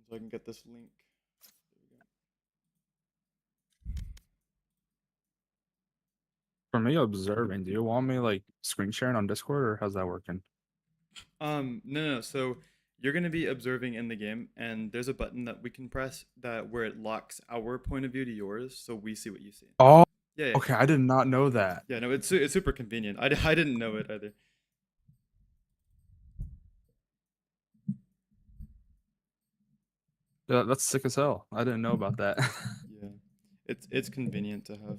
so I can get this link. There For me, observing, do you want me like screen sharing on Discord or how's that working? we go. No. So you're gonna be observing in the game, and there's a button that we can press that where it locks our point of view to yours, so we see what you see. Oh, Yeah. okay. I did not know that. Yeah. No, it's super convenient. I didn't know it either. Yeah, that's sick as hell. I didn't know about that. Yeah. It's convenient to have.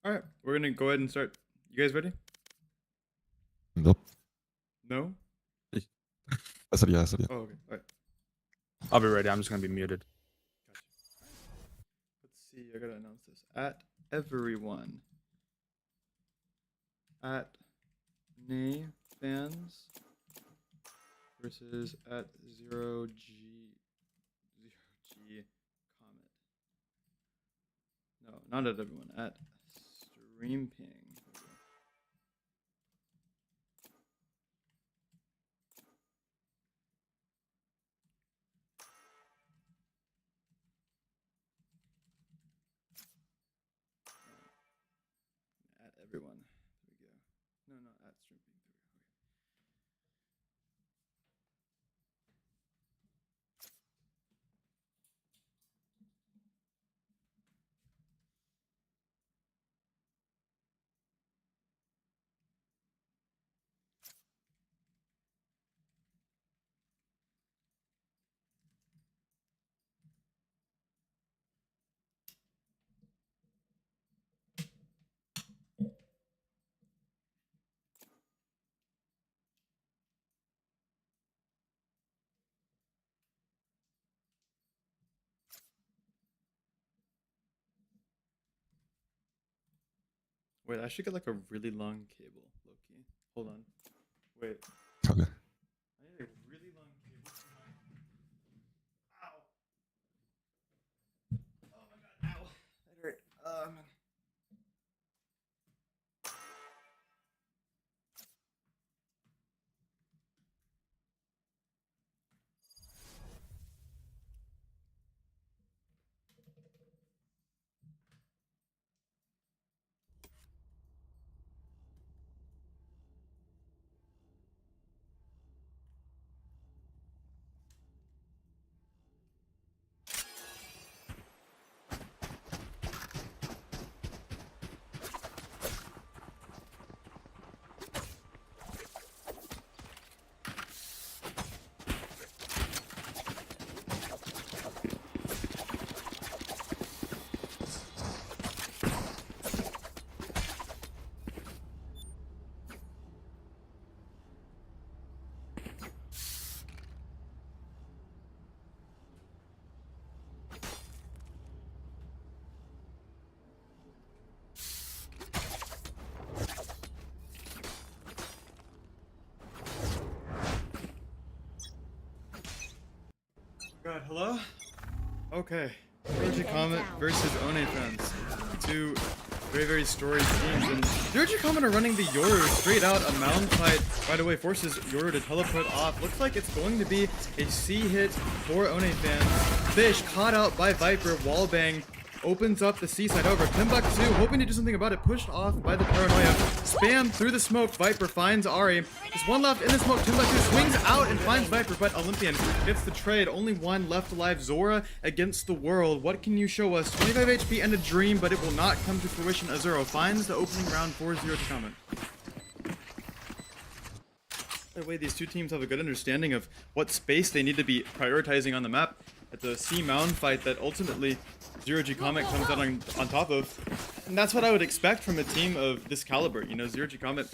All right, we're gonna go ahead and start. You guys ready? Nope. No. Sería, sería. Oh, okay. All right. I'll be ready. I'm just gonna be muted. Gotcha. Let's see. I gotta announce this at everyone. At Nay fans versus at 0G Comet. No, not at everyone. At Stream Ping. At everyone. There we go. No, not at Stream Ping. There we go. Wait, I should get like a really long cable, Loki. Hold on. Wait. Okay. I need a really long cable for my. Ow. Oh my god. Ow. That hurt. Man. God, hello? Okay. Zero Comet versus Ohnefans. Two very storied teams. And Zero Comet are running the Yoru straight out. A mound fight right away forces Yoru to teleport off. Looks like it's going to be a C hit for Ohnefans. Fish caught out by Viper. Wallbang opens up the C side over. Timbuktu hoping to do something about it. Pushed off by the Paranoia. Spam through the smoke. Viper finds Ari. There's one left in the smoke. Timbuktu swings out and finds Viper, but Olympian gets the trade. Only one left alive. Zora against the world. What can you show us? 25 HP and a dream, but it will not come to fruition. Azuro finds the opening round 4-0 to Comet. By the way, these two teams have a good understanding of what space they need to be prioritizing on the map. It's a C mound fight that ultimately Zero G Comet comes out on top of. And that's what I would expect from a team of this caliber. You know, Zero G Comet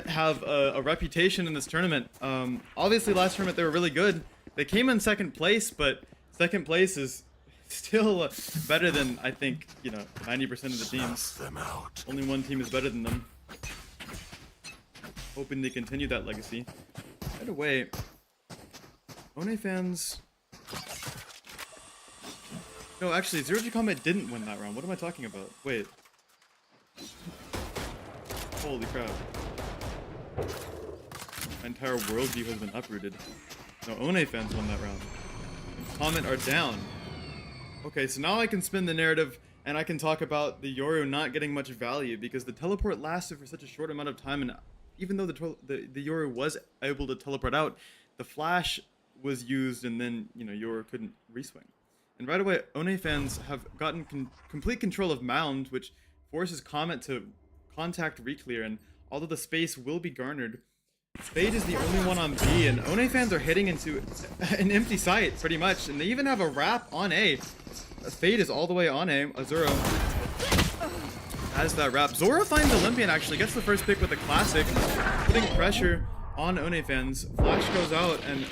have a reputation in this tournament. Obviously last tournament they were really good. They came in second place, but second place is still better than, I think, you know, 90% of the teams. Only one team is better than them. Hoping to continue that legacy. Right away, Ohnefans. No, actually, Zero G Comet didn't win that round. What am I talking about? Wait. Holy crap. My entire worldview has been uprooted. No, Ohnefans won that round. And Comet are down. Okay, so now I can spin the narrative and I can talk about the Yoru not getting much value because the teleport lasted for such a short amount of time, and even though the Yoru was able to teleport out, the flash was used and then, you know, Yoru couldn't reswing. And right away, Ohnefans have gotten complete control of Mound, which forces Comet to contact Reclear, and although the space will be garnered, Spade is the only one on B, and Ohnefans are heading into an empty site, pretty much, and they even have a wrap on A. Fade is all the way on A. Azuro has that wrap. Zora finds Olympian, actually, gets the first pick with a classic, putting pressure on Ohnefans. Flash goes out, and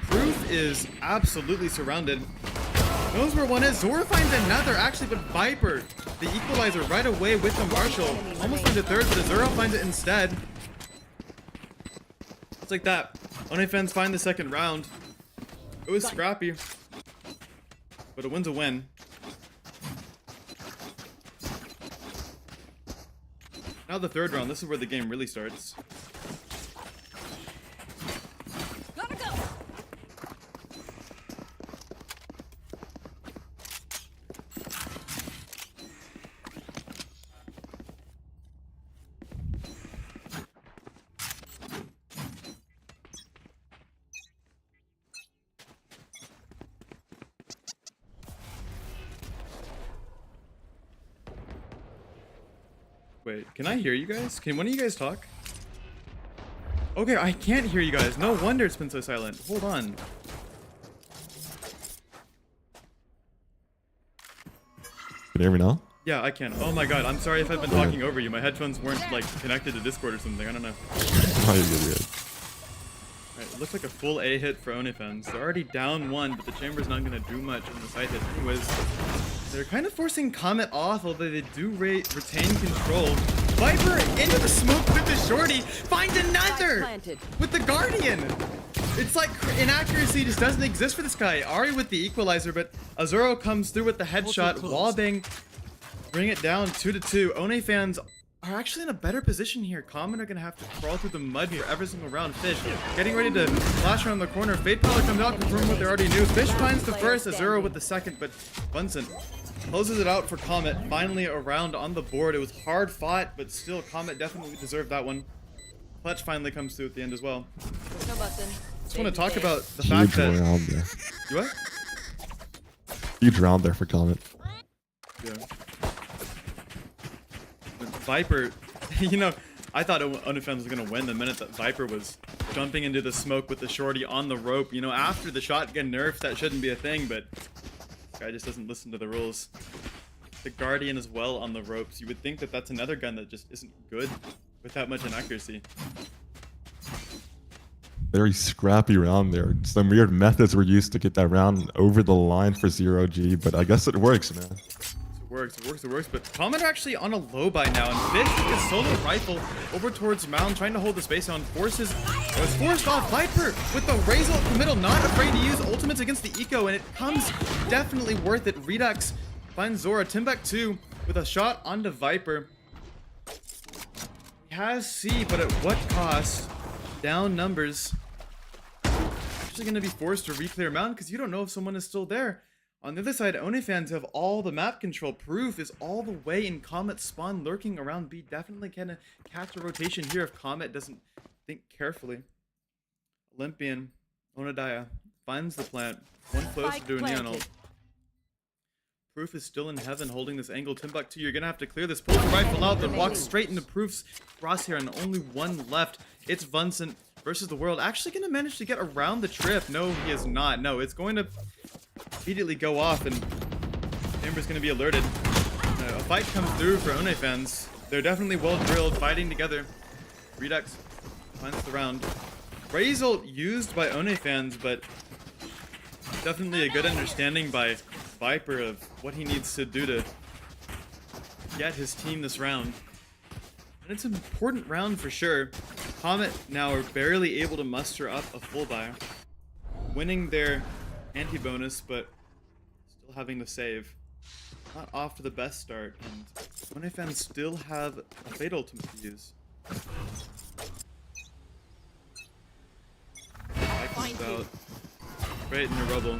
Proof is absolutely surrounded. Knows where one is. Zora finds another, actually, but Viper, the equalizer, right away with the Marshall. Almost finds a third, but Azuro finds it instead. It's like that. Ohnefans find the second round. It was scrappy, but a win's a win. Now the third round. This is where the game really starts. Gotta go. Wait, can I hear you guys? Can one of you guys talk? Okay, I can't hear you guys. No wonder it's been so silent. Hold on. Can you hear me now? Yeah, I can. Oh my god, I'm sorry if I've been talking over you. My headphones weren't, like, connected to Discord or something. I don't know. Oh, you're good, you're good. Alright, it looks like a full A hit for Ohnefans. They're already down one, but the chamber's not gonna do much on the side hit. Anyways, They're kind of forcing Comet off, although they do retain control. Viper into the smoke with the shorty. Finds another with the Guardian. It's like inaccuracy just doesn't exist for this guy. Ari with the equalizer, but Azuro comes through with the headshot. Wallbang, bring it down 2-2. Ohnefans are actually in a better position here. Comet are gonna have to crawl through the mud for every single round. Fish getting ready to flash around the corner. Fate Power comes out, confirming what they already knew. Fish finds the first, Azuro with the second, but Vincent closes it out for Comet. Finally a round on the board. It was hard fought, but still Comet definitely deserved that one. Clutch finally comes through at the end as well. No button. Just want to talk about the fact Huge that round there. you what? Huge round there for Comet. Yeah. But Viper, you know, I thought Ohnefans was gonna win the minute that Viper was jumping into the smoke with the shorty on the rope. You know, after the shotgun nerf, that shouldn't be a thing, but this guy just doesn't listen to the rules. The Guardian as well on the ropes. You would think that that's another gun that just isn't good with that much inaccuracy. Very scrappy round there. Some weird methods were used to get that round over the line for 0G, but I guess it works, man. It works, but Comet are actually on a low by now, and Fish with a solo rifle over towards Mound, trying to hold the space down, was forced off. Viper with the Razor up the middle, not afraid to use ultimates against the Eco, and it comes definitely worth it. Redux finds Zora. Timbuk2 with a shot onto Viper. He has C, but at what cost? Down numbers. Actually going to be forced to re-clear Mound because you don't know if someone is still there. On the other side, Ohnefans have all the map control. Proof is all the way in Comet's spawn, lurking around B. Definitely can catch a rotation here if Comet doesn't think carefully. Olympian, Onodaya finds the plant. One close to do a neon ult. Proof is still in heaven holding this angle. Timbuk2, you're going to have to clear this. Pulls the rifle out, then walks straight into Proof's crosshair, and only one left. It's Vincent versus the world. Actually going to manage to get around the trip. No, he is not. No, it's going to immediately go off, and Chamber's going to be alerted. A fight comes through for Ohnefans. They're definitely well drilled, fighting together. Redux finds the round. Razor used by Ohnefans, but definitely a good understanding by Viper of what he needs to do to get his team this round. And it's an important round for sure. Comet now are barely able to muster up a full buy, winning their anti-bonus, but still having to save. Not off to the best start, and Ohnefans still have a Fate ultimate to use. Comes out straight in the rubble.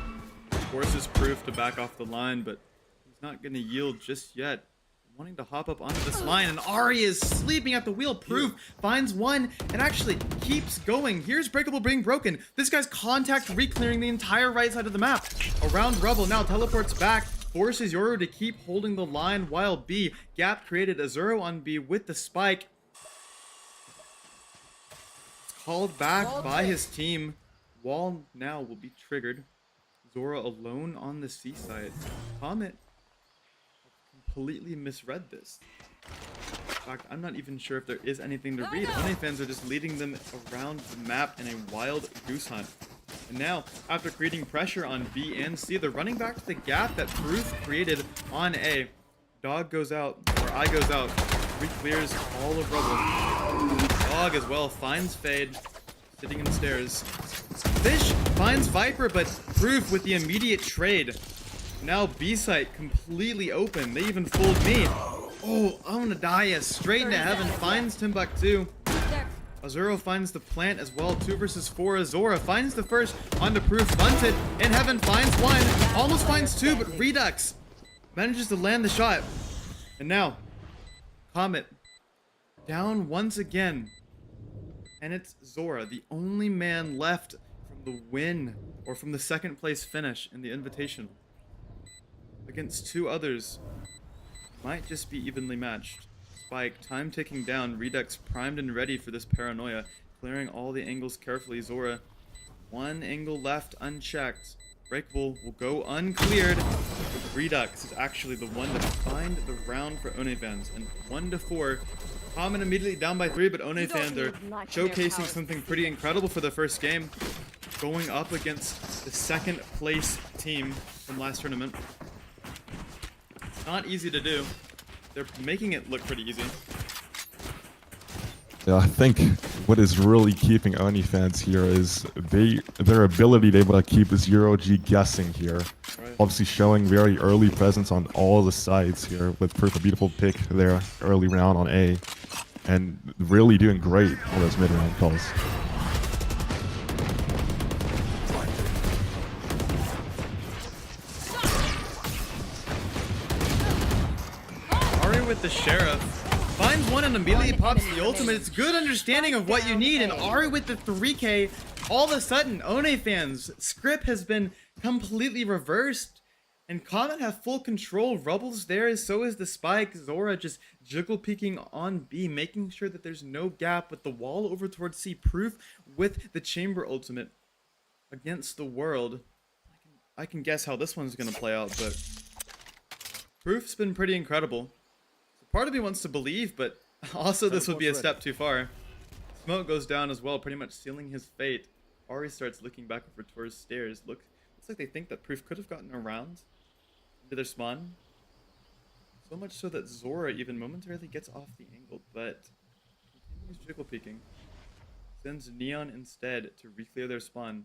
Forces Proof to back off the line, but he's not going to yield just yet. Wanting to hop up onto this line, and Ari is sleeping at the wheel. Proof finds one and actually keeps going. Here's Breakable being broken. This guy's contact re-clearing the entire right side of the map. Around rubble now teleports back, forces Yoru to keep holding the line while B. Gap created Azuro on B with the spike. It's called back by his team. Wall now will be triggered. Zora alone on the C side. Comet completely misread this. In fact, I'm not even sure if there is anything to read. Ohnefans are just leading them around the map in a wild goose hunt. And now, after creating pressure on B and C, they're running back to the gap that Proof created on A. Dog goes out, or I goes out. Re-clears all of rubble. Dog as well finds Fade, sitting in the stairs. Fish finds Viper, but Proof with the immediate trade. Now B site completely open. They even fooled me. Oh, Onodaya straight into heaven finds Timbuk2. Azuro finds the plant as well. 2 versus 4. Azora finds the first onto Proof. Bunted in heaven finds one. Almost finds two, but Redux manages to land the shot. And now, Comet down once again. And it's Zora, the only man left from the win, or from the second place finish in the Invitational. Against two others, might just be evenly matched. Spike, time ticking down. Redux primed and ready for this paranoia, clearing all the angles carefully. Zora, one angle left unchecked. Breakable will go uncleared. Redux is actually the one to find the round for Ohnefans. And 1-4. Comet immediately down by 3, but Ohnefans are showcasing something pretty incredible for the first game, going up against the second place team from last tournament. Not easy to do. They're making it look pretty easy. Yeah, I think what is really keeping Ohnefans here is their ability to be able to keep 0G guessing here. Right. Obviously showing very early presence on all the sides here with Proof a beautiful pick there early round on A. And really doing great on those mid-round calls. Ari with the Sheriff. Finds one and immediately pops the ultimate. It's good understanding of what you need. And Ari with the 3K. All of a sudden, Ohnefans' script has been completely reversed. And Comet have full control. Rubble's there, so is the Spike. Zora just jiggle peeking on B, making sure that there's no gap with the wall over towards C. Proof with the Chamber ultimate against the world. I can guess how this one's going to play out, but Proof's been pretty incredible. So part of me wants to believe, but also this would be a step too far. Smoke goes down as well, pretty much sealing his fate. Ari starts looking back over towards stairs. Looks like they think that Proof could have gotten around into their spawn. So much so that Zora even momentarily gets off the angle, but continues jiggle peeking. Sends Neon instead to re-clear their spawn.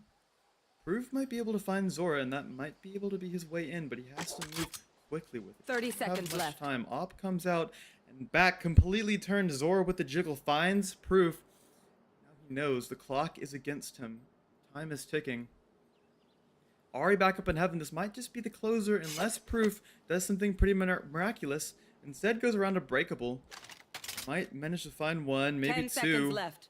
Proof might be able to find Zora, and that might be able to be his way in, but he has to move quickly with it. 30 Doesn't have seconds much left. time. Op comes out and back, completely turned. Zora with the jiggle finds Proof. Now he knows the clock is against him. Time is ticking. Ari back up in heaven. This might just be the closer unless Proof does something pretty miraculous. Instead goes around a breakable. Might manage to find one, maybe 10 two. seconds left.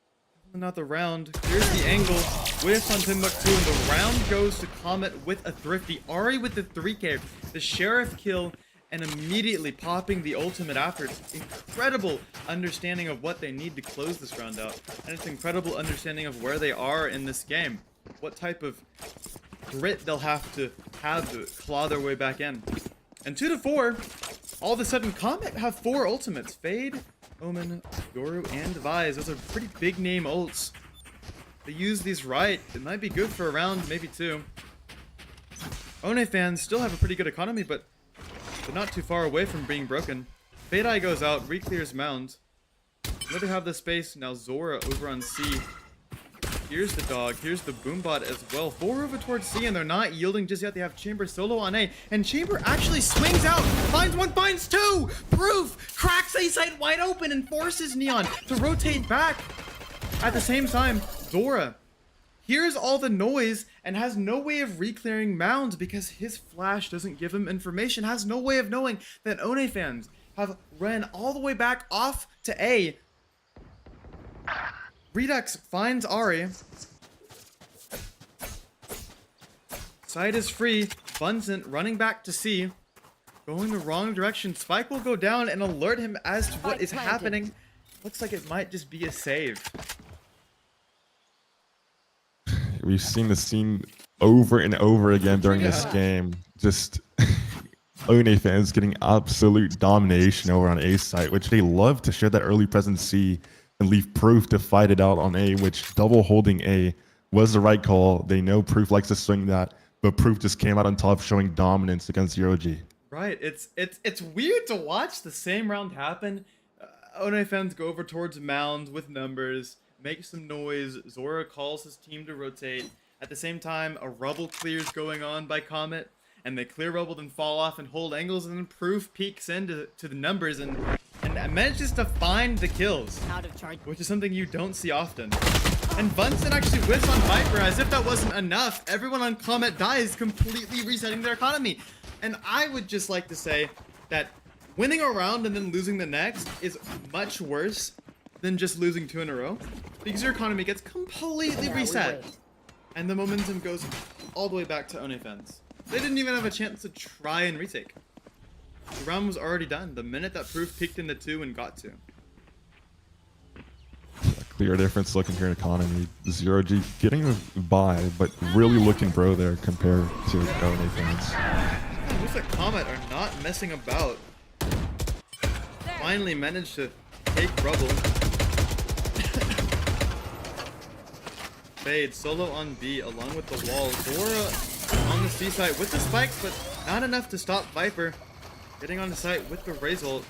Not the round. Here's the angle. Whiff on Timbuktu, and the round goes to Comet with a thrifty. Ari with the 3K. The Sheriff kill, and immediately popping the ultimate after. It's incredible understanding of what they need to close this round out. And it's incredible understanding of where they are in this game. What type of grit they'll have to claw their way back in. And 2-4, all of a sudden Comet have 4 ultimates. Fade, Omen, Yoru, and Vise. Those are pretty big name ults. They use these right. It might be good for a round, maybe 2. Ohnefans still have a pretty good economy, but they're not too far away from being broken. Fade Eye goes out, re-clears Mound. Let her have the space. Now Zora over on C. Here's the dog. Here's the Boombot as well. 4 over towards C, and they're not yielding just yet. They have Chamber solo on A, and Chamber actually swings out. Finds one, finds 2. Proof cracks A site wide open and forces Neon to rotate back. At the same time, Zora hears all the noise and has no way of re-clearing Mounds because his flash doesn't give him information. Has no way of knowing that Ohnefans have ran all the way back off to A. Redux finds Ari. Side is free. Bunsen running back to C. Going the wrong direction. Spike will go down and alert him as to what is happening. Looks like it might just be a save. We've seen this scene over and over again during this game. Just Ohnefans getting absolute domination over on A site, which they love to share that early presence C and leave Proof to fight it out on A, which double holding A was the right call. They know Proof likes to swing that, but Proof just came out on top showing dominance against 0G. Right, it's weird to watch the same round happen. Ohnefans go over towards Mound with numbers, make some noise. Zora calls his team to rotate. At the same time, a rubble clears going on by Comet, and they clear rubble, then fall off and hold angles, and then Proof peeks into the numbers and manages to find the kills, Out of charge. which is something you don't see often. And Bunsen actually whiffs on Viper. As if that wasn't enough, everyone on Comet dies, completely resetting their economy. And I would just like to say that winning a round and then losing the next is much worse than just losing 2 in a row, because your economy gets completely reset, and the momentum goes all the way back to Ohnefans. They didn't even have a chance to try and retake. The round was already done the minute that Proof peeked into 2 and got 2. Clear difference looking here in economy. 0G getting by, but really looking bro there compared to Ohnefans. It looks like Comet are not messing about. Finally managed to take rubble. Fade solo on B along with the wall. Zora on the C side with the spikes, but not enough to stop Viper. getting onto site with the Razor.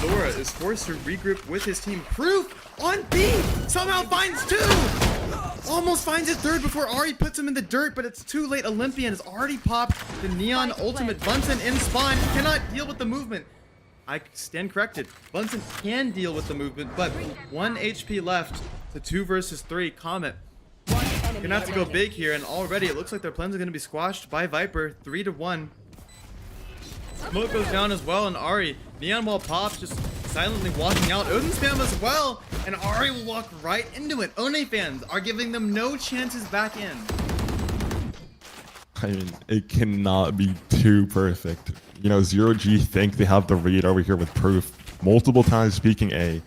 Zora is forced to regroup with his team. Proof on B! Somehow finds 2! Almost finds it 3rd before Ari puts him in the dirt, but it's too late. Olympian has already popped the Neon Ultimate. Bunsen in spawn cannot deal with the movement. I stand corrected. Bunsen can deal with the movement, but 1 HP left to 2 versus 3. Comet gonna have to go big here, and already it looks like their plans are gonna be squashed by Viper. 3-1. Smoke goes down as well, and Ari, Neon Wall pops, just silently walking out. Odin spam as well, and Ari will walk right into it. Ohnefans are giving them no chances back in. I mean, it cannot be too perfect. You know, Zero G think they have the read over here with Proof. Multiple times speaking A.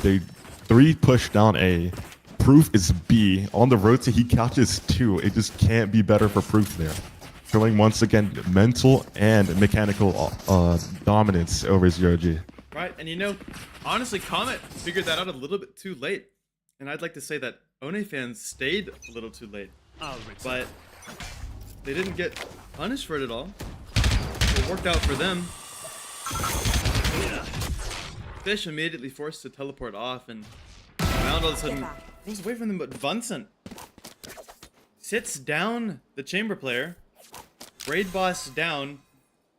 They 3 push down A. Proof is B. On the rotate, he catches 2. It just can't be better for Proof there. Showing once again mental and mechanical dominance over Zero G. Right, and you know, honestly, Comet figured that out a little bit too late. And I'd like to say that Ohnefans stayed a little too late. But they didn't get punished for it at all. It worked out for them. Fish immediately forced to teleport off, and Mound all of a sudden moves away from them, but Bunsen sits down the chamber player. Raid boss down.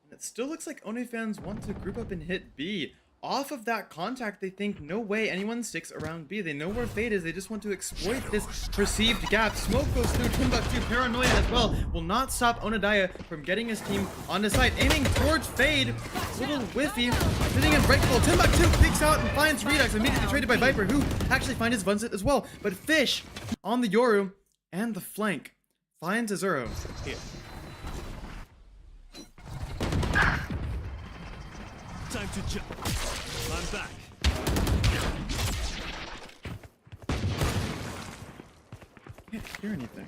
And it still looks like Ohnefans want to group up and hit B. Off of that contact, they think no way anyone sticks around B. They know where Fade is. They just want to exploit this perceived gap. Smoke goes through Timbuktu. Paranoia as well will not stop Onodaya from getting his team on the site. Aiming towards Fade. Little whiffy. Hitting him breakable. Timbuktu peeks out and finds Redux. Immediately traded by Viper, who actually finds Bunset as well. But Fish on the Yoru and the flank finds Azuro here. Time to jump. I'm back. Can't hear anything.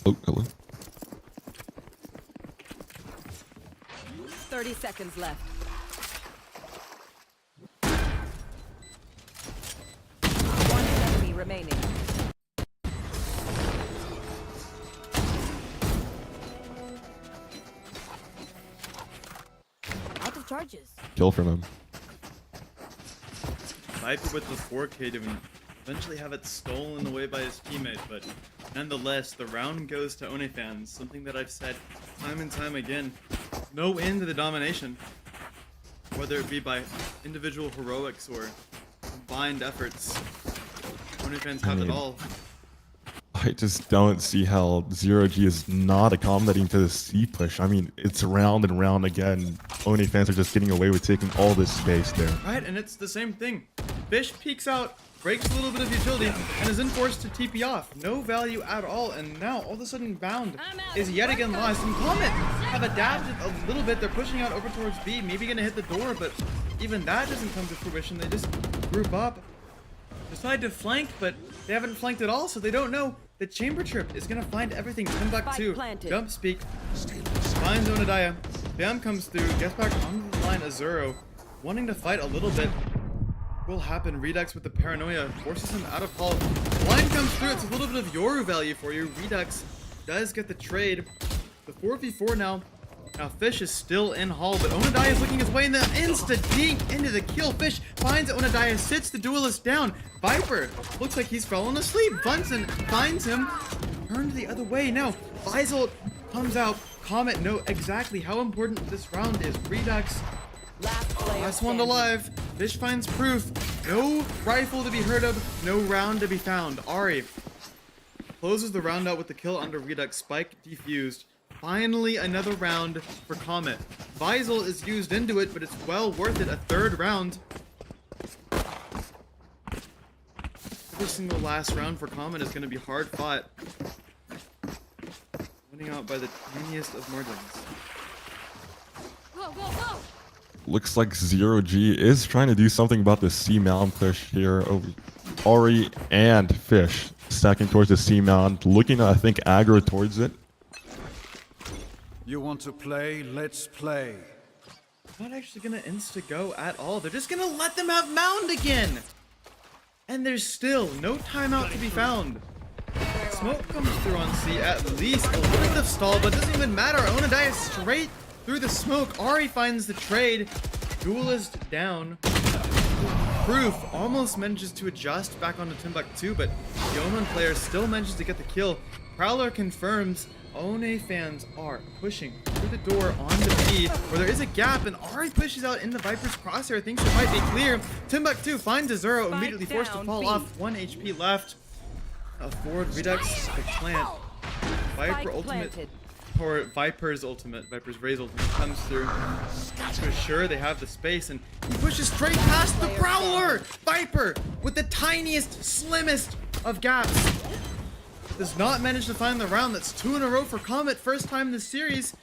Oh, hello. 30 seconds left. One enemy remaining. Out of charges. Kill from him. Viper with the 4K to eventually have it stolen away by his teammate, but nonetheless, the round goes to Ohnefans, something that I've said time and time again. No end to the domination, whether it be by individual heroics or combined efforts. Ohnefans have it all. I just don't see how Zero G is not accommodating to the C push. I mean, it's round and round again. Ohnefans are just getting away with taking all this space there. Right, and it's the same thing. Fish peeks out, breaks a little bit of utility, and is then forced to TP off. No value at all, and now all of a sudden Bound is yet again lost. And Comet have adapted a little bit. They're pushing out over towards B, maybe gonna hit the door, but even that doesn't come to fruition. They just group up, decide to flank, but they haven't flanked at all, so they don't know. The chamber trip is gonna find everything. Timbuktu, jump speak, finds Onodaya. Bam comes through, gets back onto the line. Azuro, wanting to fight a little bit. Will happen. Redux with the paranoia forces him out of hall. Line comes through. It's a little bit of Yoru value for you. Redux does get the trade. The 4v4 now. Now Fish is still in hall, but Onodaya is looking his way in the insta dink into the kill. Fish finds Onodaya, sits the duelist down. Viper looks like he's fallen asleep. Bunsen finds him, turned the other way. Now Faisal comes out. Comet know exactly how important this round is. Redux, last one alive. Fish finds Proof. No rifle to be heard of, no round to be found. Ari closes the round out with the kill under Redux. Spike defused. Finally, another round for Comet. Faisal is used into it, but it's well worth it. A third round. Every single last round for Comet is going to be hard fought. Winning out by the tiniest of margins. Go, go, go! Looks like Zero G is trying to do something about the C mound push here over Ari and Fish stacking towards the C mound, looking to, I think, aggro towards it. You want to play? Let's play. Not actually gonna insta-go at all. They're just gonna let them have mound again! And there's still no timeout to be found. Smoke comes through on C, at least a little bit of stall, but it doesn't even matter. Ona dives straight through the smoke. Ari finds the trade. Duelist down. Proof almost manages to adjust back onto Timbuktu, but the Oman player still manages to get the kill. Prowler confirms Ohnefans are pushing through the door onto B, where there is a gap, and Ari pushes out in the Viper's crosshair, thinks it might be clear. Timbuktu finds a Zero, immediately forced to fall off. 1 HP left. A forward redux, the plant. Viper ultimate, or Viper's ultimate, Viper's Ray's ultimate comes through to assure they have the space, and he pushes straight past the Prowler! Viper, with the tiniest, slimmest of gaps, does not manage to find the round. That's 2 in a row for Comet. First time in the series.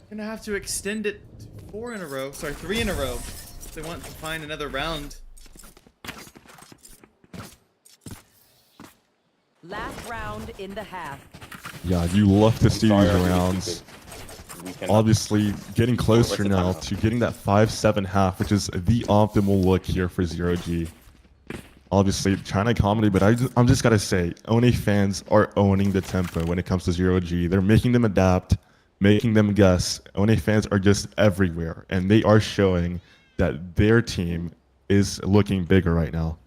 Gonna have to extend it to 4 in a row. Sorry, 3 in a row. If they want to find another round. Last round in the half. Yeah, you love to see these rounds. Obviously, getting closer now to getting that 5-7 half, which is the optimal look here for Zero G. Obviously, China comedy, but I'm just gotta say, Ohnefans are owning the tempo when it comes to Zero G. They're making them adapt, making them guess. Ohnefans are just everywhere, and they are showing that their team is looking bigger right now.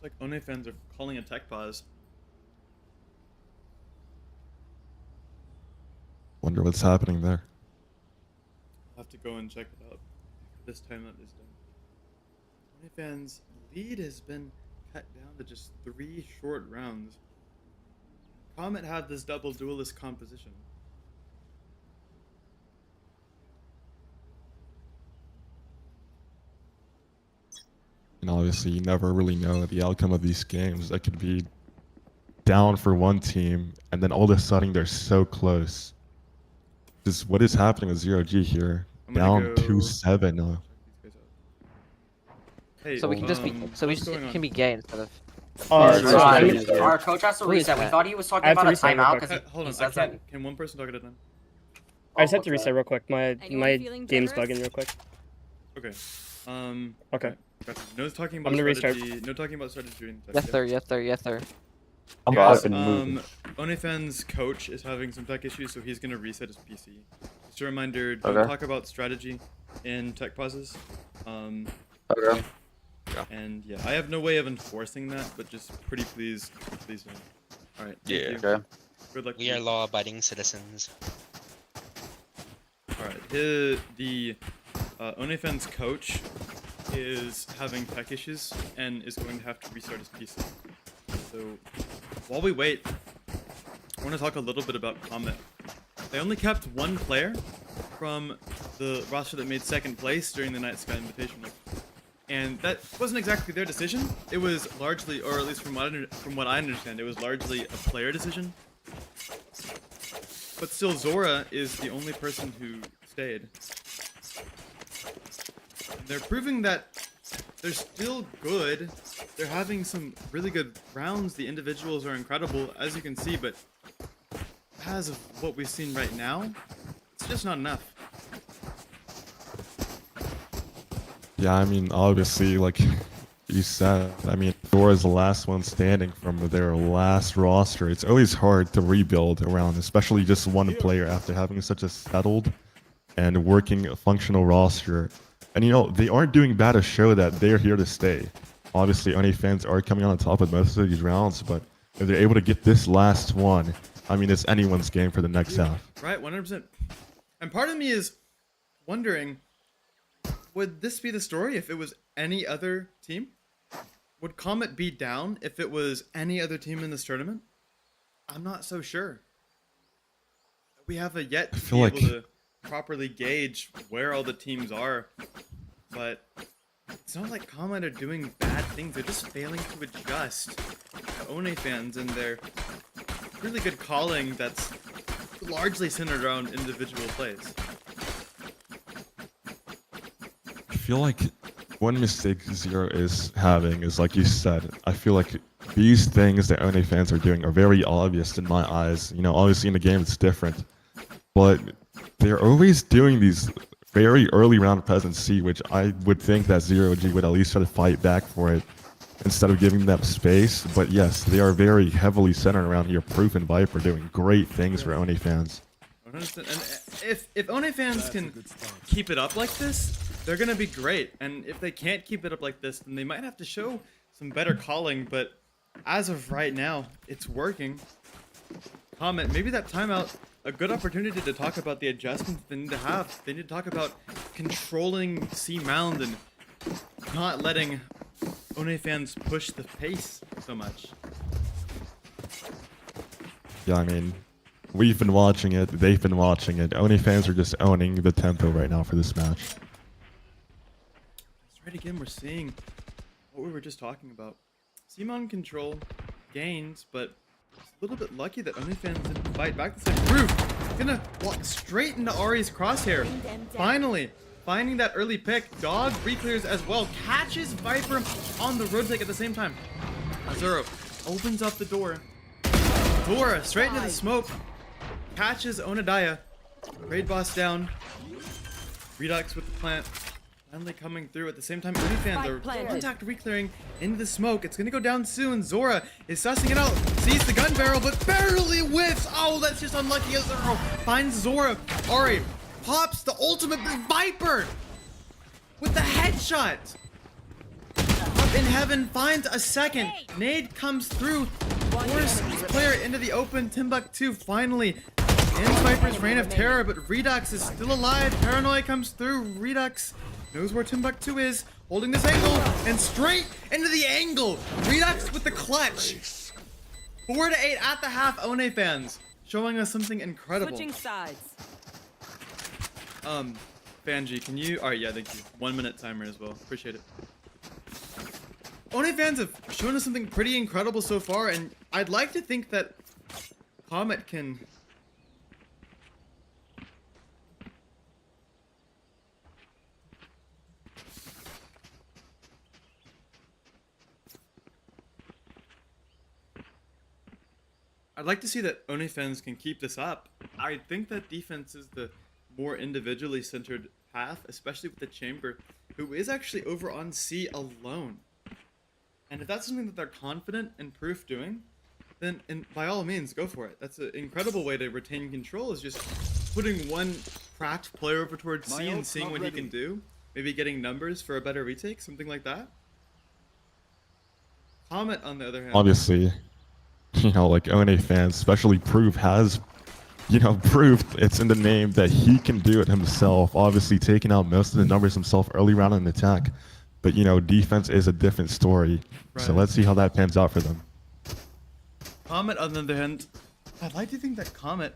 It's like Ohnefans are calling a tech pause. Wonder what's happening there. I'll have to go and check it out. This time that is done. Ohnefans' lead has been cut down to just 3 short rounds. Comet had this double duelist composition. And obviously, you never really know the outcome of these games. That could be down for one team, and then all of a sudden they're so close. Just what is happening with Zero G here? Down 2-7 now. Hey, So we can just be, so we what's just going on? can be gay instead of. Our coach has to reset. We thought he was talking I have to about a reset real timeout quick. because Hold he on, says that. can one person talk at a time? I just have to reset real quick. My Anyone feeling game's generous? bugging real quick. Okay. Okay. Gotcha. No talking about I'm gonna restart. strategy. No talking about strategy during the Yes test. sir, yes sir, yes sir. I'm Guys, fucking moving. Ohnefans' coach is having some tech issues, so he's gonna reset his PC. Just a reminder, don't Okay. talk about strategy in tech pauses. Okay. And yeah, I have no way of enforcing that, but just pretty please don't. All right. Thank you. Okay. Good luck. We are law-abiding citizens. All right. The Ohnefans' coach is having tech issues and is going to have to restart his PC. So while we wait, I want to talk a little bit about Comet. They only kept 1 player from the roster that made 2nd place during the Night Sky Invitational. And that wasn't exactly their decision. It was largely, or at least from what I understand, it was largely a player decision. But still, Zora is the only person who stayed. And they're proving that they're still good. They're having some really good rounds. The individuals are incredible, as you can see, but as of what we've seen right now, it's just not enough. Yeah, I mean, obviously, like you said, I mean, Zora's the last one standing from their last roster. It's always hard to rebuild around, especially just one player after having such a settled and working functional roster. And you know, they aren't doing bad to show that they're here to stay. Obviously, Ohnefans are coming on top of most of these rounds, but if they're able to get this last one, I mean, it's anyone's game for the next half. Right, 100%. And part of me is wondering, would this be the story if it was any other team? Would Comet be down if it was any other team in this tournament? I'm not so sure. We have yet to be able to properly gauge where all the teams are, but it's not like Comet are doing bad things. They're just failing to adjust to Ohnefans and their really good calling that's largely centered around individual plays. I feel like one mistake Zero is having is, like you said, I feel like these things that Ohnefans are doing are very obvious in my eyes. You know, obviously in the game it's different, but they're always doing these very early round presence C, which I would think that Zero G would at least try to fight back for it instead of giving them space. But yes, they are very heavily centered around here. Proof and Viper doing great things for Ohnefans. 100%. And if Ohnefans can keep it up like this, they're gonna be great. And if they can't keep it up like this, then they might have to show some better calling. But as of right now, it's working. Comet, maybe that timeout, a good opportunity to talk about the adjustments they need to have. They need to talk about controlling C Mound and not letting Ohnefans push the pace so much. Yeah, I mean, we've been watching it. They've been watching it. Ohnefans are just owning the tempo right now for this match. That's right, again, we're seeing what we were just talking about. Simon control gains, but it's a little bit lucky that Ohnefans didn't fight back this time. Proof gonna walk straight into Ari's crosshair. Finally, finding that early pick. Dog reclears as well. Catches Viper on the road pick at the same time. Azuro opens up the door. Dora straight into the smoke. Catches Onadaya. Raid boss down. Redux with the plant. Finally coming through at the same time. Ohnefans are contact reclearing into the smoke. It's gonna go down soon. Zora is sussing it out. Sees the gun barrel, but barely whiffs. Oh, that's just unlucky. Azuro finds Zora. Ari pops the ultimate Viper with the headshot. Up in heaven finds a second. Nade comes through. Force his player into the open. Timbuktu finally ends Viper's reign of terror, but Redux is still alive. Paranoia comes through. Redux knows where Timbuktu is, holding this angle, and straight into the angle. Redux with the clutch. 4-8 at the half. Ohnefans showing us something incredible. Switching sides. Banji, can you? Alright, yeah, thank you. 1 minute timer as well. Appreciate it. Ohnefans have shown us something pretty incredible so far, and I'd like to think that Comet can. I'd like to see that Ohnefans can keep this up. I think that defense is the more individually centered path, especially with the Chamber, who is actually over on C alone. And if that's something that they're confident and Proof doing, then by all means, go for it. That's an incredible way to retain control, is just putting one cracked player over towards C and seeing what he can do. Maybe getting numbers for a better retake, something like that. Comet, on the other hand. Obviously, you know, like Ohnefans, especially Proof, has, you know, proved it's in the name that he can do it himself. Obviously, taking out most of the numbers himself early round in attack. But, you know, defense is a different story. Right. So let's see how that pans out for them. Comet, on the other hand, I'd like to think that Comet,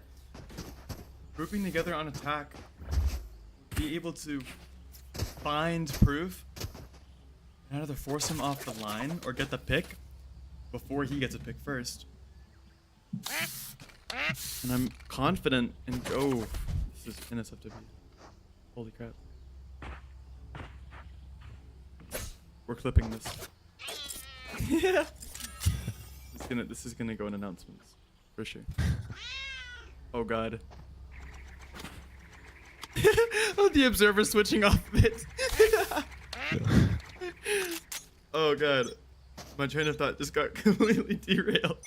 grouping together on attack, would be able to find Proof and either force him off the line or get the pick before he gets a pick first. And I'm confident in. Oh, this is NSFW. Holy crap. We're clipping this. Yeah. This is gonna go in announcements for sure. Oh god. Oh, the observer switching off bits. Oh god. My train of thought just got completely derailed.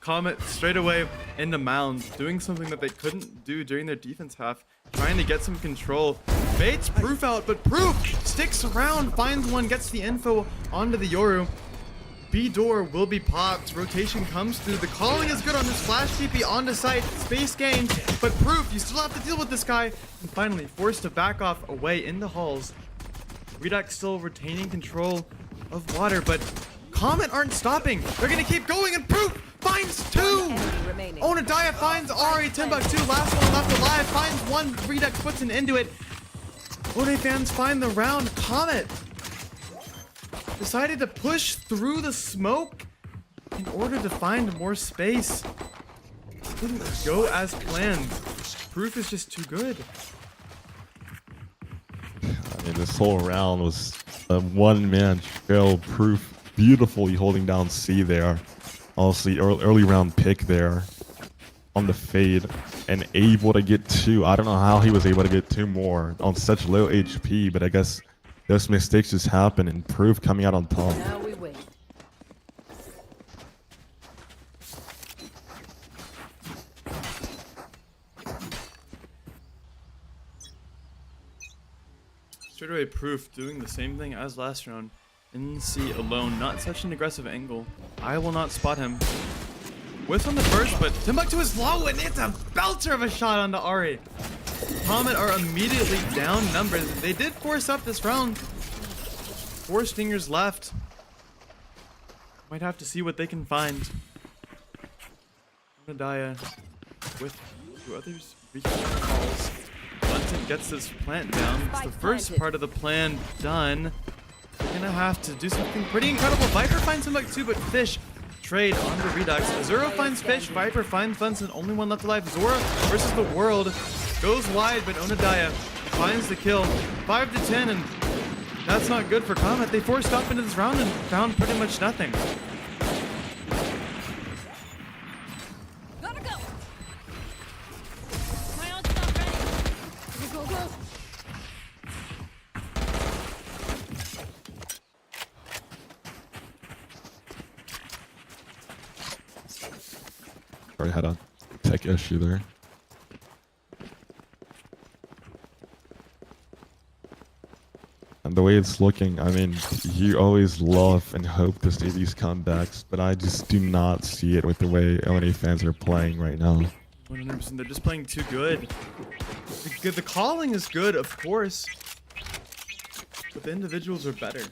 Comet straight away into Mound, doing something that they couldn't do during their defense half, trying to get some control. Baits Proof out, but Proof sticks around, finds one, gets the info onto the Yoru. B door will be popped. Rotation comes through. The calling is good on this flash TP onto site. Space gained, but Proof, you still have to deal with this guy. And finally, forced to back off away in the halls. Redux still retaining control of water, but Comet aren't stopping. They're gonna keep going, and Proof finds two. Onadaya finds Ari. Timbuktu, last one left alive, finds one. Redux puts an end to it. Ohnefans find the round. Comet decided to push through the smoke in order to find more space. Didn't go as planned. Proof is just too good. I mean, this whole round was a one-man show. Proof beautifully holding down C there. Also, early round pick there on the fade and able to get 2. I don't know how he was able to get 2 more on such low HP, but I guess those mistakes just happen and Proof coming out on top. Now we wait. Straight away Proof doing the same thing as last round. In C alone, not such an aggressive angle. I will not spot him. Whiffs on the first, but Timbuktu is low and it's a belter of a shot onto Ari. Comet are immediately down numbers. They did force up this round. 4 stingers left. Might have to see what they can find. Onadaya with 2 others reaching calls. Bunton gets this plant down. It's the first part of the plan done. They're gonna have to do something pretty incredible. Viper finds Timbuktu, but Fish trade on the Redux. Zoro finds Fish, Viper finds Bunsen, only one left alive. Zora versus the world. Goes wide, but Onadaya finds the kill. 5 to 10, and that's not good for Comet. They forced up into this round and found pretty much nothing. Gotta go. My ult's not ready. Go, go. Sorry, had a tech issue there. And the way it's looking, I mean, you always love and hope to see these comebacks, but I just do not see it with the way Ohnefans are playing right now. 100%, they're just playing too good. The calling is good, of course, but the individuals are better.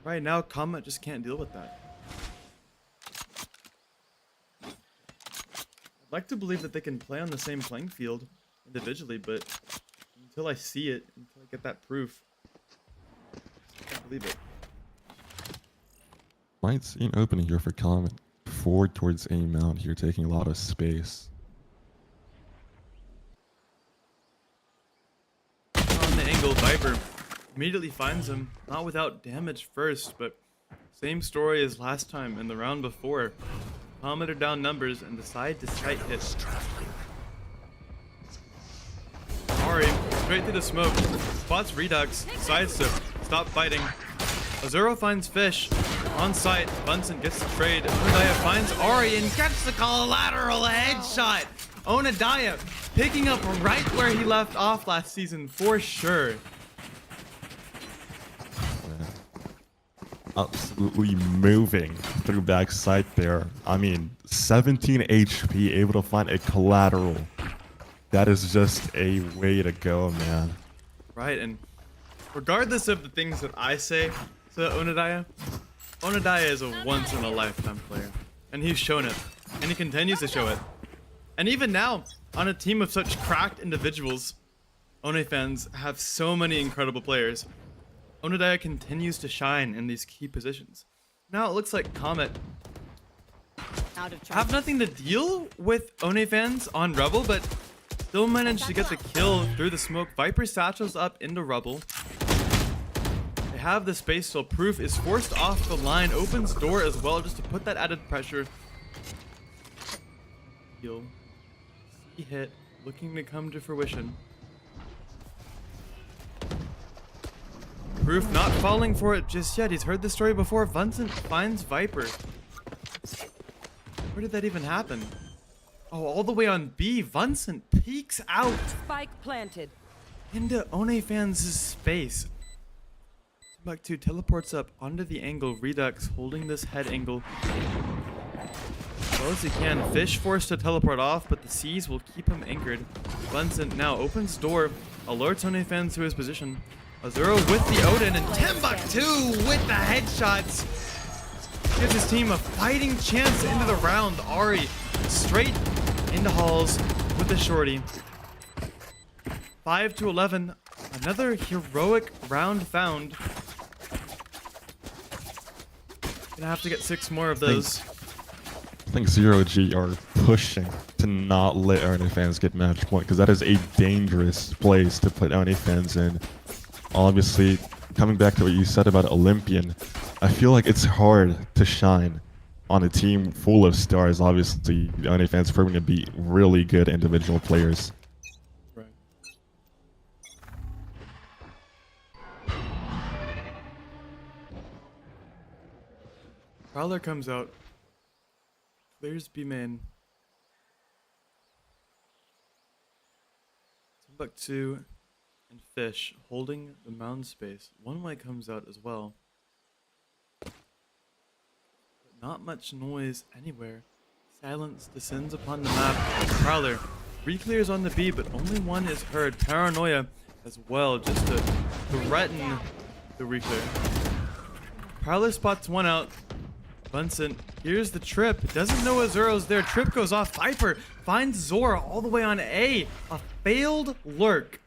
Right now, Comet just can't deal with that. I'd like to believe that they can play on the same playing field individually, but until I see it, until I get that proof, I can't believe it. Might see an opening here for Comet. Forward towards A mount here, taking a lot of space. On the angle, Viper immediately finds him, not without damage first, but same story as last time in the round before. Comet are down numbers and decide to sight hit. Ari, straight through the smoke, spots Redux, sidestep, stop fighting. Azuro finds Fish, on site, Bunsen gets the trade, Onadaya finds Ari and gets the collateral headshot! Onadaya picking up right where he left off last season for sure. Absolutely moving through backside there. I mean, 17 HP, able to find a collateral. That is just a way to go, man. Right, and regardless of the things that I say to Onadaya, Onadaya is a once-in-a-lifetime player. And he's shown it. And he continues to show it. And even now, on a team of such cracked individuals, Ohnefans have so many incredible players. Onadaya continues to shine in these key positions. Now it looks like Comet have nothing to deal with Ohnefans on Rubble, but still managed to get the kill through the smoke. Viper satchels up into Rubble. They have the space, so Proof is forced off the line, opens door as well just to put that added pressure. Heal. C hit, looking to come to fruition. Proof not falling for it just yet. He's heard this story before. Vincent finds Viper. Where did that even happen? Oh, all the way on B. Vincent peeks out Spike planted. into Ohnefans' space. Timbuktu teleports up onto the angle. Redux holding this head angle as well as he can. Fish forced to teleport off, but the C's will keep him anchored. Vincent now opens door, alerts Ohnefans to his position. Azuro with the Odin, and Timbuktu with the headshots gives his team a fighting chance into the round. Ari straight into halls with the shorty. 5 to 11, another heroic round found. Gonna have to get 6 more of those. I think Zero G are pushing to not let Ohnefans get match point, because that is a dangerous place to put Ohnefans in. obviously, coming back to what you said about Olympian, I feel like it's hard to shine on a team full of stars. Obviously, the Ohnefans are proving to be really good individual players. Right. Prowler comes out. Clears B main. Timbuktu and Fish holding the mound space. One way comes out as well. But not much noise anywhere. Silence descends upon the map. Prowler re-clears on the B, but only one is heard. Paranoia as well, just to threaten the re-clear. Prowler spots one out. Bunsen here's the trip. Doesn't know Azuro's there. Trip goes off. Viper finds Zora all the way on A. A failed lurk.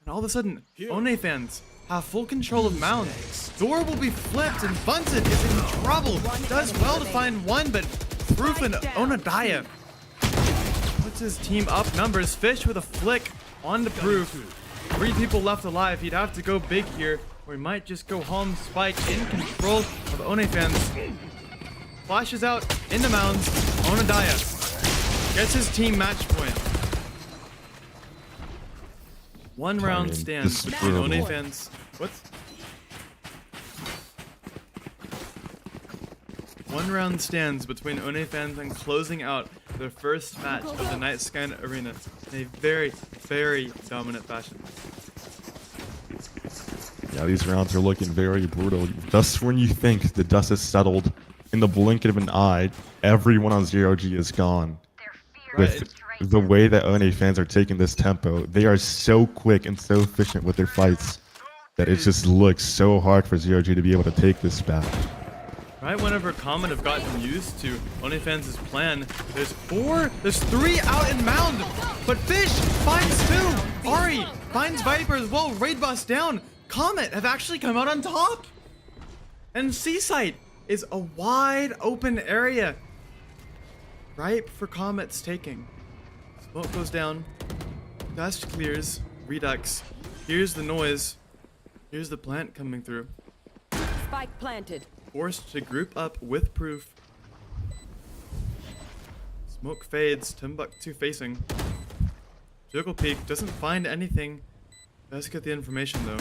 And all of a sudden, Ohnefans have full control of Mound. Zora will be flipped, and Bunsen is in trouble. Does well to find one, but Proof and Onodaya puts his team up numbers. Fish with a flick on the Proof. 3 people left alive. He'd have to go big here, or he might just go home. Spike in control of Ohnefans. Flashes out into Mounds. Onodaya gets his team match point. One round stands between Ohnefans. What's? One round stands between Ohnefans and closing out their first match of the Night Sky Arena in a very, very dominant fashion. Yeah, these rounds are looking very brutal. Just when you think the dust is settled, in the blink of an eye, everyone on 0G is gone. With the way that Ohnefans are taking this tempo, they are so quick and so efficient with their fights that it just looks so hard for 0G to be able to take this back. Right whenever Comet have gotten used to Ohnefans' plan, there's 3 out in Mound, but Fish finds 2. Ari finds Viper as well. Raid bust down. Comet have actually come out on top. And Seaside is a wide open area. Ripe for Comet's taking. Smoke goes down. Dust clears. Redux. Here's the noise. Here's the plant coming through. Spike planted. Forced to group up with Proof. Smoke fades. Timbuktu facing. Juggle Peak doesn't find anything. Does get the information though.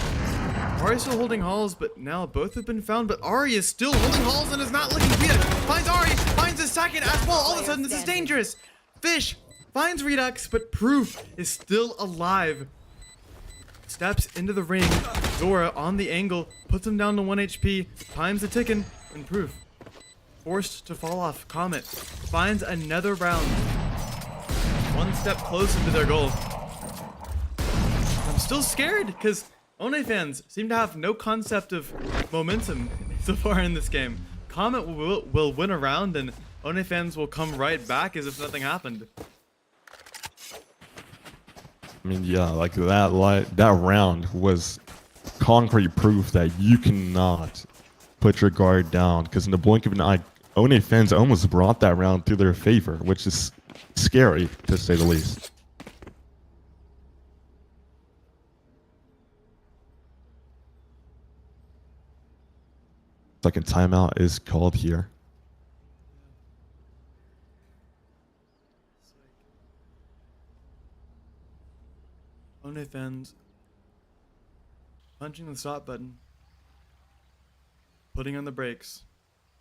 Ari still holding halls, but now both have been found. But Ari is still holding halls and is not looking good. Finds Ari, finds a second as well. All of a sudden, this is dangerous. Fish finds Redux, but Proof is still alive. Steps into the ring. Zora on the angle, puts him down to 1 HP. Times the ticking, and Proof forced to fall off. Comet finds another round. One step closer to their goal. I'm still scared because Ohnefans seem to have no concept of momentum so far in this game. Comet will win a round and Ohnefans will come right back as if nothing happened. I mean, yeah, like that round was concrete proof that you cannot put your guard down, because in the blink of an eye, Ohnefans almost brought that round to their favor, which is scary to say the least. Second timeout is called here. Ohnefans punching the stop button, putting on the brakes,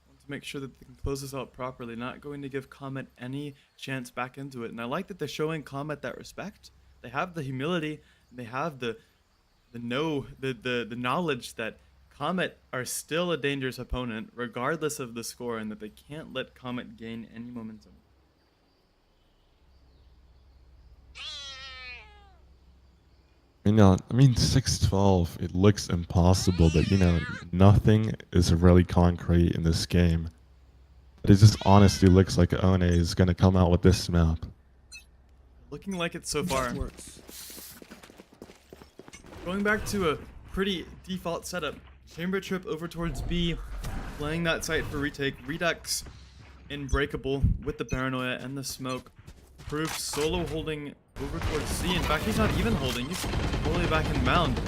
want to make sure that they can close this out properly, not going to give Comet any chance back into it. And I like that they're showing Comet that respect. They have the humility, they have the knowledge that Comet are still a dangerous opponent regardless of the score, and that they can't let Comet gain any momentum. I mean, 6-12, it looks impossible, but, nothing is really concrete in this game. But it just honestly looks like One is going to come out with this map. Looking like it so far. Going back to a pretty default setup. Chamber trip over towards B, playing that site for retake. Redux unbreakable with the paranoia and the smoke. Proof solo holding over towards C. In fact, he's not even holding. He's all the way back in Mound.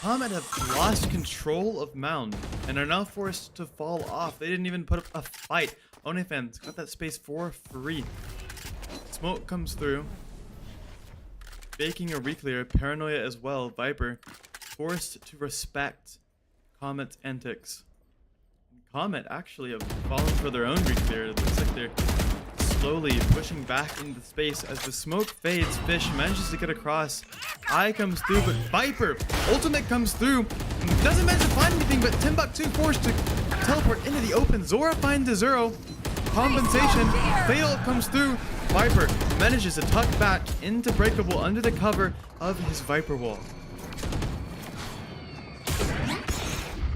Comet have lost control of Mound and are now forced to fall off. They didn't even put up a fight. Ohnefans got that space for free. Smoke comes through. Baking a reclear. Paranoia as well. Viper forced to respect Comet's antics. Comet actually have fallen for their own reclear. It looks like they're slowly pushing back into space as the smoke fades. Fish manages to get across. Eye comes through, but Viper ultimate comes through. Doesn't manage to find anything, but Timbuktu forced to teleport into the open. Zora finds a zero. Compensation. Fatal comes through. Viper manages to tuck back into Breakable under the cover of his Viper wall.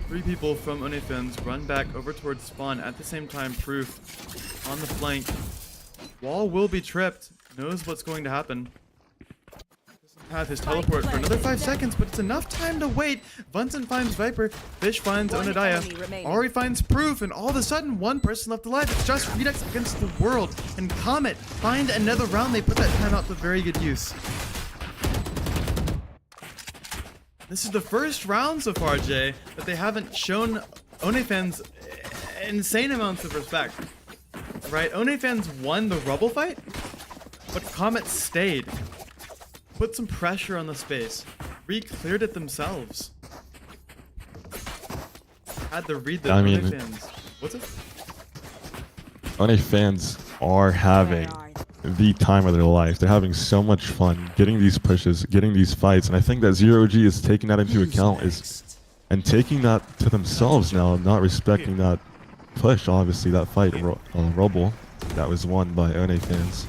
3 people from Ohnefans run back over towards spawn at the same time. Proof on the flank. Wall will be tripped. Knows what's going to happen. Doesn't have his teleport for another 5 seconds, but it's enough time to wait. Bunsen finds Viper. Fish finds Onodaya. Ari finds Proof, and all of a sudden, one person left alive. It's just Redux against the world. And Comet find another round. They put that timeout to very good use. This is the first round so far, Jay, that they haven't shown Ohnefans insane amounts of respect. Right? Ohnefans won the rubble fight, but Comet stayed. Put some pressure on the space. Re-cleared it themselves. Had to read the Ohnefans. What's it? Ohnefans are having the time of their life. They're having so much fun getting these pushes, getting these fights, and I think that Zero G is taking that into account and taking that to themselves now, not respecting that push. Obviously, that fight Rubble that was won by Ohnefans.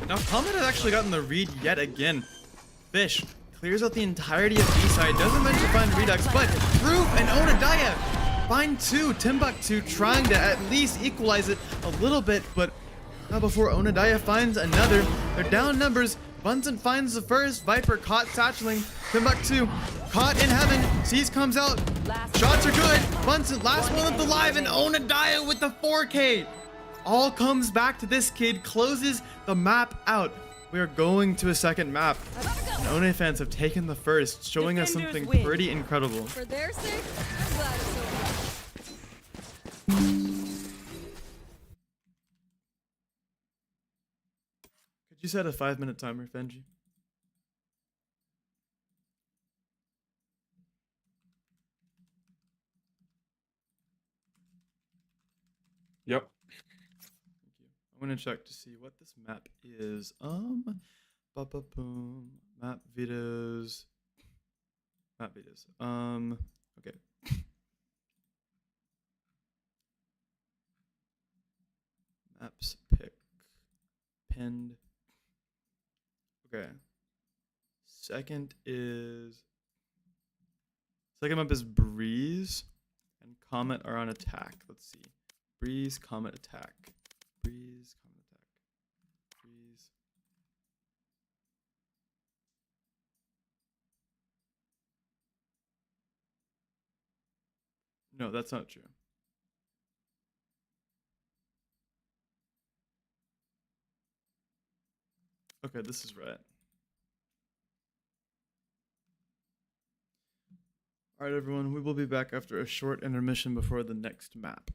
Now Comet has actually gotten the read yet again. Fish clears out the entirety of B-side, doesn't manage to find Redux, but Proof and Onodaya find 2. Timbuktu trying to at least equalize it a little bit, but not before Onodaya finds another. They're down numbers. Bunsen finds the first. Viper caught satcheling. Timbuktu caught in heaven. Seas comes out. Shots are good. Bunsen, last one left alive, and Onodaya with the 4K. All comes back to this kid, closes the map out. We are going to a second map. And Ohnefans have taken the first, showing us something pretty incredible. For their sake, I'm glad it's over. Could you set a 5-minute timer, Fenji? Yep. Thank you. I'm gonna check to see what this map is. Ba-ba-boom. Map videos. Map videos. Okay. Maps pick. Pinned. Okay. Second map is Breeze and Comet are on attack. Let's see. Breeze, Comet, attack. Breeze, Comet, attack. Breeze. No, that's not true. Okay, this is right. Alright, everyone, we will be back after a short intermission before the next map.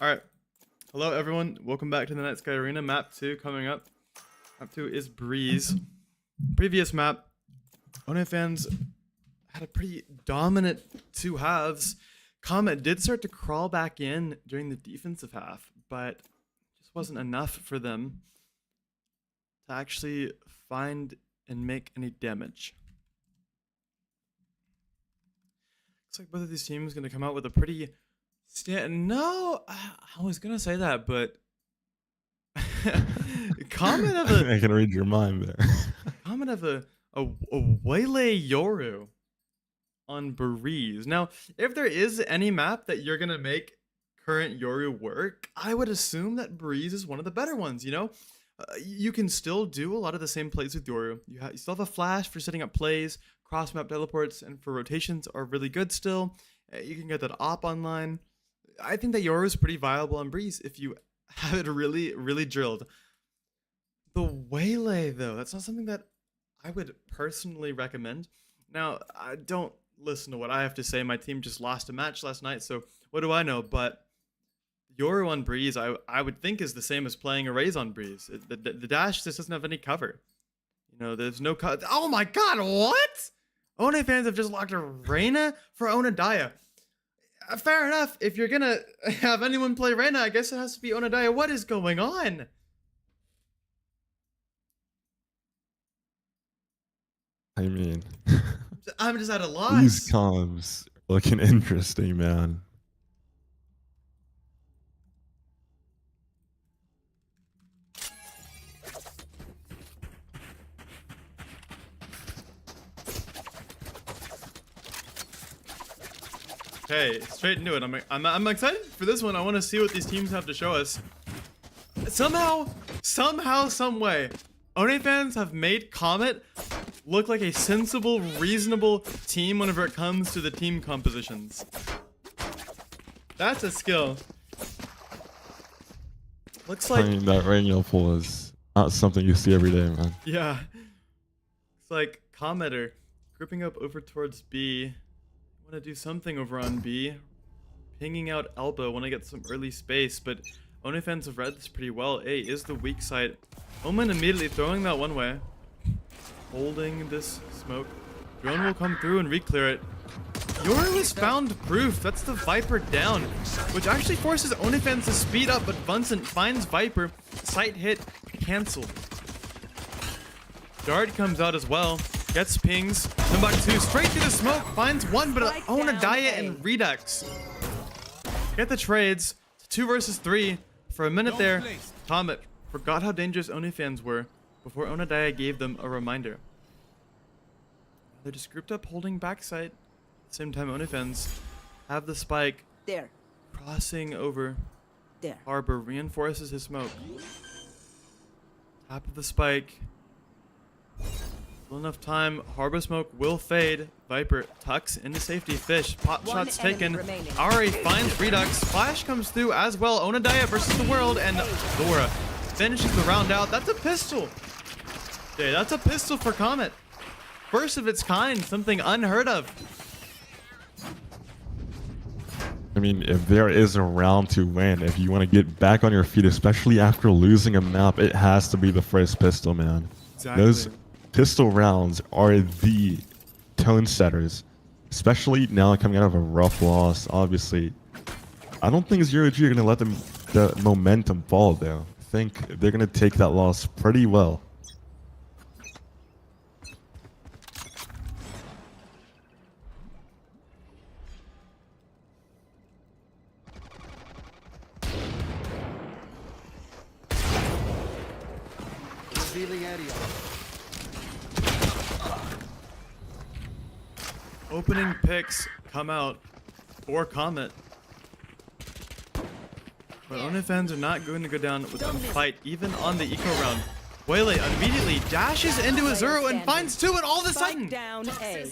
Alright. Hello everyone. Welcome back to the Night Sky Arena. Map 2 coming up. Map 2 is Breeze. Previous map, Ohnefans had a pretty dominant 2 halves. Comet did start to crawl back in during the defensive half, but just wasn't enough for them to actually find and make any damage. Looks like both of these teams going to come out with a pretty no, I was going to say that, but Comet of a I can read your mind there. Comet of a Waylay Yoru on Breeze. Now, if there is any map that you're going to make current Yoru work, I would assume that Breeze is one of the better ones, you know? You can still do a lot of the same plays with Yoru. You still have a flash for setting up plays, cross-map teleports, and for rotations are really good still. You can get that op online. I think that Yoru is pretty viable on Breeze if you have it really, really drilled. The Waylay, though, that's not something that I would personally recommend. Now, I don't listen to what I have to say. My team just lost a match last night, so what do I know? But Yoru on Breeze, I would think is the same as playing Arrays on Breeze. The dash just doesn't have any cover. You know, there's no cover. Oh my god, what? Ohnefans have just locked a Reyna for Onodaya. Fair enough. If you're gonna have anyone play Reyna, I guess it has to be Onodaya. What is going on? I mean, I'm just at a loss. these comms looking interesting, man. Okay, straight into it. I'm excited for this one. I want to see what these teams have to show us. Somehow, some way, Ohnefans have made Comet look like a sensible, reasonable team whenever it comes to the team compositions. That's a skill. Looks like I mean, that Rangel pull is not something you see every day, man. yeah. It's like Comet are grouping up over towards B. Want to do something over on B. Pinging out elbow. Want to get some early space, but Ohnefans have read this pretty well. A is the weak side. Omen immediately throwing that one way. Holding this smoke. Drone will come through and re-clear it. Yoru has found proof. That's the Viper down, which actually forces Ohnefans to speed up, but Vincent finds Viper. Sight hit cancelled. Dart comes out as well. Gets pings. Number 2 straight through the smoke. Finds one, but Onodaya and Redux get the trades. 2 versus 3. For a minute there, Comet forgot how dangerous Ohnefans were before Onodaya gave them a reminder. They're just grouped up holding backside. At the same time, Ohnefans have the spike. There. Crossing over. There. Harbor reinforces his smoke. Top of the spike. Still enough time. Harbor smoke will fade. Viper tucks into safety. Fish. Pot shots taken. Ari finds Redux. Flash comes through as well. Onodaya versus the world. And Dora finishes the round out. That's a pistol. Okay, that's a pistol for Comet. First of its kind. Something unheard of. I mean, if there is a round to win, if you want to get back on your feet, especially after losing a map, it has to be the first pistol, man. Exactly. Those pistol rounds are the tone setters, especially now coming out of a rough loss. Obviously, I don't think Zero G are going to let the momentum fall, though. I think they're going to take that loss pretty well. Revealing area. Opening picks come out for Comet. But Ohnefans are not going to go down with a fight, even on the eco round. Waylay immediately dashes into Azuro and finds 2, and all of a sudden, Down A.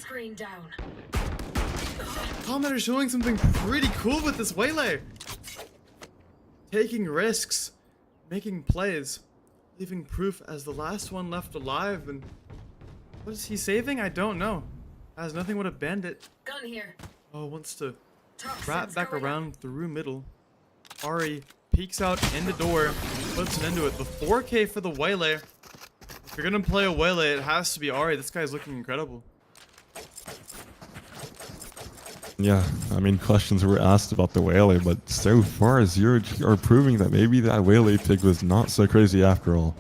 Comet are showing something pretty cool with this Waylay. Taking risks, making plays, leaving proof as the last one left alive. And what is he saving? I don't know. Has nothing with a bandit. Gun here. Oh, wants to Toxins wrap back going up. around through middle. Ari peeks out in the door, puts an end to it. The 4K for the Waylay. If you're gonna play a Waylay, it has to be Ari. This guy's looking incredible. Yeah, I mean, questions were asked about the Waylay, but so far, Zero G are proving that maybe that Waylay pick was not so crazy after all.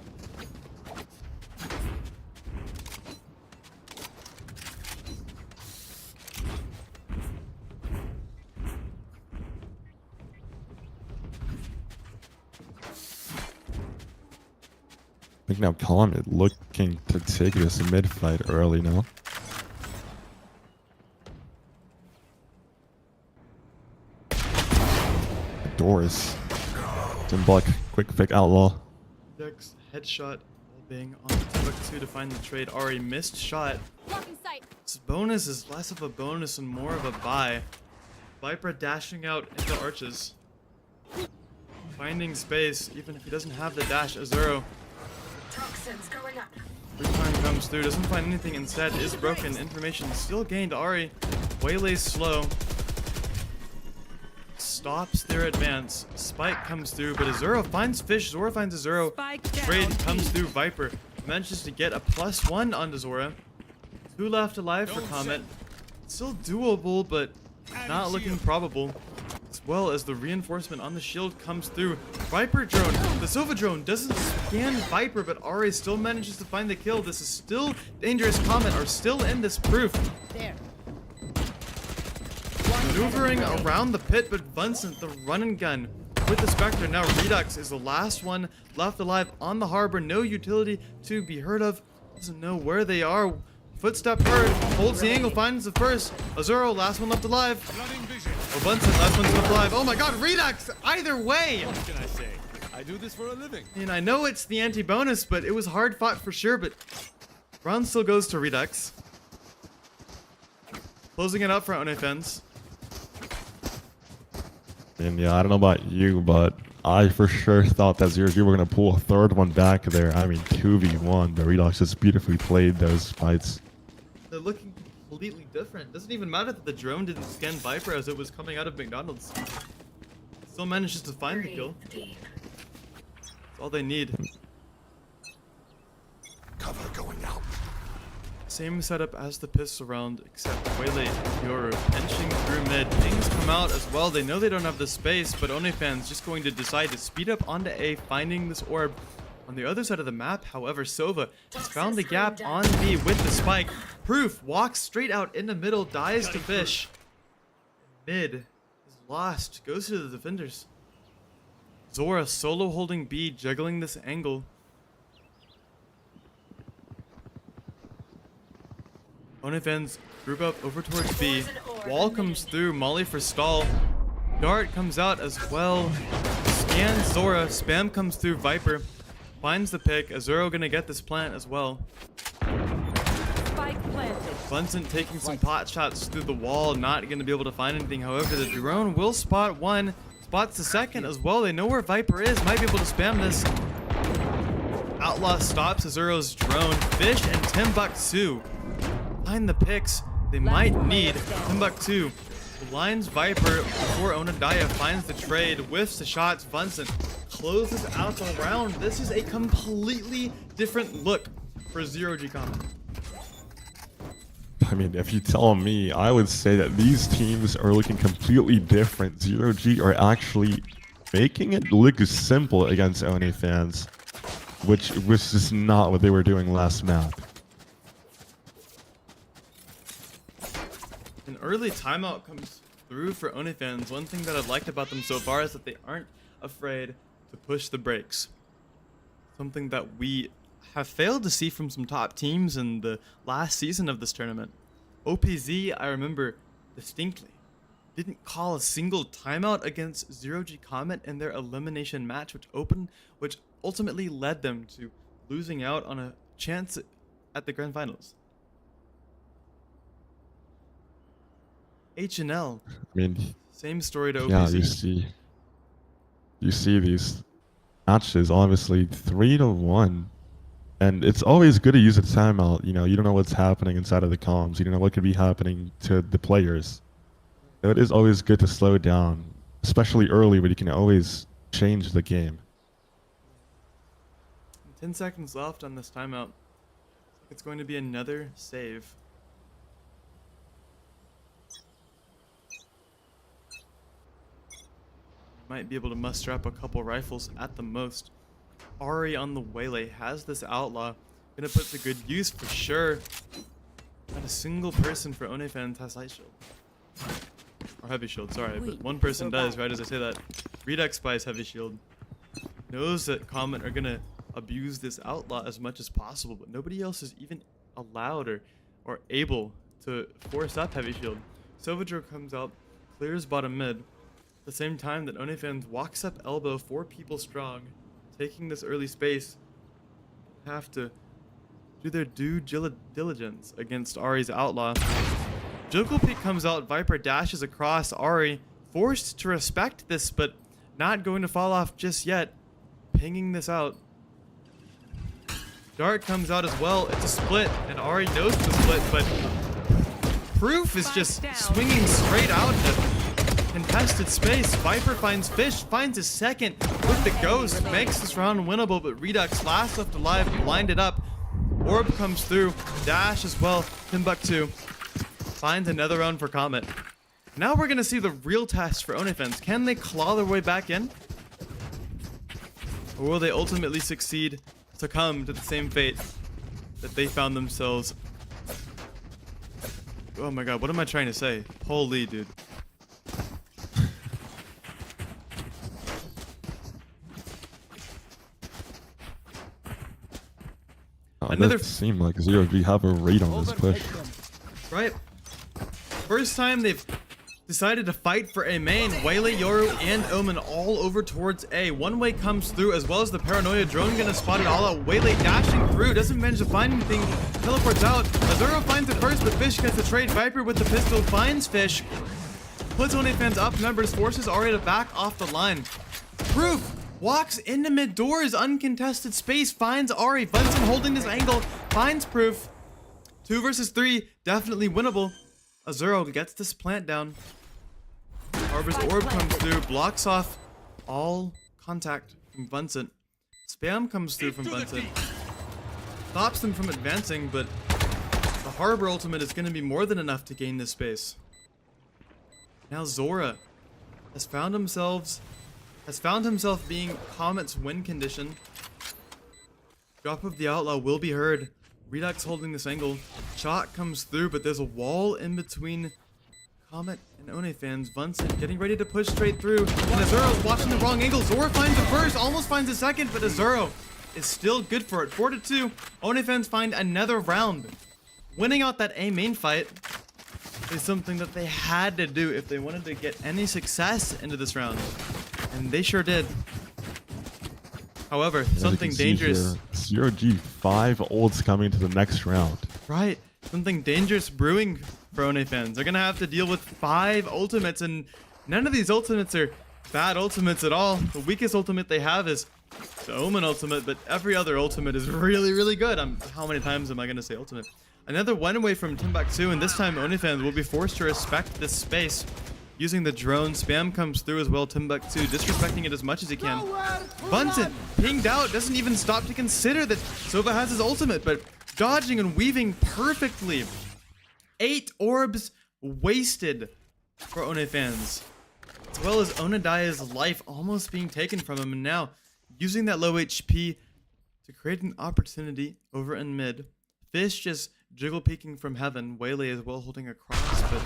I think now Comet looking to take this mid-fight early now. Doors. Symbolic quick pick outlaw. Dex headshot while being on Timbuktu to find the trade. Ari missed shot. Blocking sight. This bonus is less of a bonus and more of a buy. Viper dashing out into arches. Finding space, even if he doesn't have the dash. Azuro. Free time comes through, doesn't find anything, instead is broken. Information still gained. Ari waylays slow. Stops their advance. Spike comes through, but Azuro finds Fish. Zora finds Azuro. Trade comes through. Viper manages to get a +1 onto Zora. 2 left alive for Comet. Still doable, but not looking probable. As well as the reinforcement on the shield comes through. Viper drone. The Sova drone doesn't scan Viper, but Ari still manages to find the kill. This is still dangerous. Comet are still in this proof. There. Maneuvering around the pit, but Vincent, the run and gun with the Spectre. Now Redux is the last one left alive on the harbor. No utility to be heard of. Doesn't know where they are. Footstep heard. Holds the angle. Finds the first. Azuro, last one left alive. Oh, Vincent, last one's left alive. Oh my god, Redux! Either way! What can I say? I do this for a living. And I know it's the anti-bonus, but it was hard fought for sure, but round still goes to Redux. Closing it up for Ohnefans. And yeah, I don't know about you, but I for sure thought that Zero G were going to pull a third one back there. I mean, 2v1, but Redux just beautifully played those fights. They're looking completely different. Doesn't even matter that the drone didn't scan Viper as it was coming out of McDonald's. Still manages to find the kill. That's all they need. Cover going out. Same setup as the pistol round, except Waylay and Yoru inching through mid. Pings come out as well. They know they don't have the space, but Ohnefans just going to decide to speed up onto A, finding this orb. On the other side of the map, however, Sova has found the gap on B with the spike. Proof walks straight out in the middle, dies to Fish. Mid is lost, goes to the defenders. Zora solo holding B, juggling this angle. Ohnefans group up over towards B. Wall comes through, Molly for stall. Dart comes out as well. Scans Zora, spam comes through, Viper. Finds the pick. Azuro gonna get this plant as well. Spike planted. Vincent taking some pot shots through the wall, not gonna be able to find anything. However, the drone will spot one, spots the second as well. They know where Viper is, might be able to spam this. Outlaw stops Azuro's drone. Fish and Timbuktu find the picks they might need. Timbuktu blinds Viper before Onodaya finds the trade, whiffs the shots. Vincent closes out the round. This is a completely different look for Zero G Comet. I mean, if you tell me, I would say that these teams are looking completely different. Zero G are actually making it look simple against Ohnefans, which was just not what they were doing last map. An early timeout comes through for Ohnefans. One thing that I've liked about them so far is that they aren't afraid to push the brakes. Something that we have failed to see from some top teams in the last season of this tournament. OPZ, I remember distinctly, didn't call a single timeout against Zero G Comet in their elimination match, which ultimately led them to losing out on a chance at the grand finals. H&L, I mean, same story to OPZ. yeah, you see these matches, obviously 3-1, and it's always good to use a timeout. You know, you don't know what's happening inside of the comms. You don't know what could be happening to the players. So it is always good to slow down especially early, but you can always change the game. 10 seconds left on this timeout. It's going to be another save. Might be able to muster up a couple rifles at the most. Ari on the waylay has this outlaw. Gonna put to good use for sure. Not a single person for Ohnefans has light shield. Or heavy shield, sorry, but one person does, right as I say that. Redux buys heavy shield. Knows that Comet are gonna abuse this outlaw as much as possible, but nobody else is even allowed or able to force up heavy shield. Silvadro comes out, clears bottom mid. At the same time that Ohnefans walks up elbow 4 people strong, taking this early space, have to do their due diligence against Ari's outlaw. Juggle Peak comes out, Viper dashes across. Ari forced to respect this, but not going to fall off just yet. Pinging this out. Dart comes out as well. It's a split, and Ari knows the split, but Proof is just swinging straight out into contested space. Viper finds Fish, finds his second with the Ghost, makes this round winnable, but Redux last left alive, blinded up. Orb comes through, dash as well. Timbuktu finds another round for Comet. Now we're gonna see the real test for Ohnefans. Can they claw their way back in? Or will they ultimately succumb to the same fate that they found themselves? Oh my god, what am I trying to say? Holy dude. Another seem like 0G have a read on this push. Right? First time they've decided to fight for A main. Waylay, Yoru, and Omen all over towards A. One way comes through as well as the Paranoia drone gonna spot it all out. Waylay dashing through, doesn't manage to find anything, teleports out. Azuro finds it first, but Fish gets the trade. Viper with the pistol finds Fish. Puts Ohnefans up numbers, forces Ari to back off the line. Proof walks into mid doors, uncontested space, finds Ari. Bunsen holding this angle, finds Proof. 2 versus 3, definitely winnable. Azuro gets this plant down. Harbor's orb comes through, blocks off all contact from Bunsen. Spam comes through from Bunsen. Stops them from advancing, but the Harbor ultimate is going to be more than enough to gain this space. Now Zora has found himself being Comet's win condition. Drop of the Outlaw will be heard. Redux holding this angle. Shot comes through, but there's a wall in between Comet and Ohnefans. Bunsen getting ready to push straight through. And Azuro's watching the wrong angle. Zora finds the first, almost finds the second, but Azuro is still good for it. 4-2. Ohnefans find another round. Winning out that A main fight is something that they had to do if they wanted to get any success into this round. And they sure did. However, something dangerous. 0G 5 ults coming to the next round. Right. Something dangerous brewing for Ohnefans. They're going to have to deal with 5 ultimates, and none of these ultimates are bad ultimates at all. The weakest ultimate they have is the Omen ultimate, but every other ultimate is really, really good. How many times am I going to say ultimate? Another one away from Timbuktu, and this time Ohnefans will be forced to respect this space. Using the drone, Spam comes through as well. Timbuktu disrespecting it as much as he can. Bunsen pinged out, doesn't even stop to consider that Sova has his ultimate, but dodging and weaving perfectly. 8 orbs wasted for Ohnefans, as well as Onadia's life almost being taken from him, and now using that low HP to create an opportunity over in mid. Fish just jiggle peeking from heaven. Waylay as well holding a cross, but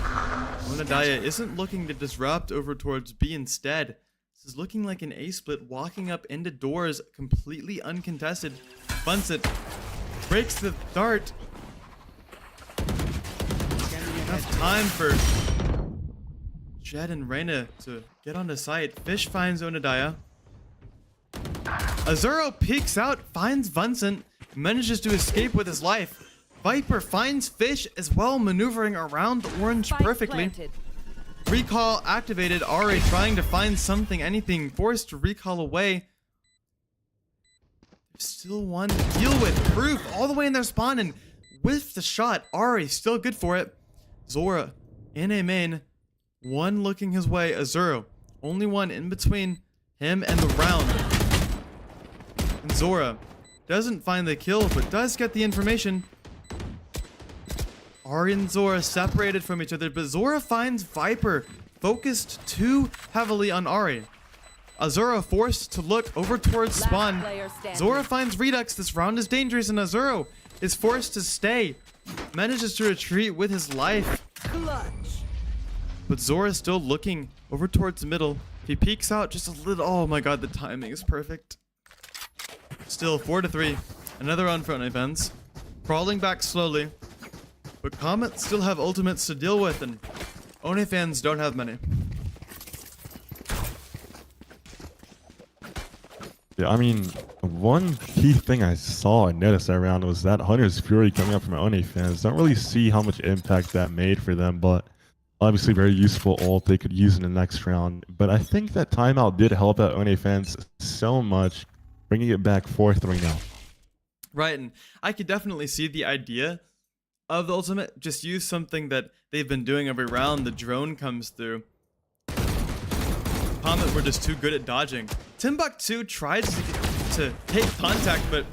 Onadia isn't looking to disrupt over towards B instead. This is looking like an A split, walking up into doors completely uncontested. Bunsen breaks the dart. Enough time for Jed and Reyna to get onto site. Fish finds Onadia. Azuro peeks out, finds Bunsen, manages to escape with his life. Viper finds Fish as well, maneuvering around orange perfectly. Recall activated. Ari trying to find something, anything, forced to recall away. There's still one to deal with. Proof all the way in their spawn, and with the shot, Ari still good for it. Zora in A main, one looking his way. Azuro Only one in between him and the round. And Zora doesn't find the kill, but does get the information. Ari and Zora separated from each other, but Zora finds Viper focused too heavily on Ari. Azura forced to look over towards Last spawn. player standing. Zora finds Redux. This round is dangerous, and Azura is forced to stay. Manages to retreat with his life. But Zora is still looking over towards the middle. If he peeks out just a little, oh my god, the timing is perfect. Still 4-3. Another round for Ohnefans. Crawling back slowly. But Comet still have ultimates to deal with, and Ohnefans don't have many. Yeah, I mean, one key thing I saw and noticed that round was that Hunter's Fury coming up from Ohnefans. Don't really see how much impact that made for them, but obviously very useful ult they could use in the next round. But I think that timeout did help out Ohnefans so much, bringing it back 4-3 now. Right, and I could definitely see the idea of the ultimate. Just use something that they've been doing every round. The drone comes through. Comet were just too good at dodging. Timbuktu tries to take contact, but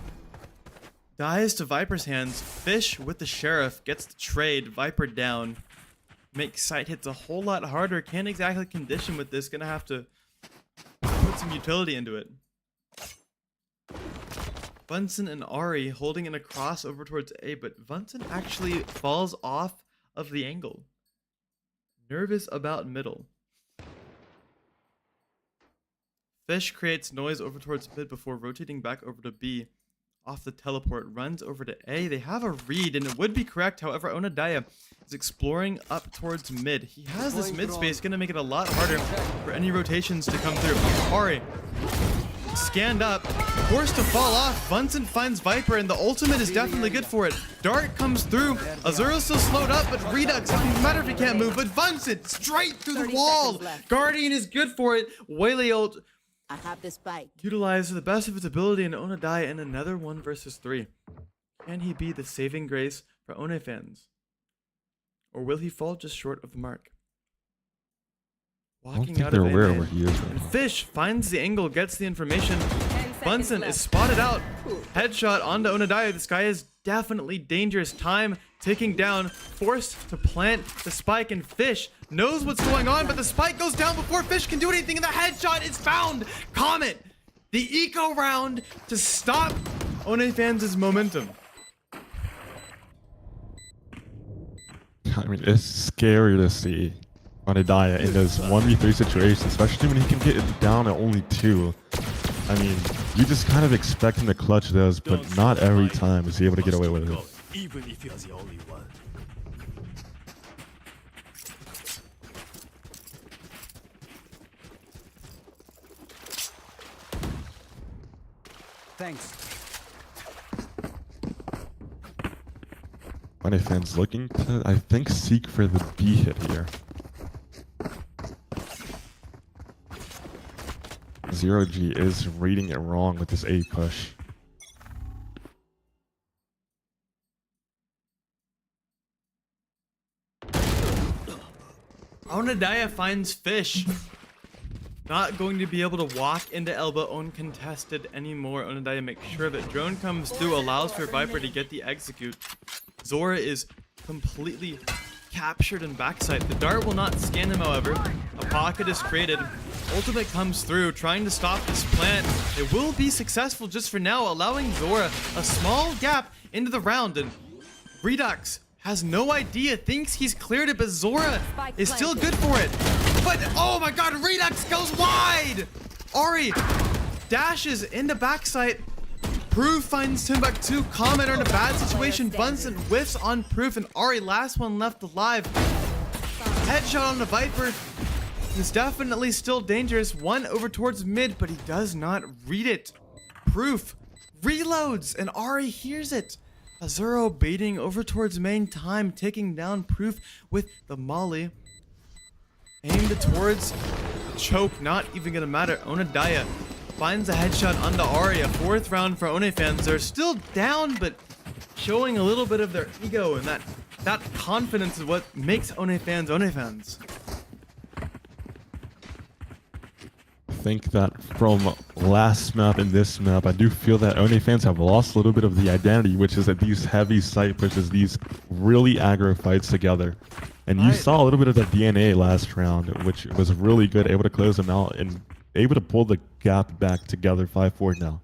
dies to Viper's hands. Fish with the Sheriff gets the trade. Viper down. Makes sight hits a whole lot harder. Can't exactly condition with this. Gonna have to put some utility into it. Bunsen and Ari holding in a cross over towards A, but Bunsen actually falls off of the angle. Nervous about middle. Fish creates noise over towards mid before rotating back over to B. Off the teleport, runs over to A. They have a read, and it would be correct. However, Onodaya is exploring up towards mid. He has this mid space, gonna make it a lot harder for any rotations to come through. Ari scanned up, forced to fall off. Bunsen finds Viper, and the ultimate is definitely good for it. Dart comes through. Azura's still slowed up, but Redux, it doesn't matter if he can't move. But Bunsen straight through the 30 wall. seconds left. Guardian is good for it. Waylay ult I have the spike. utilized to the best of its ability, and Onodaya in another 1 versus 3. Can he be the saving grace for Ohnefans? Or will he fall just short of the mark? I don't Walking think out they're of A aware of main. where he is right And now. Fish finds the angle, gets the information. 10 seconds Bunsen left. is spotted out. Headshot onto Onodaya. This guy is definitely dangerous. Time ticking down. Forced to plant the spike, and Fish knows what's going on, but the spike goes down before Fish can do anything, and the headshot is found. Comet, the eco round to stop Ohnefans' momentum. I mean, it's scary to see Onodaya in those 1v3 situations, especially when he can get it down at only 2. I mean, you just kind of expect him to clutch those, but not every time is he able to get away with it. Even if you're the only one. Thanks. Ohnefans looking to, I think, seek for the B hit here. 0G is reading it wrong with this A push. Onodaya finds Fish. Not going to be able to walk into elbow uncontested anymore. Onodaya makes sure that drone comes through, allows for Viper to get the execute. Zora is completely captured in backside. The dart will not scan him, however. A pocket is created. Ultimate comes through, trying to stop this plant. It will be successful just for now, allowing Zora a small gap into the round. And Redux has no idea, thinks he's cleared it, but Zora is still good for it. But, oh my god, Redux goes wide! Ari dashes into backside. Proof finds Timbuktu. Comet are in a bad situation. Bunsen whiffs on Proof, and Ari, last one left alive. Headshot on the Viper. Is definitely still dangerous. One over towards mid, but he does not read it. Proof reloads, and Ari hears it. Azuro baiting over towards main, time ticking down. Proof with the molly. Aimed towards choke, not even gonna matter. Onodaya finds a headshot onto Ari. A 4th round for Ohnefans. They're still down, but showing a little bit of their ego, and that confidence is what makes Ohnefans Ohnefans. think that from last map and this map, I do feel that Ohnefans have lost a little bit of the identity, which is that these heavy site pushes, these really aggro fights together. And you saw a little bit of the DNA last round, which was really good, able to close them out and able to pull the gap back together 5-4 now.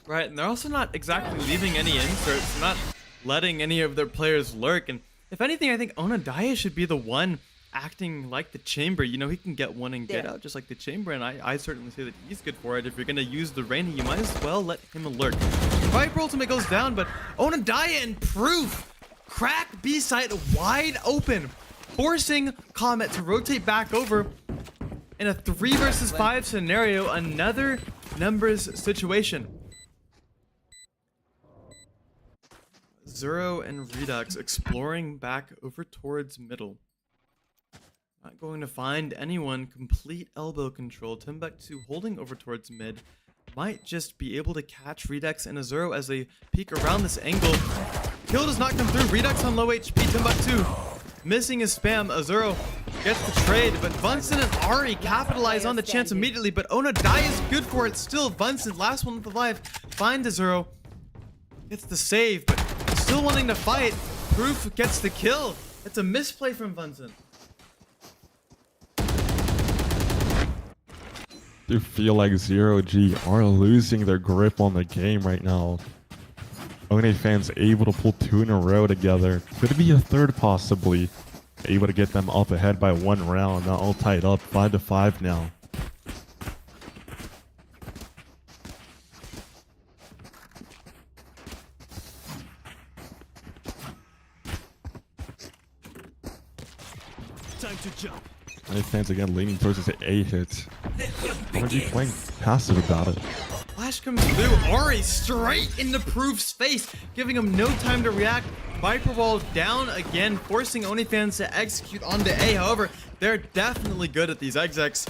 Right, and they're also not exactly leaving any inserts, not letting any of their players lurk. And if anything, I think Onodaya should be the one acting like the chamber. You know, he can get one and get out just like the chamber, and I certainly say that he's good for it. If you're going to use the Reyna, you might as well let him alert. Viper ultimate goes down, but Onodaya and Proof crack B site wide open, forcing Comet to rotate back over in a 3 versus 5 scenario, another numbers situation. Zero and Redux exploring back over towards middle. Not going to find anyone. Complete elbow control. Timbuktu holding over towards mid. Might just be able to catch Redux and Azuro as they peek around this angle. Kill does not come through. Redux on low HP. Timbuktu missing his spam. Azuro gets the trade, but Vincent and Ari capitalize on the chance immediately, but Onodai is good for it still. Vincent, last one with the life, finds Azuro. Gets the save, but still wanting to fight. Proof gets the kill. It's a misplay from Vincent. Do feel like Zero G are losing their grip on the game right now. Ohnefans able to pull 2 in a row together. Could be a third possibly. Able to get them up ahead by 1 round. Now all tied up 5-5 now. Time to jump. Ohnefans again leaning towards his A hit. Already playing passive about it. Flash comes through. Ari straight into Proof's face, giving him no time to react. Viper wall down again, forcing Ohnefans to execute onto A. However, they're definitely good at these execs.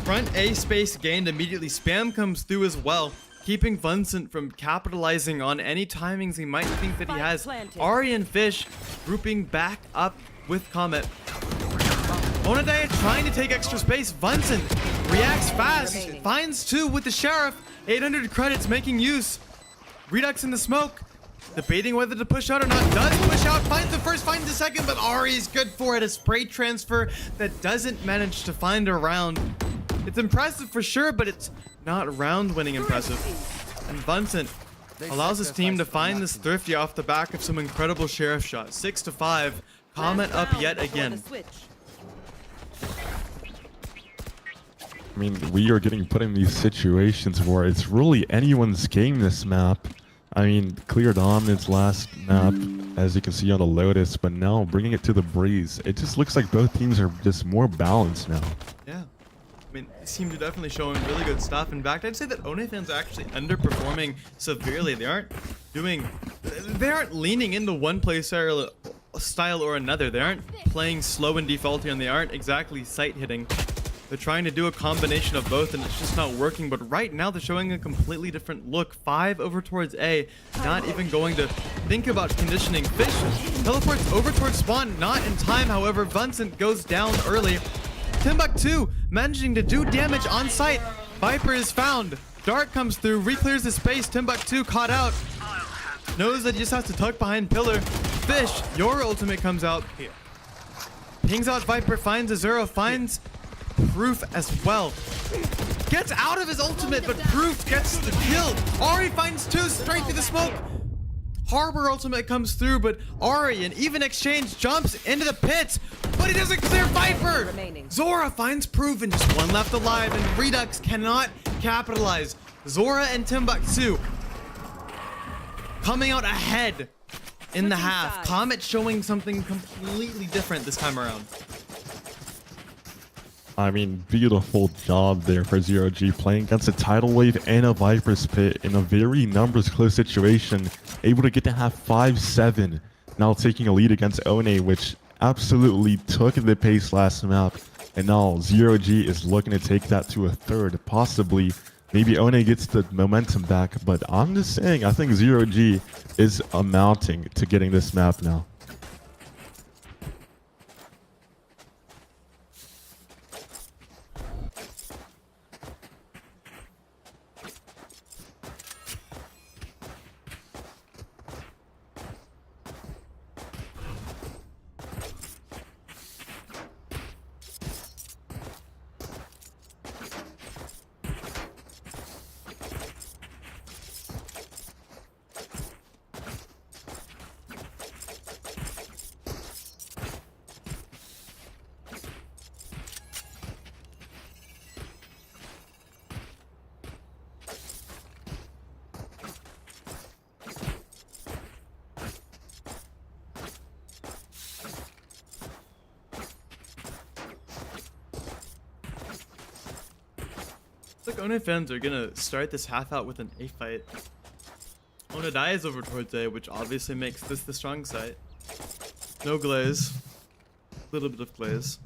Front A space gained immediately. Spam comes through as well, keeping Vincent from capitalizing on any timings he might think that he has. Ari and Fish grouping back up with Comet. Onodaya trying to take extra space. Vincent reacts fast, finds 2 with the Sheriff. 800 credits making use. Redux in the smoke, debating whether to push out or not. Does push out, finds the first, finds the second, but Ari is good for it. A spray transfer that doesn't manage to find a round. It's impressive for sure, but it's not round winning impressive. And Vincent allows his team to find this thrifty off the back of some incredible Sheriff shots. 6-5, Comet up yet again. I mean, we are getting put in these situations where it's really anyone's game this map. I mean, clear dominance last map, as you can see on the Lotus, but now bringing it to the Breeze. It just looks like both teams are just more balanced now. Yeah. I mean, these teams are definitely showing really good stuff. In fact, I'd say that Ohnefans are actually underperforming severely. They aren't leaning into one play style or another. They aren't playing slow and defaulty, and they aren't exactly sight hitting. They're trying to do a combination of both, and it's just not working. But right now, they're showing a completely different look. 5 over towards A, not even going to think about conditioning. Fish teleports over towards spawn, not in time. However, Vincent goes down early. Timbuktu managing to do damage on site. Viper is found. Dart comes through, re-clears the space. Timbuktu caught out. Knows that he just has to tuck behind pillar. Fish, your ultimate comes out. Pings out Viper, finds Azuro, finds Proof as well. Gets out of his ultimate, but Proof gets the kill. Ari finds 2 straight through the smoke. Harbor ultimate comes through, but Ari, an even exchange, jumps into the pits, but he doesn't clear Viper. Zora finds Proof and just 1 left alive, and Redux cannot capitalize. Zora and Timbuktu coming out ahead in the half. Comet showing something completely different this time around. I mean, beautiful job there for Zero G, playing against a Tidal Wave and a Viper's Pit in a very numbers close situation. Able to get to have 5-7. Now taking a lead against One, which absolutely took the pace last map. And now Zero G is looking to take that to a third, possibly. Maybe One gets the momentum back, but I'm just saying, I think Zero G is amounting to getting this map now. Looks like Ohnefans are gonna start this half out with an A fight. Onadai is over towards A, which obviously makes this the strong side. No glaze. Little bit of glaze.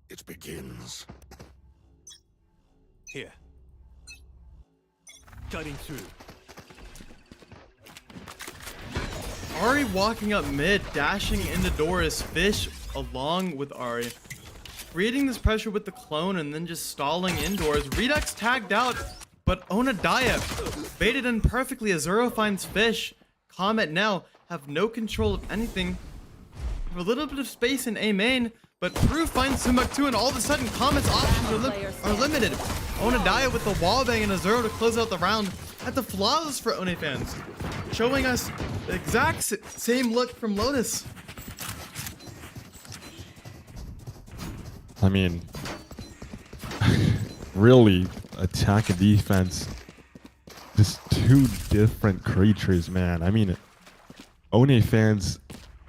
It begins. Here. Cutting through. Ari walking up mid, dashing into doors, Fish along with Ari. Creating this pressure with the clone and then just stalling indoors. Redux tagged out, but Onadaya baited in perfectly as Zoro finds Fish. Comet now have no control of anything. Have a little bit of space in A main, but Proof finds Timbuktu and all of a sudden Comet's options are limited. Onadaya with the wallbang and a Zoro to close out the round. At the flawless for Ohnefans, showing us the exact same look from Lotus. I mean, really, attack and defense, just two different creatures, man. I mean, Ohnefans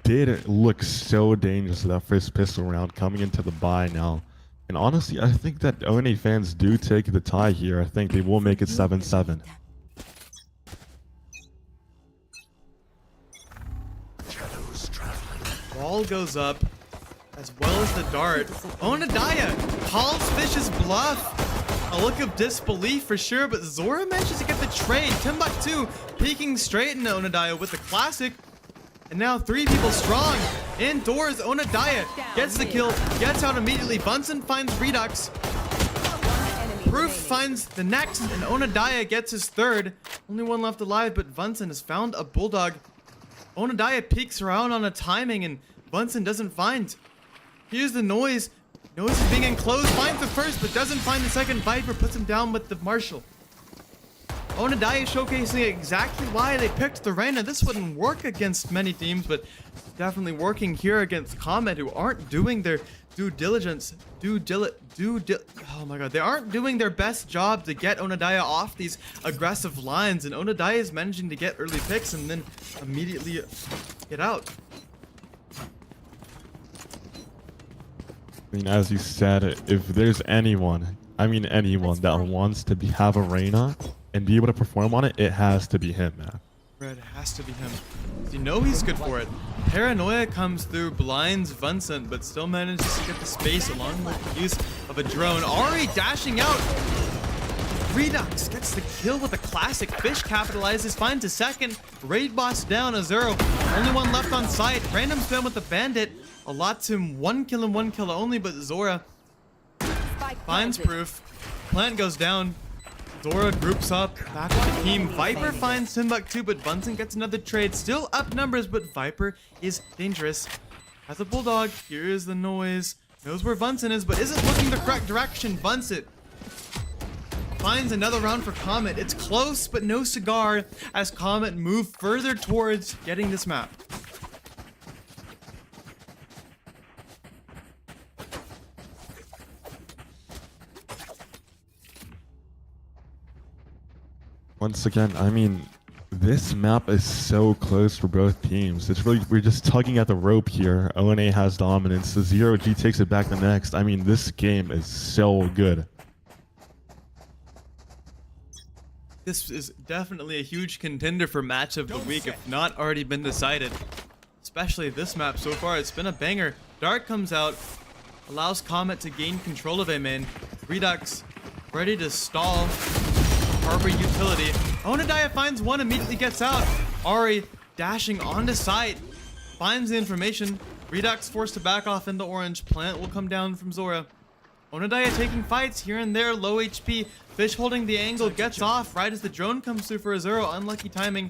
did look so dangerous that first pistol round coming into the bye now. And honestly, I think that Ohnefans do take the tie here. I think they will make it 7-7. Wall goes up, as well as the dart. Onadaya calls Fish's bluff. A look of disbelief for sure, but Zora manages to get the trade. Timbuktu peeking straight into Onadaya with the classic. And now 3 people strong. Indoors, Onadaya gets the kill, gets out immediately. Bunsen finds Redux. Proof finds the next, and Onadaya gets his 3rd. Only one left alive, but Bunsen has found a Bulldog. Onadaya peeks around on a timing, and Bunsen doesn't find. Here's the noise. Noise is being enclosed. Finds the first, but doesn't find the second. Viper puts him down with the Marshall. Onadaya showcasing exactly why they picked the Reyna. This wouldn't work against many teams, but definitely working here against Comet, who aren't doing their due diligence. Oh my god, they aren't doing their best job to get Onadaya off these aggressive lines, and Onadaya is managing to get early picks and then immediately get out. I mean, as you said, if there's anyone, I mean anyone that wants to have a Reyna and be able to perform on it, it has to be him, man. Red has to be him. You know he's good for it. Paranoia comes through, blinds Vincent, but still manages to get the space along with the use of a drone. Ari dashing out. Redux gets the kill with a classic. Fish capitalizes, finds a second. Raid boss down, a Zero. Only one left on site. Random spam with the bandit. A lot to him, 1 kill and 1 kill only, but Zora finds Proof. Plant goes down. Zora groups up, back with the team. Viper finds Timbuktu, but Bunsen gets another trade. Still up numbers, but Viper is dangerous. Has a Bulldog, here is the noise. Knows where Bunsen is, but isn't looking the correct direction. Bunsen finds another round for Comet. It's close, but no cigar, as Comet move further towards getting this map. Once again, I mean, this map is so close for both teams. It's really, we're just tugging at the rope here. ONA has dominance. The 0G takes it back the next. I mean, this game is so good. This is definitely a huge contender for match of the week, if not already been decided. Especially this map so far, it's been a banger. Dark comes out, allows Comet to gain control of A main. Redux ready to stall. Harbor utility. Onadaya finds one, immediately gets out. Ari dashing onto site, finds the information. Redux forced to back off into orange. Plant will come down from Zora. Onadaya taking fights here and there, low HP. Fish holding the angle, gets off right as the drone comes through for a Zero. Unlucky timing.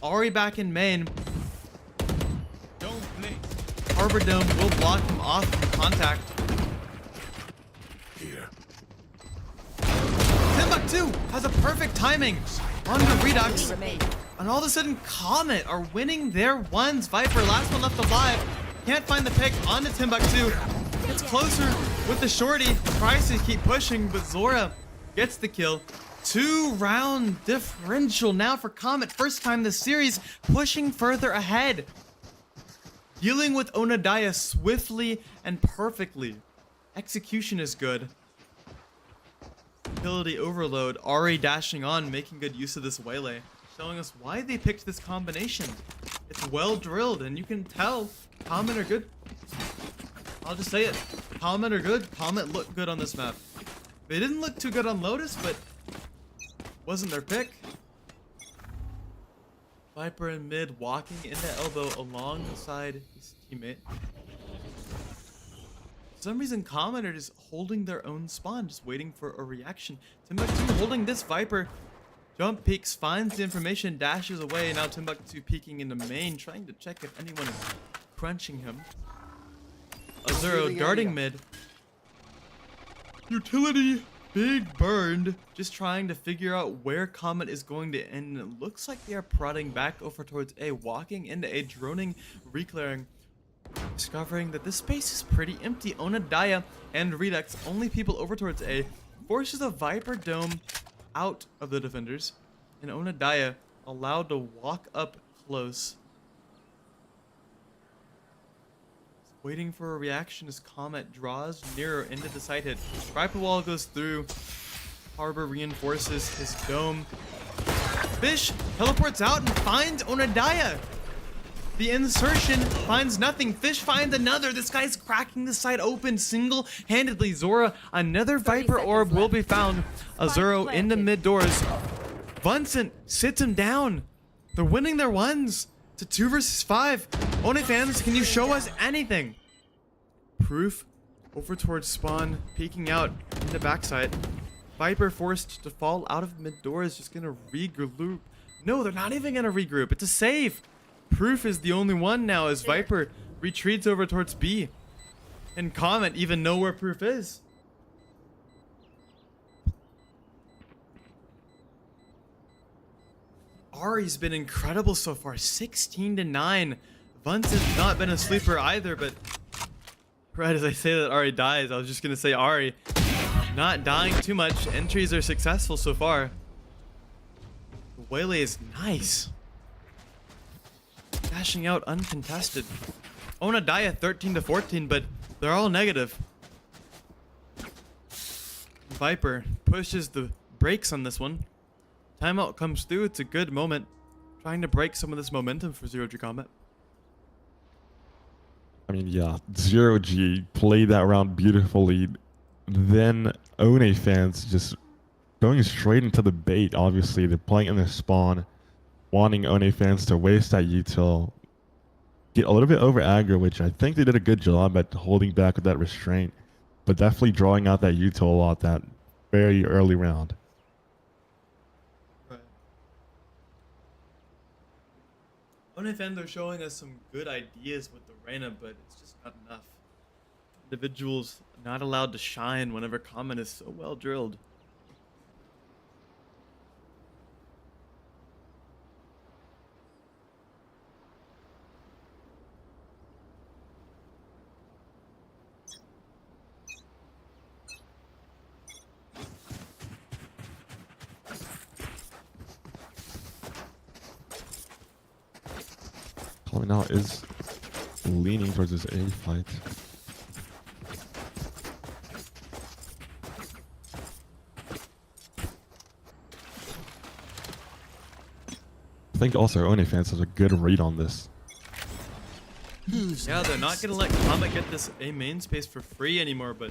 Ari back in main. Harbor Dome will block him off from contact. Timbuktu has a perfect timing onto Redux, and all of a sudden Comet are winning their ones. Viper, last one left alive, can't find the pick onto Timbuktu. gets closer with the shorty. Tries to keep pushing, but Zora gets the kill. 2-round differential now for Comet. First time this series, pushing further ahead. Dealing with Onadaya swiftly and perfectly. Execution is good. Ability overload. Ari dashing on, making good use of this waylay. Showing us why they picked this combination. It's well drilled, and you can tell Comet are good. I'll just say it. Comet are good. Comet looked good on this map. They didn't look too good on Lotus, but wasn't their pick. Viper in mid, walking into elbow alongside his teammate. For some reason, Comet are just holding their own spawn, just waiting for a reaction. Timbuktu holding this Viper. Jump peeks, finds the information, dashes away. Now Timbuktu peeking into main, trying to check if anyone is crunching him. Azuro darting mid. Utility, big burned. Just trying to figure out where Comet is going to end. It looks like they are prodding back over towards A, walking into A, droning, reclearing. Discovering that this space is pretty empty. Onadaya and Redux, only people over towards A, forces a Viper Dome out of the defenders, and Onadaya allowed to walk up close. Waiting for a reaction as Comet draws nearer into the side hit. Viper wall goes through. Harbor reinforces his dome. Fish teleports out and finds Onadaya. The insertion finds nothing. Fish finds another. This guy's cracking the side open single-handedly. Zora, another Viper orb will be found. Azuro in the mid doors. Vincent sits him down. They're winning their ones to 2 versus 5. Ohnefans, can you show us anything? Proof over towards spawn, peeking out in the backside. Viper forced to fall out of mid doors, just gonna regroup. No, they're not even gonna regroup. It's a save. Proof is the only one now as Viper retreats over towards B. And Comet even know where Proof is. Ari's been incredible so far, 16-9. Vunt's has not been a sleeper either, but right as I say that Ari dies, I was just gonna say Ari not dying too much. Entries are successful so far. The waylay is nice. Dashing out uncontested. Onadaya 13-14, but they're all negative. Viper pushes the brakes on this one. Timeout comes through. It's a good moment. Trying to break some of this momentum for Zero G Comet. I mean, yeah, Zero G played that round beautifully. Then Ohnefans just going straight into the bait. Obviously, they're playing in their spawn, wanting Ohnefans to waste that util, get a little bit over aggro, which I think they did a good job at holding back with that restraint, but definitely drawing out that util a lot that very early round. Right. Ohnefans are showing us some good ideas with the Reyna, but it's just not enough. Individuals not allowed to shine whenever Comet is so well drilled. Calling out is leaning towards this A fight. I think also Ohnefans has a good read on this. Yeah, they're not gonna let Comet get this A main space for free anymore, but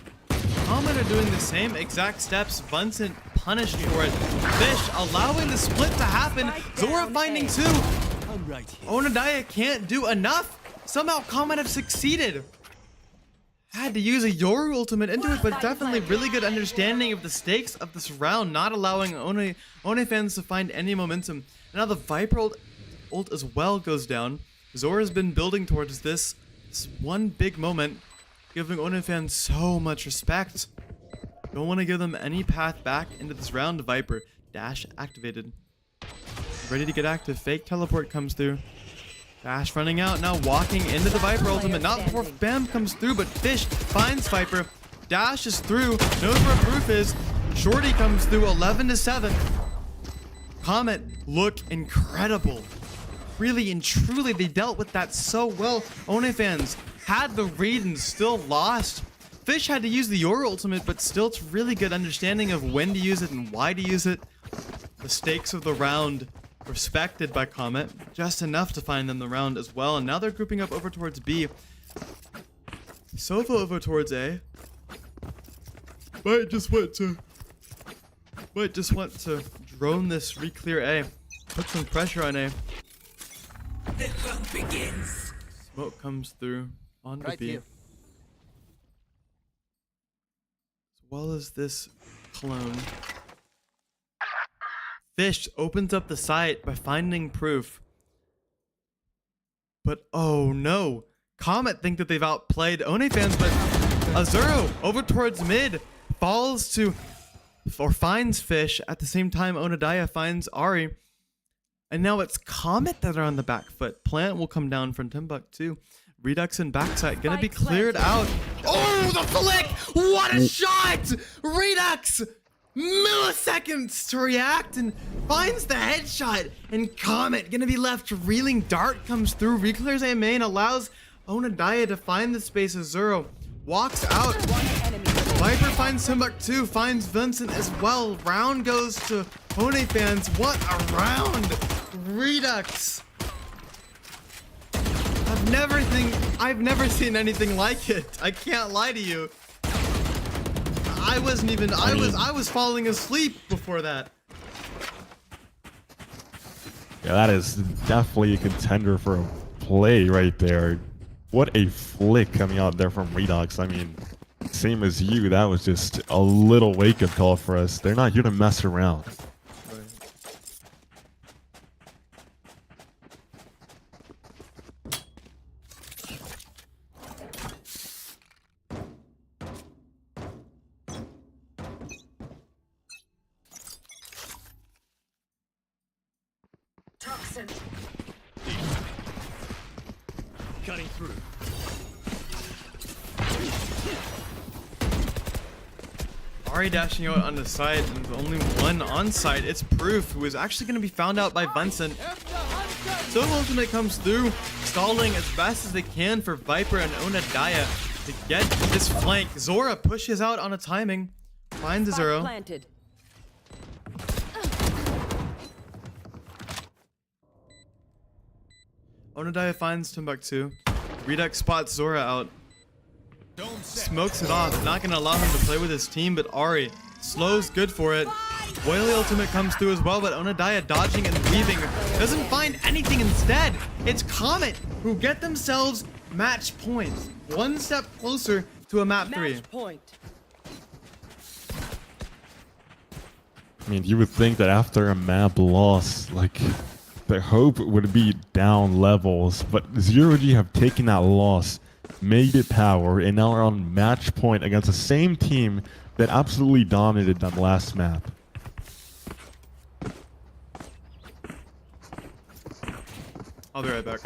Comet are doing the same exact steps. Vincent punished for it. Fish allowing the split to happen. Zora finding 2. Onadaya can't do enough. Somehow Comet have succeeded. Had to use a Yoru ultimate into it, but definitely really good understanding of the stakes of this round, not allowing Ohnefans to find any momentum. And now the Viper ult as well goes down. Zora's been building towards this one big moment, giving Ohnefans so much respect. Don't want to give them any path back into this round. Viper dash activated. Ready to get active. Fake teleport comes through. Dash running out now, walking into the Viper ultimate. Not before Bam comes through, but Fish finds Viper. Dash is through, knows where Proof is. Shorty comes through, 11-7. Comet look incredible. Really and truly, they dealt with that so well. Ohnefans had the read and still lost. Fish had to use the Yoru ultimate, but still it's really good understanding of when to use it and why to use it. The stakes of the round respected by Comet, just enough to find them the round as well. And now they're grouping up over towards B. Sofa over towards A. Might just want to drone this, re-clear A. Put some pressure on A. The hunt begins. Smoke comes through onto Right B. here. As well as this clone. Fish opens up the site by finding Proof. But oh no. Comet think that they've outplayed Ohnefans, but Azuro over towards mid falls to or finds Fish. At the same time, Onodaya finds Ari. And now it's Comet that are on the back foot. Plant will come down from Timbuktu. Redux and backside gonna be cleared out. Oh, the flick! What a shot! Redux! Milliseconds to react and finds the headshot. And Comet gonna be left reeling. Dart comes through, reclears A main, allows Onodaya to find the space. Azuro walks out. Viper finds Timbuktu, finds Vincent as well. Round goes to Ohnefans. What a round! Redux. I've never seen anything like it. I can't lie to you. I was falling asleep before that. Yeah, that is definitely a contender for a play right there. What a flick coming out there from Redux. I mean, same as you, that was just a little wake-up call for us. They're not here to mess around. Toxin. Cutting through. Ari dashing out on the side, and there's only one on site. It's Proof, who is actually going to be found out by Vincent. So ultimate comes through, stalling as best as they can for Viper and Onodaya to get this flank. Zora pushes out on a timing, finds Azuro. Planted. Onodaya finds Timbuktu. Redux spots Zora out. Smokes it off, not gonna allow him to play with his team, but Ari slows good for it. Whaley ultimate comes through as well, but Onodaya dodging and weaving doesn't find anything instead. It's Comet who get themselves match points. One step closer to a map 3. Point. I mean, you would think that after a map loss, like, the hope would be down levels, but Zero G have taken that loss, made it power, and now are on match point against the same team that absolutely dominated them last map. I'll be right back.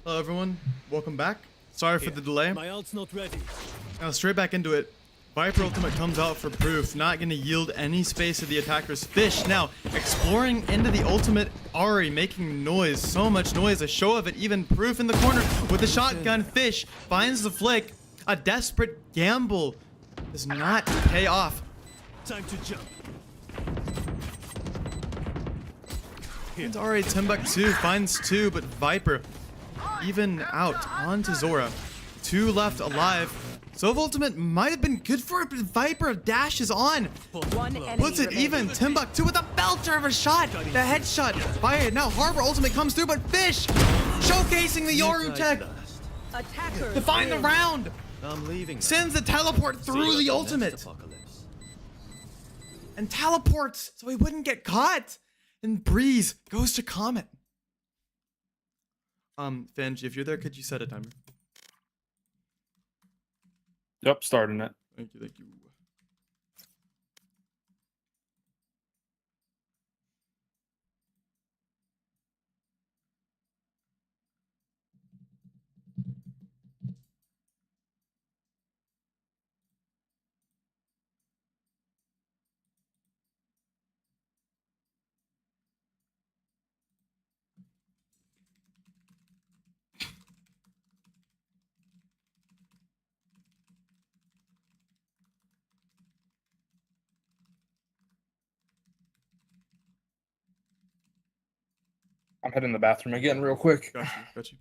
Hello everyone, welcome back. Sorry for the delay. My ult's not ready. Now straight back into it. Viper ultimate comes out for proof, not gonna yield any space to the attacker's fish. Now, exploring into the ultimate, Ari making noise, so much noise, a show of it, even proof in the corner with the shotgun. Fish finds the flick. A desperate gamble does not pay off. Time to jump. And Ari Timbuktu finds two, but Viper even out onto Zora. Two left alive. Sova ultimate might have been good for it, but Viper dashes on. One enemy Puts it even. remaining. Timbuktu with a belter of a shot. The headshot fired. Now Harbor ultimate comes through, but Fish showcasing the Yoru tech Attackers. to find the round. I'm leaving. Sends the teleport through the ultimate and teleports so he wouldn't get caught. And Breeze goes to Comet. Fenji, if you're there, could you set a timer? Yep, starting it. Thank you, thank you. I'm heading to the bathroom again real quick. Got you, got you.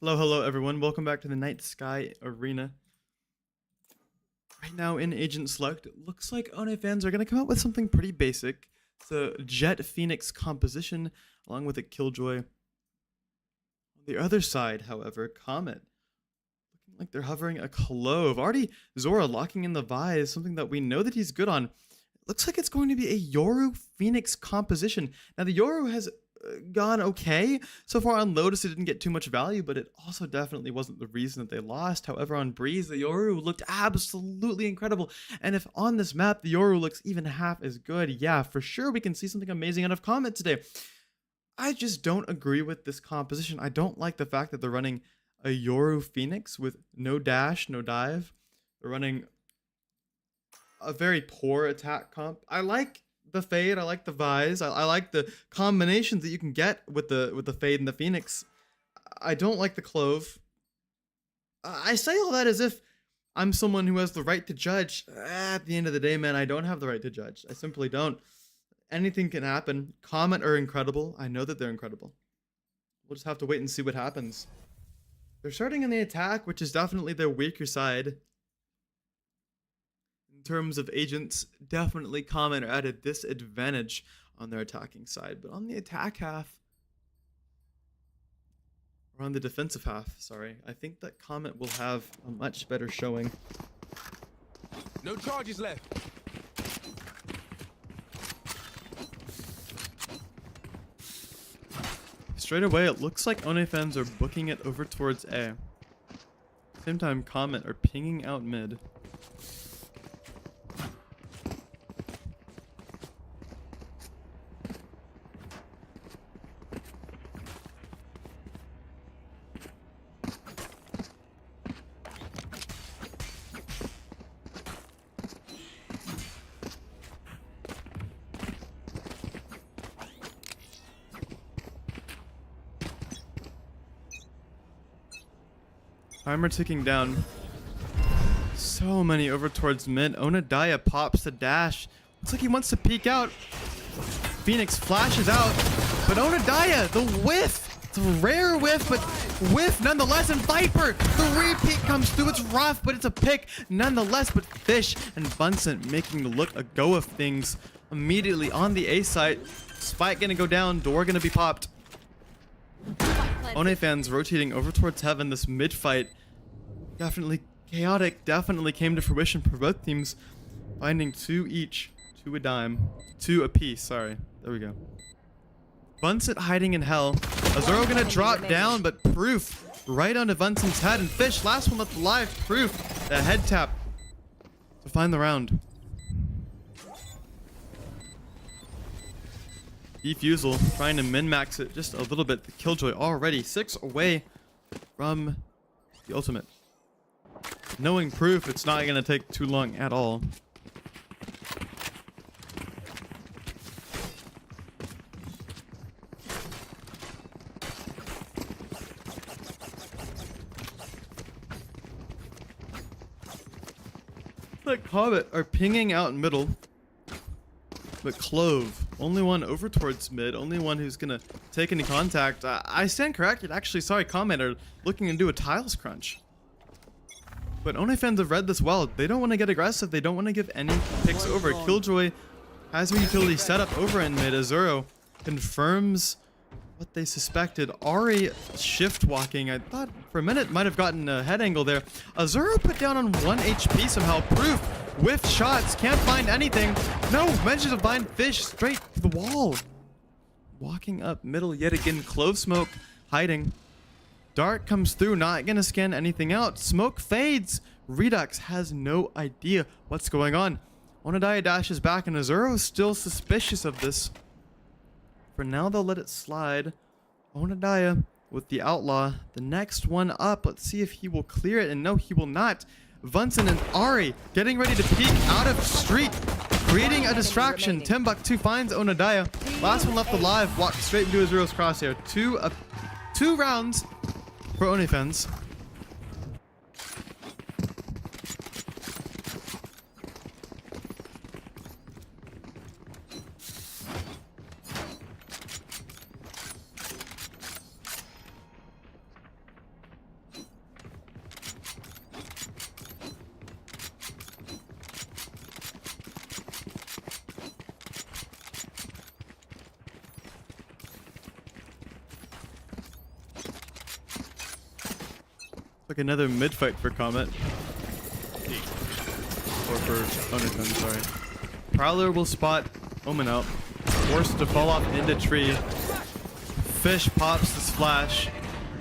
Hello, everyone. Welcome back to the Night Sky Arena. Right now in Agent Select, it looks like Ohnefans are going to come up with something pretty basic. It's a Jet Phoenix composition along with a Killjoy. On the other side, however, Comet. Looking like they're hovering a Clove. Already Zora locking in the Vise, something that we know that he's good on. It looks like it's going to be a Yoru Phoenix composition. Now the Yoru has gone okay. So far on Lotus it didn't get too much value, but it also definitely wasn't the reason that they lost. However, on Breeze, the Yoru looked absolutely incredible. And if on this map the Yoru looks even half as good, yeah, for sure we can see something amazing out of Comet today. I just don't agree with this composition. I don't like the fact that they're running a Yoru Phoenix with no dash, no dive. They're running a very poor attack comp. I like the Fade, I like the Vise, I like the combinations that you can get with the Fade and the Phoenix. I don't like the Clove. I say all that as if I'm someone who has the right to judge. At the end of the day, man, I don't have the right to judge. I simply don't. Anything can happen. Comet are incredible. I know that they're incredible. We'll just have to wait and see what happens. They're starting in the attack, which is definitely their weaker side. In terms of agents, definitely Comet are at a disadvantage on their attacking side. But on the attack half, or on the defensive half, sorry, I think that Comet will have a much better showing. No charges left. Straight away, it looks like Ohnefans are booking it over towards A. Same time, Comet are pinging out mid. Timer ticking down. So many over towards mid. Onadaya pops the dash. Looks like he wants to peek out. Phoenix flashes out. But Onadaya, the whiff. It's a rare whiff, but whiff nonetheless. And Viper, the repeat comes through. It's rough, but it's a pick nonetheless. But Fish and Vincent making the look a go of things immediately on the A site. Spike gonna go down. Door gonna be popped. Ohnefans rotating over towards Heaven. This mid fight, definitely chaotic, definitely came to fruition for both teams, finding two each, two a dime, two apiece. Sorry, there we go. Vincent hiding in hell. Azuro gonna drop down, but Proof right onto Vincent's head, and Fish, last one left alive. Proof, the head tap to find the round. Defusal trying to min-max it just a little bit. The Killjoy already 6 away from the ultimate. Knowing Proof, it's not going to take too long at all. The Comet are pinging out in middle. But Clove, only one over towards mid, only one who's gonna take any contact. I stand corrected. Actually, sorry, Comet are looking to do a tiles crunch. But Ohnefans have read this well. They don't want to get aggressive. They don't want to give any picks over. Killjoy has a utility set up over in mid. Azuro confirms what they suspected. Ari shift walking. I thought for a minute might have gotten a head angle there. Azuro put down on 1 HP somehow. Proof whiffed shots, can't find anything. No, mentions of find Fish straight to the wall. Walking up middle yet again. Clove smoke hiding. Dart comes through, not gonna scan anything out. Smoke fades. Redux has no idea what's going on. Onadaya dashes back, and Azuro is still suspicious of this. For now, they'll let it slide. Onadaya with the Outlaw. The next one up. Let's see if he will clear it. And no, he will not. Vincent and Ari getting ready to peek out of street, creating a distraction. Timbuktu finds Onadaya. Last one left alive. Walks straight into Azuro's crosshair. Two rounds for Ohnefans. Like another mid fight for Comet. Or for Ohnefans, sorry. Prowler will spot Omen out. Forced to fall off into tree. Fish pops the splash.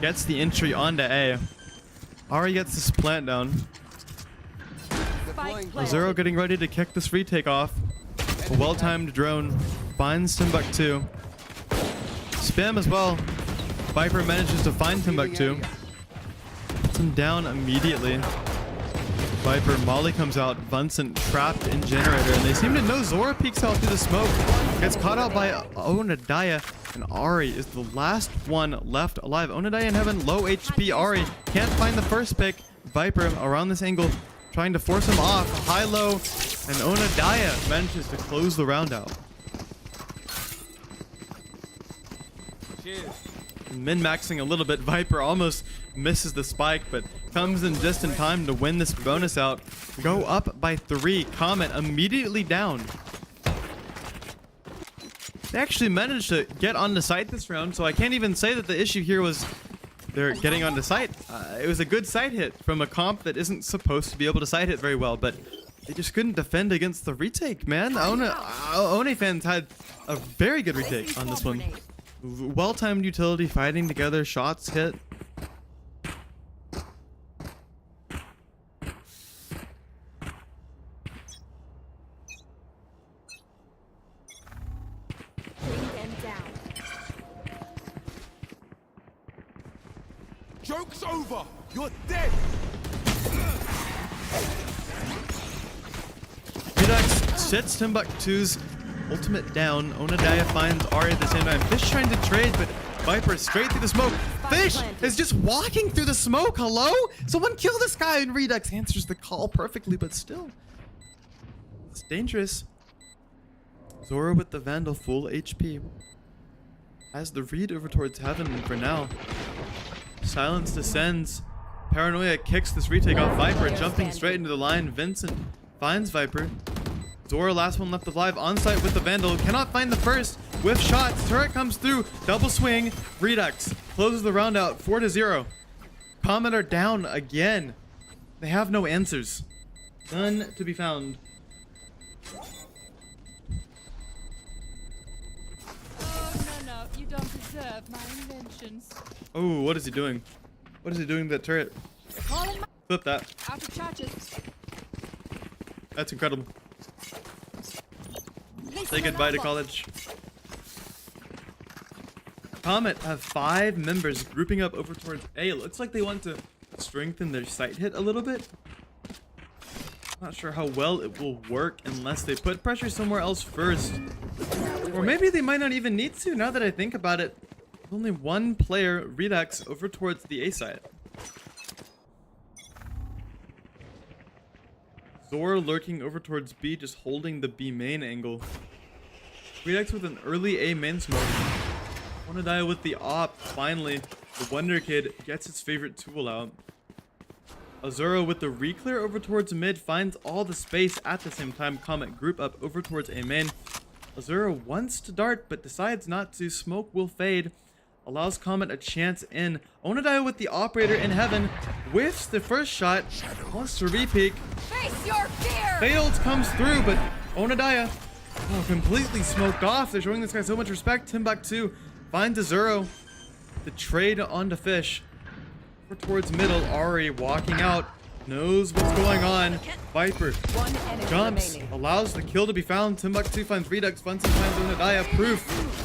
Gets the entry onto A. Ari gets this plant down. Zero getting ready to kick this retake off. A well-timed drone finds Timbuktu. Spam as well. Viper manages to find Timbuktu. Puts him down immediately. Viper, Molly comes out. Vincent trapped in generator. And they seem to know Zora peeks out through the smoke. Gets caught out by Onadaya. And Ari is the last one left alive. Onadaya in heaven, low HP. Ari can't find the first pick. Viper around this angle, trying to force him off. High-low. And Onadaya manages to close the round out. Min-maxing a little bit. Viper almost misses the spike, but comes in just in time to win this bonus out. Go up by 3. Comet immediately down. They actually managed to get onto site this round, so I can't even say that the issue here was they're getting onto site. It was a good site hit from a comp that isn't supposed to be able to site hit very well, but they just couldn't defend against the retake, man. Ohnefans had a very good retake on this one. Well-timed utility, fighting together, shots hit. Joke's over! You're dead! Redux sets Timbuktu's ultimate down. Onadaya finds Ari at the same time. Fish trying to trade, but Viper straight through the smoke. Fish is just walking through the smoke. Hello? Someone kill this guy, and Redux answers the call perfectly, but still. It's dangerous. Zora with the Vandal, full HP. Has the read over towards heaven for now. Silence descends. Paranoia kicks this retake off Viper, jumping straight into the line. Vincent finds Viper. Zora, last one left alive, on site with the Vandal. Cannot find the first. With shots. Turret comes through. Double swing. Redux closes the round out. 4-0. Comet are down again. They have no answers. None to be found. Oh, no, you don't deserve my inventions. Oh, what is he doing? What is he doing to that turret? Flip that. Out of charges. That's incredible. Say goodbye to college. Comet have 5 members grouping up over towards A. It looks like they want to strengthen their sight hit a little bit. Not sure how well it will work unless they put pressure somewhere else first. Or maybe they might not even need to, now that I think about it. Only one player, Redux, over towards the A side. Zora lurking over towards B, just holding the B main angle. Redux with an early A main smoke. Onadaya with the op. Finally, the Wonder Kid gets his favorite tool out. Azura with the reclear over towards mid finds all the space at the same time. Comet group up over towards A main. Azura wants to dart but decides not to. Smoke will fade. Allows Comet a chance in. Onadaya with the operator in heaven. Whiffs the first shot. Wants to repeak. Face your fear! Failed, comes through, but Onadaya completely smoked off. They're showing this guy so much respect. Timbuktu finds Azuro. The trade onto Fish. Over towards middle. Ari walking out. Knows what's going on. Viper jumps. Allows the kill to be found. Timbuktu finds Redux. Funson finds Onadaya. Proof.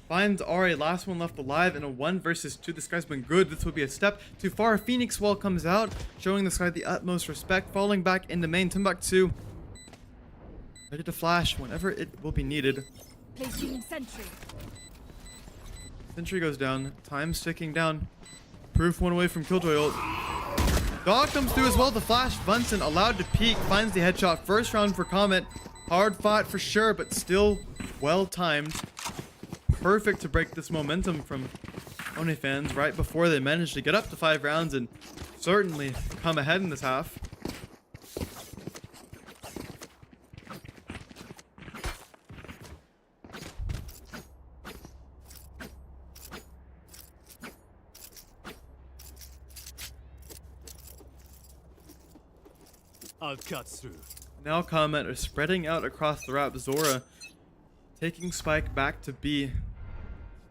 Finds Ari, last one left alive in a 1 versus 2. This guy's been good. This would be a step too far. Phoenix Wall comes out, showing this guy the utmost respect. Falling back into main. Timbuktu ready to flash whenever it will be needed. Placing sentry. Sentry goes down. Time's ticking down. Proof one away from Killjoy ult. Dog comes through as well. The flash. Bunsen allowed to peek. Finds the headshot. First round for Comet. Hard fought for sure, but still well timed. Perfect to break this momentum from Ohnefans right before they managed to get up to 5 rounds and certainly come ahead in this half. I'll cut through. Now Comet are spreading out across the ramp. Zora taking Spike back to B.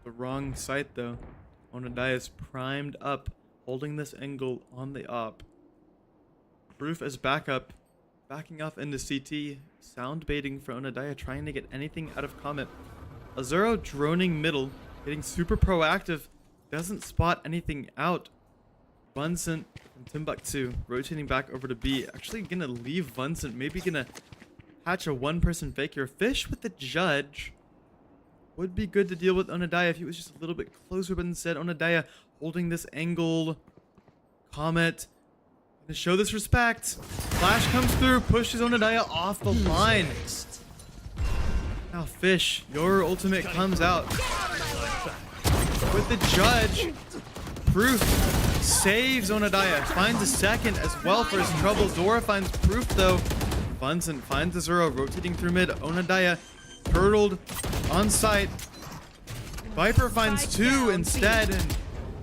The wrong site though. Onodai is primed up, holding this angle on the op. Proof as backup, backing off into CT. Sound baiting for Onodai, trying to get anything out of Comet. Azuro droning middle, getting super proactive, doesn't spot anything out. Vincent and Timbuktu rotating back over to B. Actually gonna leave Vincent, maybe gonna hatch a one-person fake here. Fish with the judge. Would be good to deal with Onodai if he was just a little bit closer, but instead Onodai holding this angle. Comet gonna show this respect. Flash comes through, pushes Onodai off the line. Now Fish, your ultimate comes out. With the judge, Proof saves Onodai, finds a second as well for his trouble. Zora finds Proof though. Vincent finds the Zero, rotating through mid. Onodai hurdled on site. Viper finds two instead, and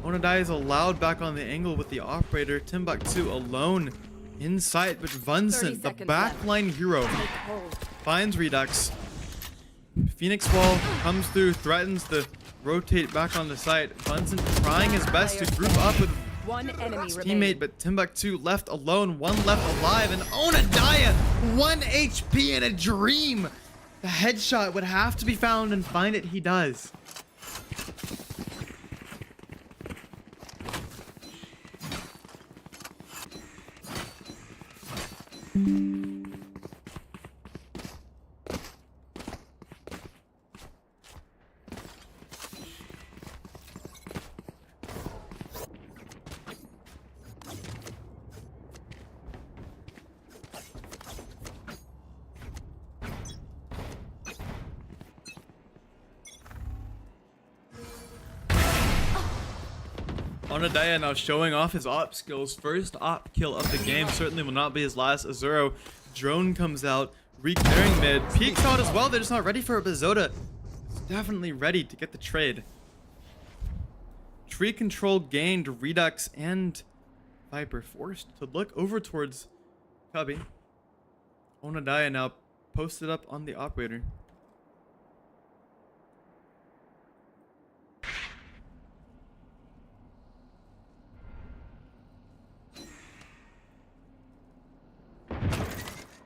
Onodai is allowed back on the angle with the operator. Timbuktu alone in sight, but Vincent, the backline hero, finds Redux. Phoenix Wall comes through, threatens to rotate back on the site. Vincent trying his best to group up with One enemy his remaining. teammate, but Timbuktu left alone, one left alive, and Onodai, 1 HP in a dream. The headshot would have to be found, and find it he does. Onodai now showing off his op skills. First op kill of the game. Certainly will not be his last. Azuro drone comes out, re-clearing mid. Peek shot as well. They're just not ready for it, but Zoda is definitely ready to get the trade. Tree control gained. Redux and Viper forced to look over towards Cubby. Onodai now posted up on the operator.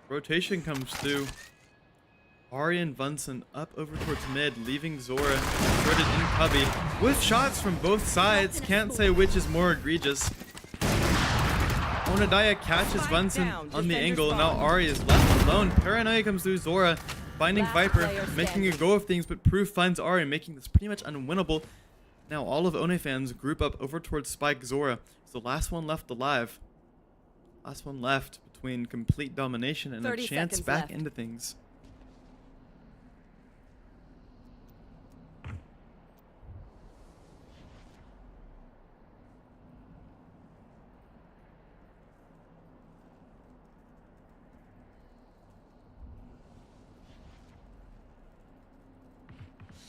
Rotation comes through. Ari and Vincent up over towards mid, leaving Zora threaded in Cubby with shots from both sides. Can't say which is more egregious. Onodai catches Vincent on the angle, and now Ari is left alone. Paranoia comes through Zora, finding Viper, making a go of things, but Proof finds Ari, making this pretty much unwinnable. Now all of Ohnefans group up over towards Spike Zora. It's the last one left alive. Last one left between complete domination and a 30 chance seconds back left. into things.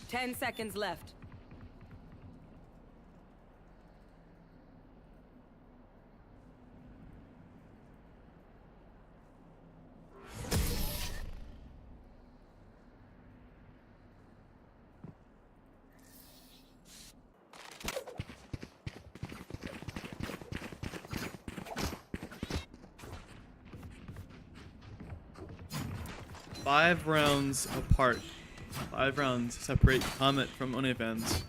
Ten seconds left. Five rounds apart. 5 rounds separate Comet from Ohnefans.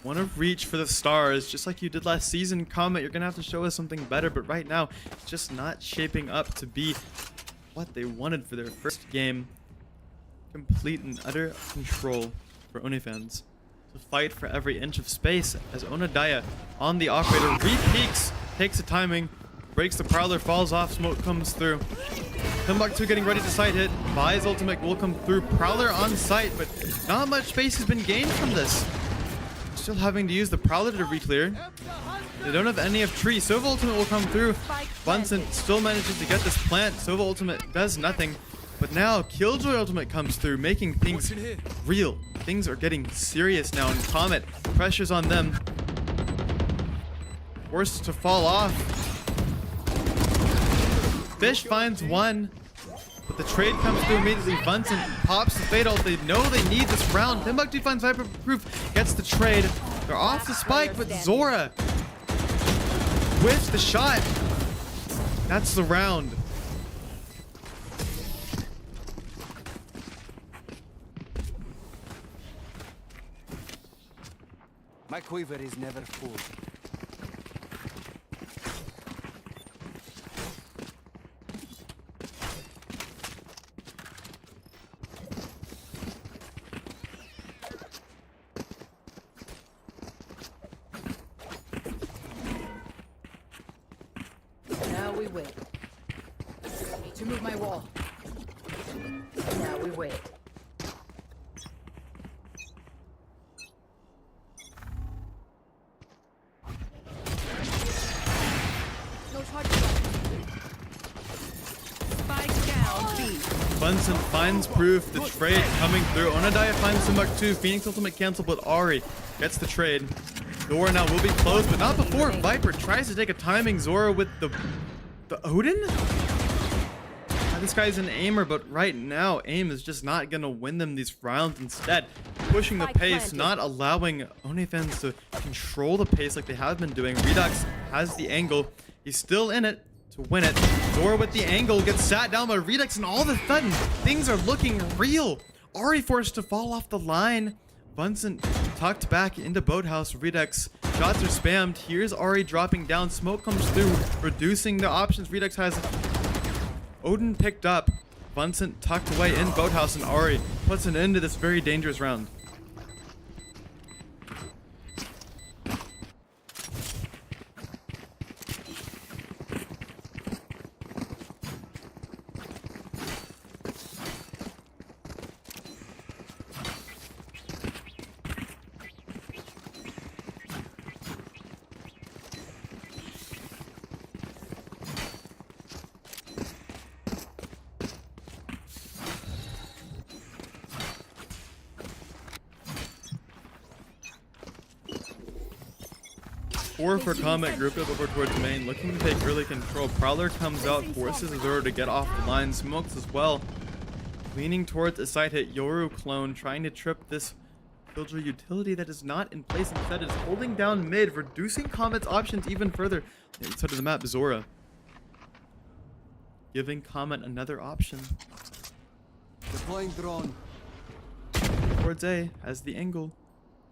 Want to reach for the stars, just like you did last season. Comet, you're going to have to show us something better, but right now, it's just not shaping up to be what they wanted for their first game. Complete and utter control for Ohnefans. To fight for every inch of space as Onodai on the operator re-peeks, takes the timing, breaks the Prowler, falls off, smoke comes through. Timbuktu getting ready to site hit. Vi's ultimate will come through. Prowler on site, but not much space has been gained from this. Still having to use the Prowler to re-clear. They don't have any of Tree. Sova ultimate will come through. Vincent still manages to get this plant. Sova ultimate does nothing. But now Killjoy ultimate comes through, making things real. Things are getting serious now, and Comet pressures on them. Forced to fall off. Fish finds one, but the trade comes through immediately. Bunsen pops the fatal. They know they need this round. Timbuktu finds Viper-proof, gets the trade. They're off the spike, but Zora whiffs the shot. That's the round. My quiver is never full. Now we wait. Need to move my wall. Now we wait. No charge. Spike down, B. Bunsen finds proof. The trade coming through. Onadaya finds Timbuktu. Phoenix ultimate cancel, but Ari gets the trade. Zora now will be closed, but not before Viper tries to take a timing Zora with the Odin? This guy's an aimer, but right now, aim is just not going to win them these rounds. Instead, pushing the pace, not allowing Ohnefans to control the pace like they have been doing. Redux has the angle. He's still in it to win it. Zora with the angle gets sat down by Redux, and all of a sudden, things are looking real. Ari forced to fall off the line. Bunsen tucked back into Boathouse. Redux shots are spammed. Here's Ari dropping down. Smoke comes through, reducing the options. Redux has Odin picked up. Bunsen tucked away in Boathouse, and Ari puts an end to this very dangerous round. Four for Comet, grouped up over towards main, looking to take early control. Prowler comes out, forces Zoro to get off the line, smokes as well. Leaning towards a side hit, Yoru clone, trying to trip this Villager utility that is not in place. Instead, it's holding down mid, reducing Comet's options even further. Inside of the map, Zora giving Comet another option. Deploying drone. Towards A, has the angle.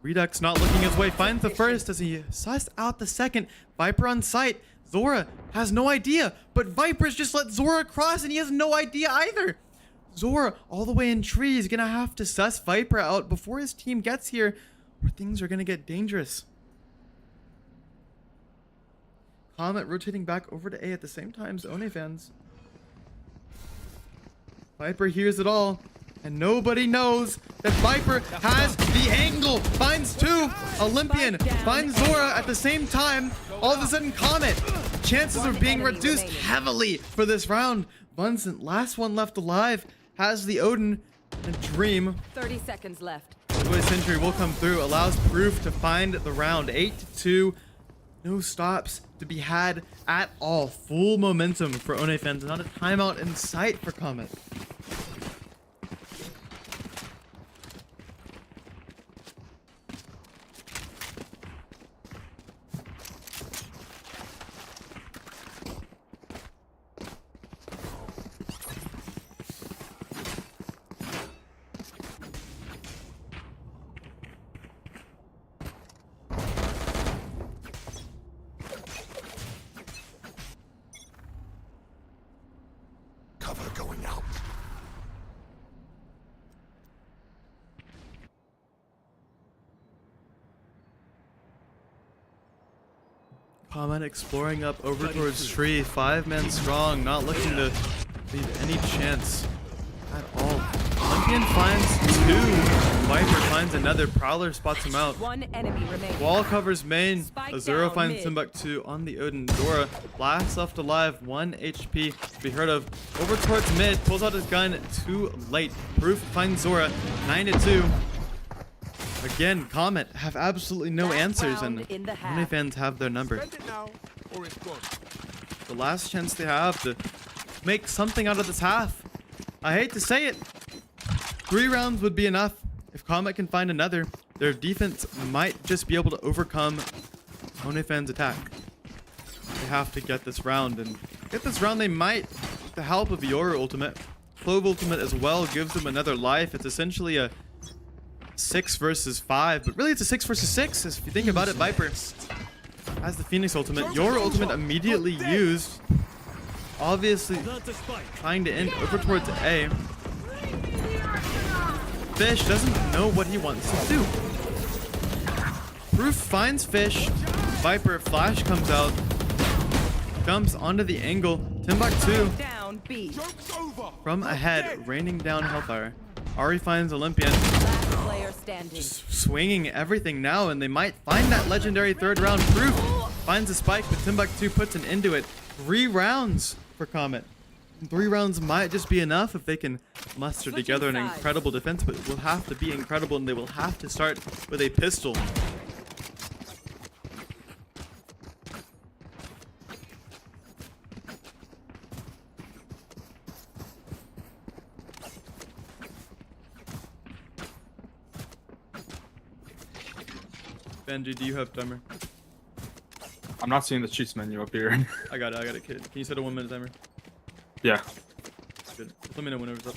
Redux not looking his way, finds the first as he sussed out the second. Viper on site. Zora has no idea, but Viper's just let Zora cross and he has no idea either. Zora all the way in tree is gonna have to suss Viper out before his team gets here, or things are gonna get dangerous. Comet rotating back over to A at the same time as Ohnefans. Viper hears it all. And nobody knows that Viper has the angle. Finds two. Olympian finds Zora at the same time. All of a sudden, Comet. Chances are being reduced heavily for this round. Bunsen, last one left alive, has the Odin. And Dream. 30 seconds left. The Sentry will come through. Allows Proof to find the round. 8-2. No stops to be had at all. Full momentum for Ohnefans. Not a timeout in sight for Comet. Cover going out. Comet exploring up over towards tree. 5 men strong, not looking to leave any chance at all. Olympian finds 2. Viper finds another. Prowler spots him out. One enemy remaining. Wall covers main. Spike Zoro down finds mid. Timbuktu on the Odin. Dora, last left alive, 1 HP to be heard of. Over towards mid, pulls out his gun too late. Proof finds Zora, 9-2. Again, Comet have absolutely no Last answers, round and in the half. Ohnefans have their number. Spend it now, or it's gone. The last chance they have to make something out of this half. I hate to say it. 3 rounds would be enough. If Comet can find another, their defense might just be able to overcome Ohnefans' attack. They have to get this round, and get this round they might with the help of Yoru ultimate. Clove ultimate as well gives them another life. It's essentially a 6 versus 5, but really it's a 6 versus 6. If you think about it, Viper has the Phoenix ultimate. Yoru ultimate immediately used. Obviously trying to end over towards A. Fish doesn't know what he wants to do. Proof finds Fish. Viper flash comes out. Jumps onto the angle. Timbuktu Down B. from ahead, raining down Hellfire. Ari finds Olympian. Last player standing. Swinging everything now, and they might find that legendary 3rd round. Proof finds a spike, but Timbuktu puts an end to it. 3 rounds for Comet. 3 rounds might just be enough if they can muster together an incredible defense, but it will have to be incredible, and they will have to start with a pistol. Benji, do you have timer? I'm not seeing the cheats menu up here. I got it, kid. Can you set a 1 minute timer? Yeah. Good. Let me know whenever it's up.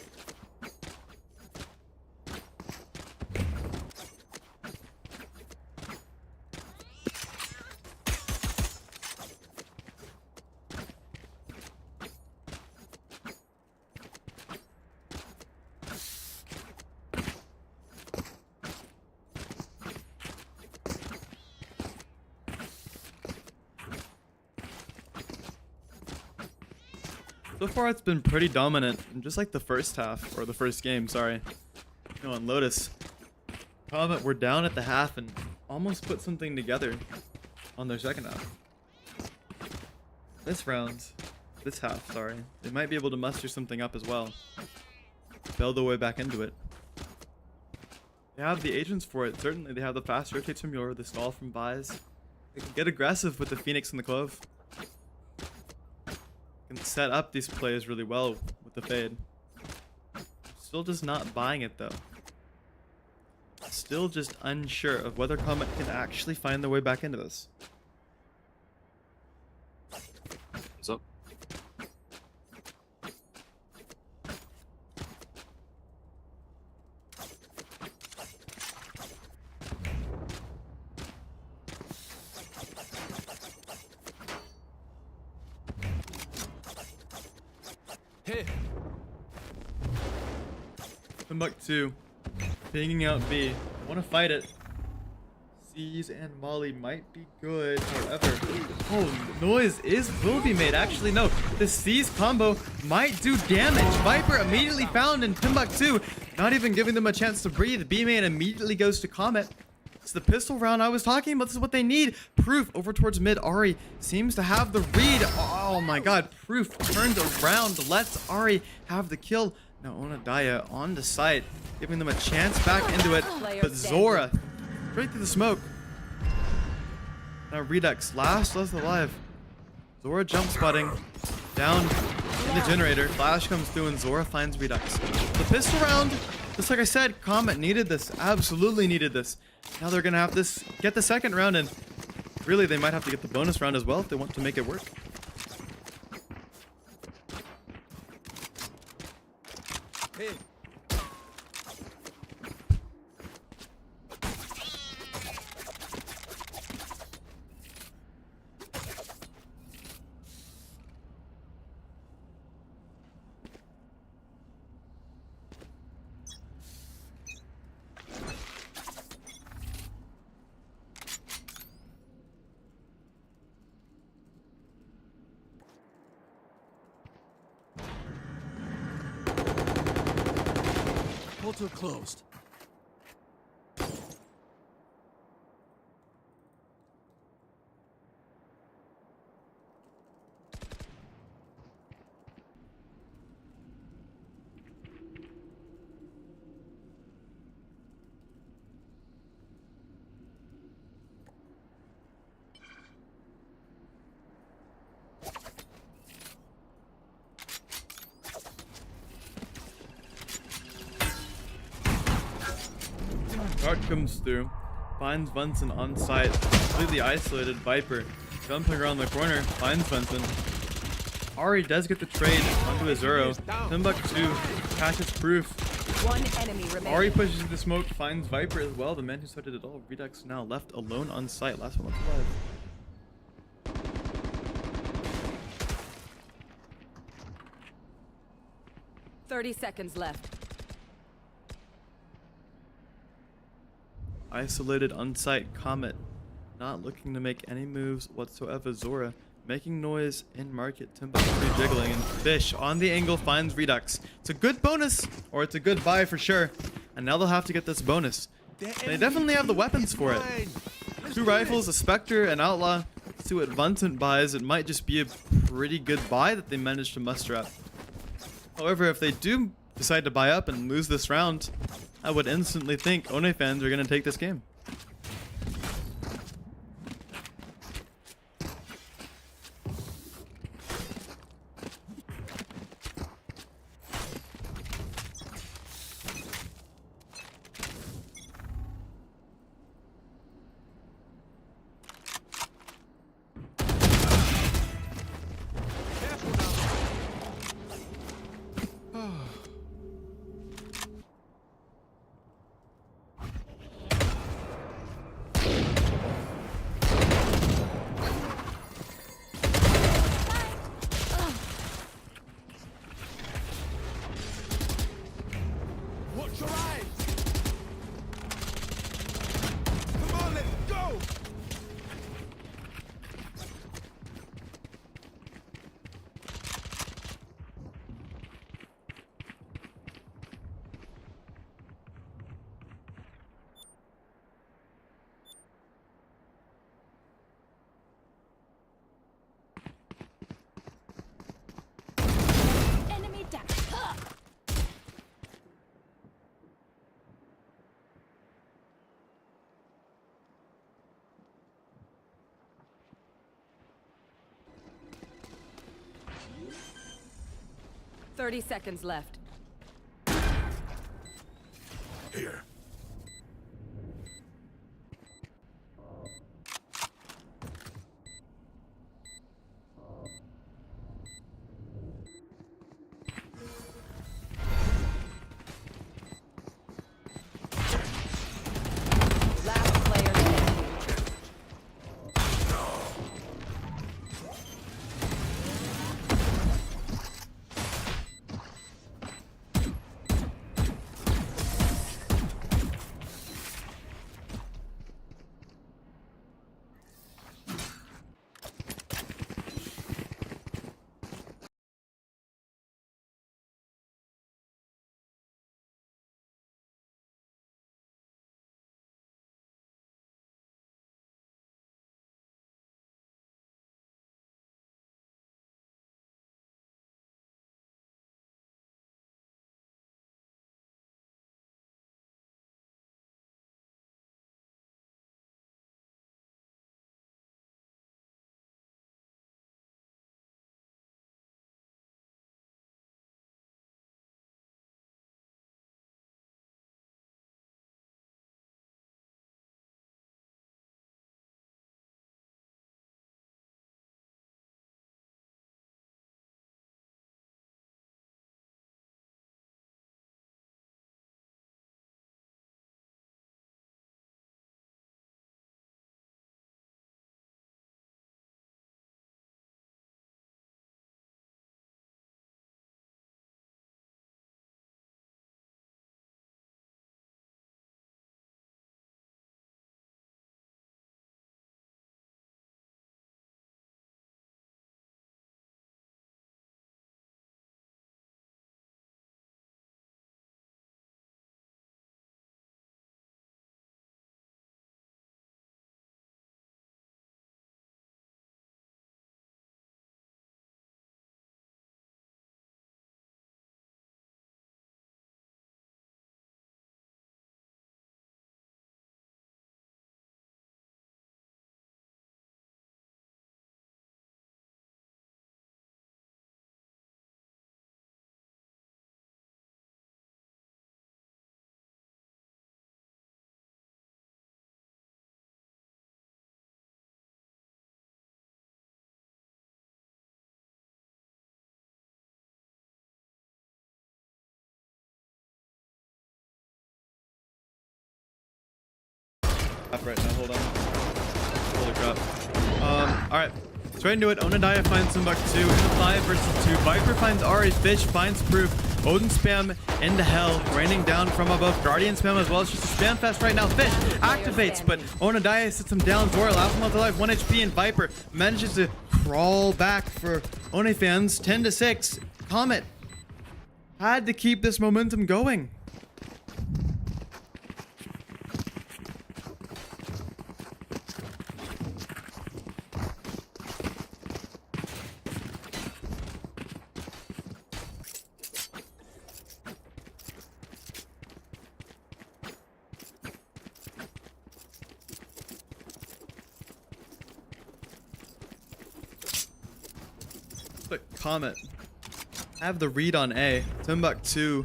So far, it's been pretty dominant, just like the first half, or the first game, sorry. You know, on Lotus. Comet were down at the half and almost put something together on their second half. This half, sorry, they might be able to muster something up as well. Build their way back into it. They have the agents for it, certainly. They have the fast rotates from Yoru, the stall from Vise. They can get aggressive with the Phoenix and the Clove. Can set up these plays really well with the fade. Still just not buying it though. Still just unsure of whether Comet can actually find their way back into this. What's up? Timbuktu pinging out B. Want to fight it. C's and Molly might be good, however. Oh, noise will be made. Actually, no. The C's combo might do damage. Viper immediately found in Timbuktu, not even giving them a chance to breathe. B-man immediately goes to Comet. It's the pistol round I was talking about. This is what they need. Proof over towards mid. Ari seems to have the read. Oh my god. Proof turns around, lets Ari have the kill. Now Onadaya on the site, giving them a chance back into it. But Zora, straight through the smoke. Now Redux, last alive. Zora jump spotting, down in the generator. Flash comes through and Zora finds Redux. The pistol round, just like I said, Comet needed this, absolutely needed this. Now they're gonna have to get the second round, and really they might have to get the bonus round as well if they want to make it work. Hey. Portal closed. Dart comes through, finds Bunsen on site, completely isolated. Viper jumping around the corner, finds Bunsen. Ari does get the trade onto Azuro. Timbuktu catches Proof. One enemy remaining. Ari pushes the smoke, finds Viper as well. The man who started it all. Redux now left alone on site. Last one left alive. 30 seconds left. Isolated on-site Comet, not looking to make any moves whatsoever. Zora making noise in market. Timbuktu jiggling, and Fish on the angle finds Redux. It's a good bonus, or it's a good buy for sure. And now they'll have to get this bonus. They definitely have the weapons for it. 2 rifles, a Spectre, an Outlaw. Let's see what Vincent buys. It might just be a pretty good buy that they managed to muster up. However, if they do decide to buy up and lose this round, I would instantly think Ohnefans are going to take this game. Watch your eyes! Come on, let's go! Enemy down. 30 seconds left. Here. Last player standing. Up right now, hold on. Holy crap. Alright. Straight into it. Onodaya finds Timbuktu in the 5 versus 2. Viper finds Ari. Fish finds Proof. Odin spam into hell. Raining down from above. Guardian spam as well. It's just a spam fest right now. Fish activates, but Onodaya sits him down. Zora, last one alive, 1 HP, and Viper manages to crawl back for Ohnefans. 10-6. Comet had to keep this momentum going. But Comet have the read on A. Timbuktu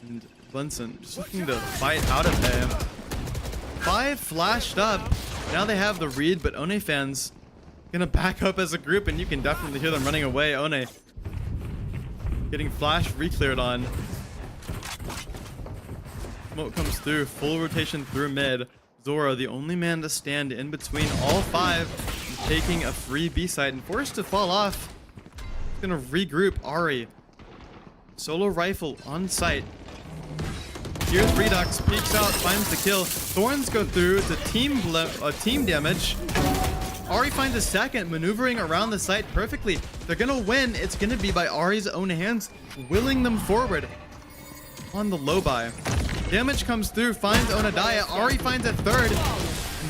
and Bunsen just looking to fight out of A. 5 flashed up. Now they have the read, but Ohnefans gonna back up as a group, and you can definitely hear them running away. One getting flash re-cleared on. Smoke comes through. Full rotation through mid. Zora, the only man to stand in between all 5, taking a free B site and forced to fall off. Gonna regroup. Ari, solo rifle on site. Here's Redux, peeks out, finds the kill. Thorns go through to team damage. Ari finds a second, maneuvering around the site perfectly. They're gonna win. It's gonna be by Ari's own hands, willing them forward on the low buy. Damage comes through, finds Onodaya. Ari finds a third.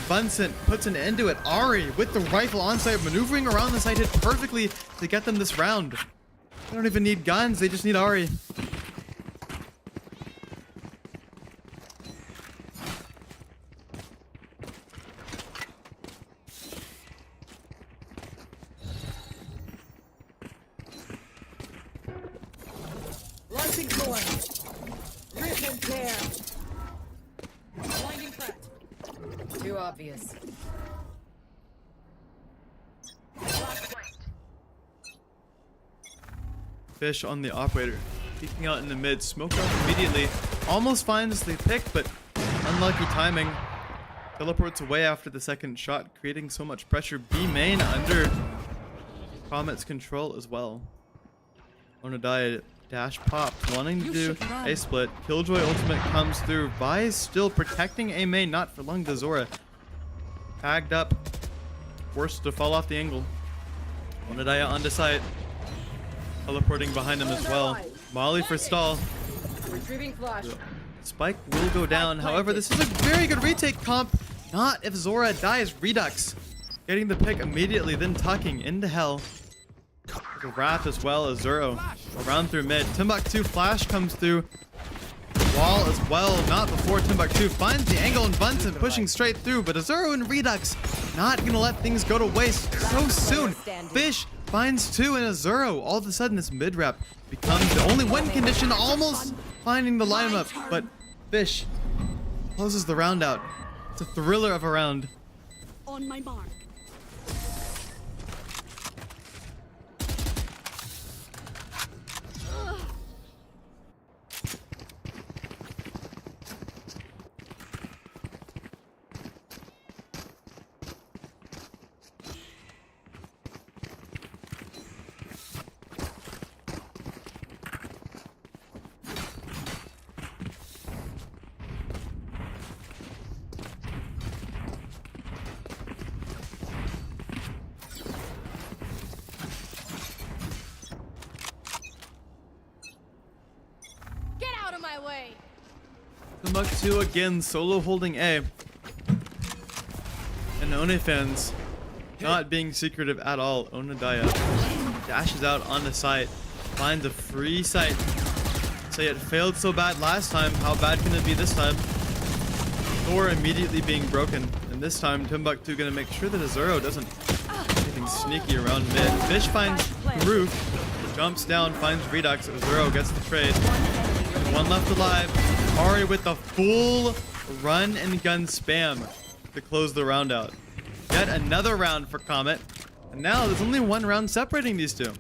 Bunsen puts an end to it. Ari with the rifle on site, maneuvering around the site, hit perfectly to get them this round. They don't even need guns, they just need Ari. Launching thorns. Rip and tear. Blinding threat. Too obvious. Fish on the operator, peeking out in the mid, smoke out immediately. Almost finds the pick, but unlucky timing. Teleports away after the second shot, creating so much pressure. B main under Comet's control as well. Onodaya dash pop, wanting to do a split. Killjoy ultimate comes through. Vi still protecting A main, not for long to Zora. Tagged up, forced to fall off the angle. Onodaya onto site. Teleporting behind him as well. Molly for stall. Retrieving flash. Spike will go down. However, this is a very good retake comp. Not if Zora dies. Redux getting the pick immediately, then tucking into hell. The Wrath as well as Zoro. Around through mid. Timbuktu flash comes through. Wall as well. Not before Timbuktu finds the angle, and Bunsen pushing straight through. But Azuro and Redux not going to let things go to waste so soon. Fish finds 2 and Azuro. All of a sudden, this mid-rep becomes the only win condition, almost finding the lineup. But Fish closes the round out. It's a thriller of a round. On my mark. My way. Timbuktu again, solo holding A. And Ohnefans not being secretive at all. Onodaya dashes out on the site, finds a free site. Say it failed so bad last time, how bad can it be this time? Thor immediately being broken, and this time Timbuktu gonna make sure that Azuro doesn't do anything sneaky around mid. Fish finds Roof, jumps down, finds Redux. Azuro gets the trade. One left alive. Ari with the full run and gun spam to close the round out. Yet another round for Comet. And now there's only one round separating these two.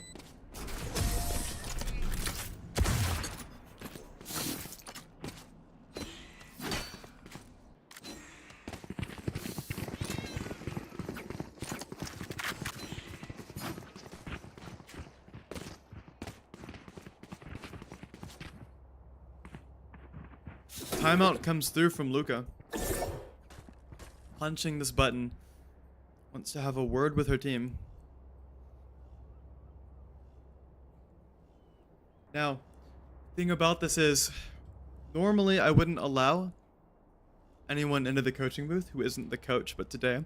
Timeout comes through from Luca. Punching this button. Wants to have a word with her team. Now, thing about this is, normally I wouldn't allow anyone into the coaching booth who isn't the coach, but today,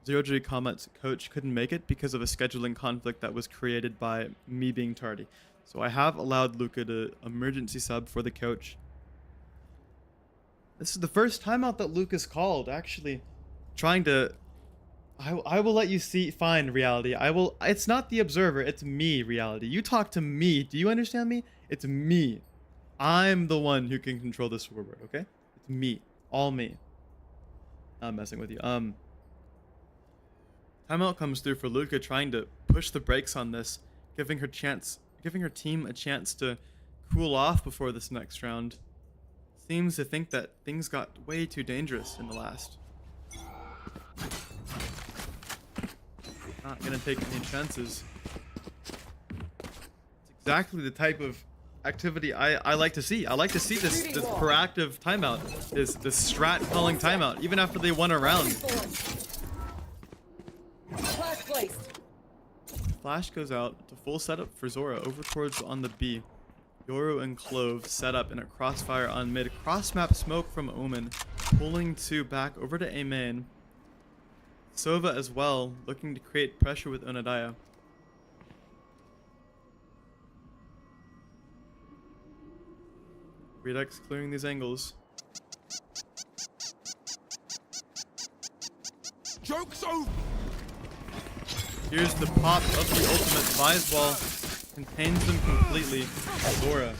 Zero-G Comet's coach couldn't make it because of a scheduling conflict that was created by me being tardy. So I have allowed Luca to emergency sub for the coach. This is the first timeout that Luca's called, actually. Trying to... I will let you find reality. It's not the observer, it's me, reality. You talk to me. Do you understand me? It's me. I'm the one who can control this scoreboard, okay? It's me. All me. I'm messing with you. Timeout comes through for Luca, trying to push the brakes on this, giving her team a chance to cool off before this next round. Seems to think that things got way too dangerous in the last. Not gonna take any chances. It's exactly the type of activity I like to see. I like to see this proactive timeout, this strat calling timeout, even after they won a round. Flash placed. Flash goes out to full setup for Zora over towards on the B. Yoru and Clove set up in a crossfire on mid. Cross map smoke from Omen, pulling 2 back over to A main. Sova as well, looking to create pressure with Onadaya. Redux clearing these angles. Joke's over. Here's the pop of the ultimate. Vise Wall contains them completely. Zora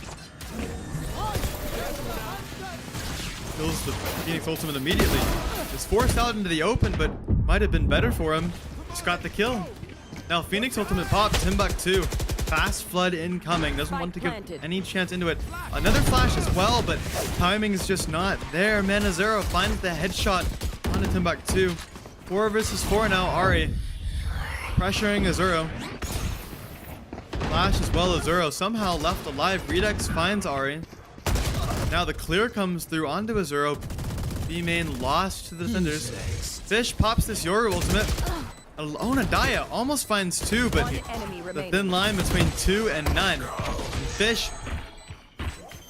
kills the Phoenix ultimate immediately. Is forced out into the open, but might have been better for him. Just got the kill. Now Phoenix ultimate pop. Timbuk2. Fast flood incoming. Doesn't want to give any chance into it. Another flash as well, but timing is just not there. Manazero finds the headshot onto Timbuk2. 4 versus 4 now. Ari pressuring Azuro. Flash as well as Azuro. Somehow left alive. Redux finds Ari. Now the clear comes through onto Azuro. B main lost to the defenders. Fish pops this Yoru ultimate. Onadaya almost finds 2, but the thin line between 2 and none. And Fish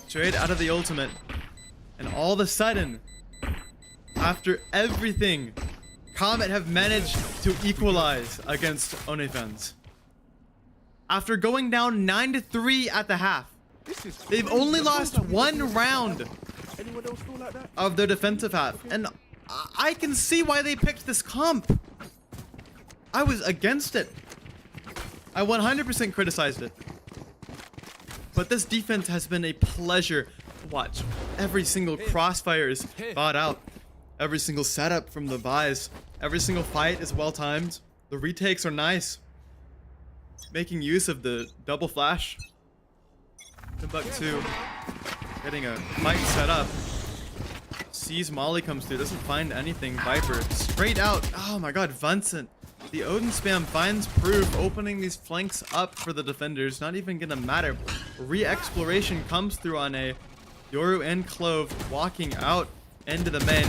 straight out of the ultimate. And all of a sudden, after everything, Comet have managed to equalize against Ohnefans. After going down 9-3 at the half, they've only lost 1 round of their defensive half. And I can see why they picked this comp. I was against it. I 100% criticized it. But this defense has been a pleasure to watch. Every single crossfire is thought out. Every single setup from the Vise. Every single fight is well timed. The retakes are nice. Making use of the double flash. Timbuk2 getting a fight set up. Sees Molly comes through. Doesn't find anything. Viper straight out. Oh my god, Vincent. The Odin spam finds proof, opening these flanks up for the defenders. Not even gonna matter. Re-exploration comes through on A. Yoru and Clove walking out into the main.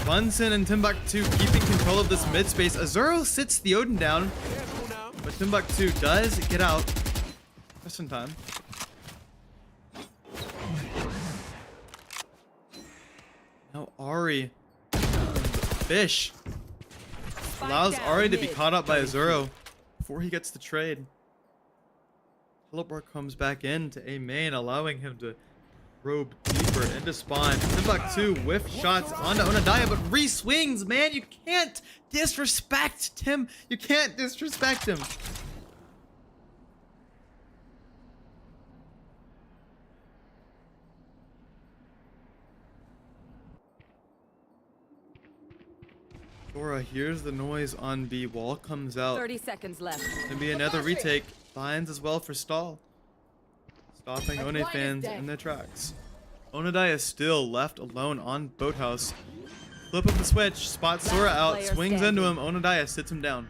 Bunsen and Timbuk2 keeping control of this mid space. Azuro sits the Odin down, but Timbuk2 does get out just in time. Now Ari, Fish, allows Ari to be caught up by Azuro before he gets the trade. Teleport comes back in to A main, allowing him to probe deeper into spawn. Timbuk2 whiff shots onto Onadaya, but re-swings, man. You can't disrespect Tim. You can't disrespect him. Zora hears the noise on B. Wall comes out. 30 seconds left. Gonna be another retake. Finds as well for stall. Stopping Ohnefans in their tracks. Onadaya is still left alone on Boathouse. Flip of the switch. Spots Zora out. Swings into him. Onadaya sits him down.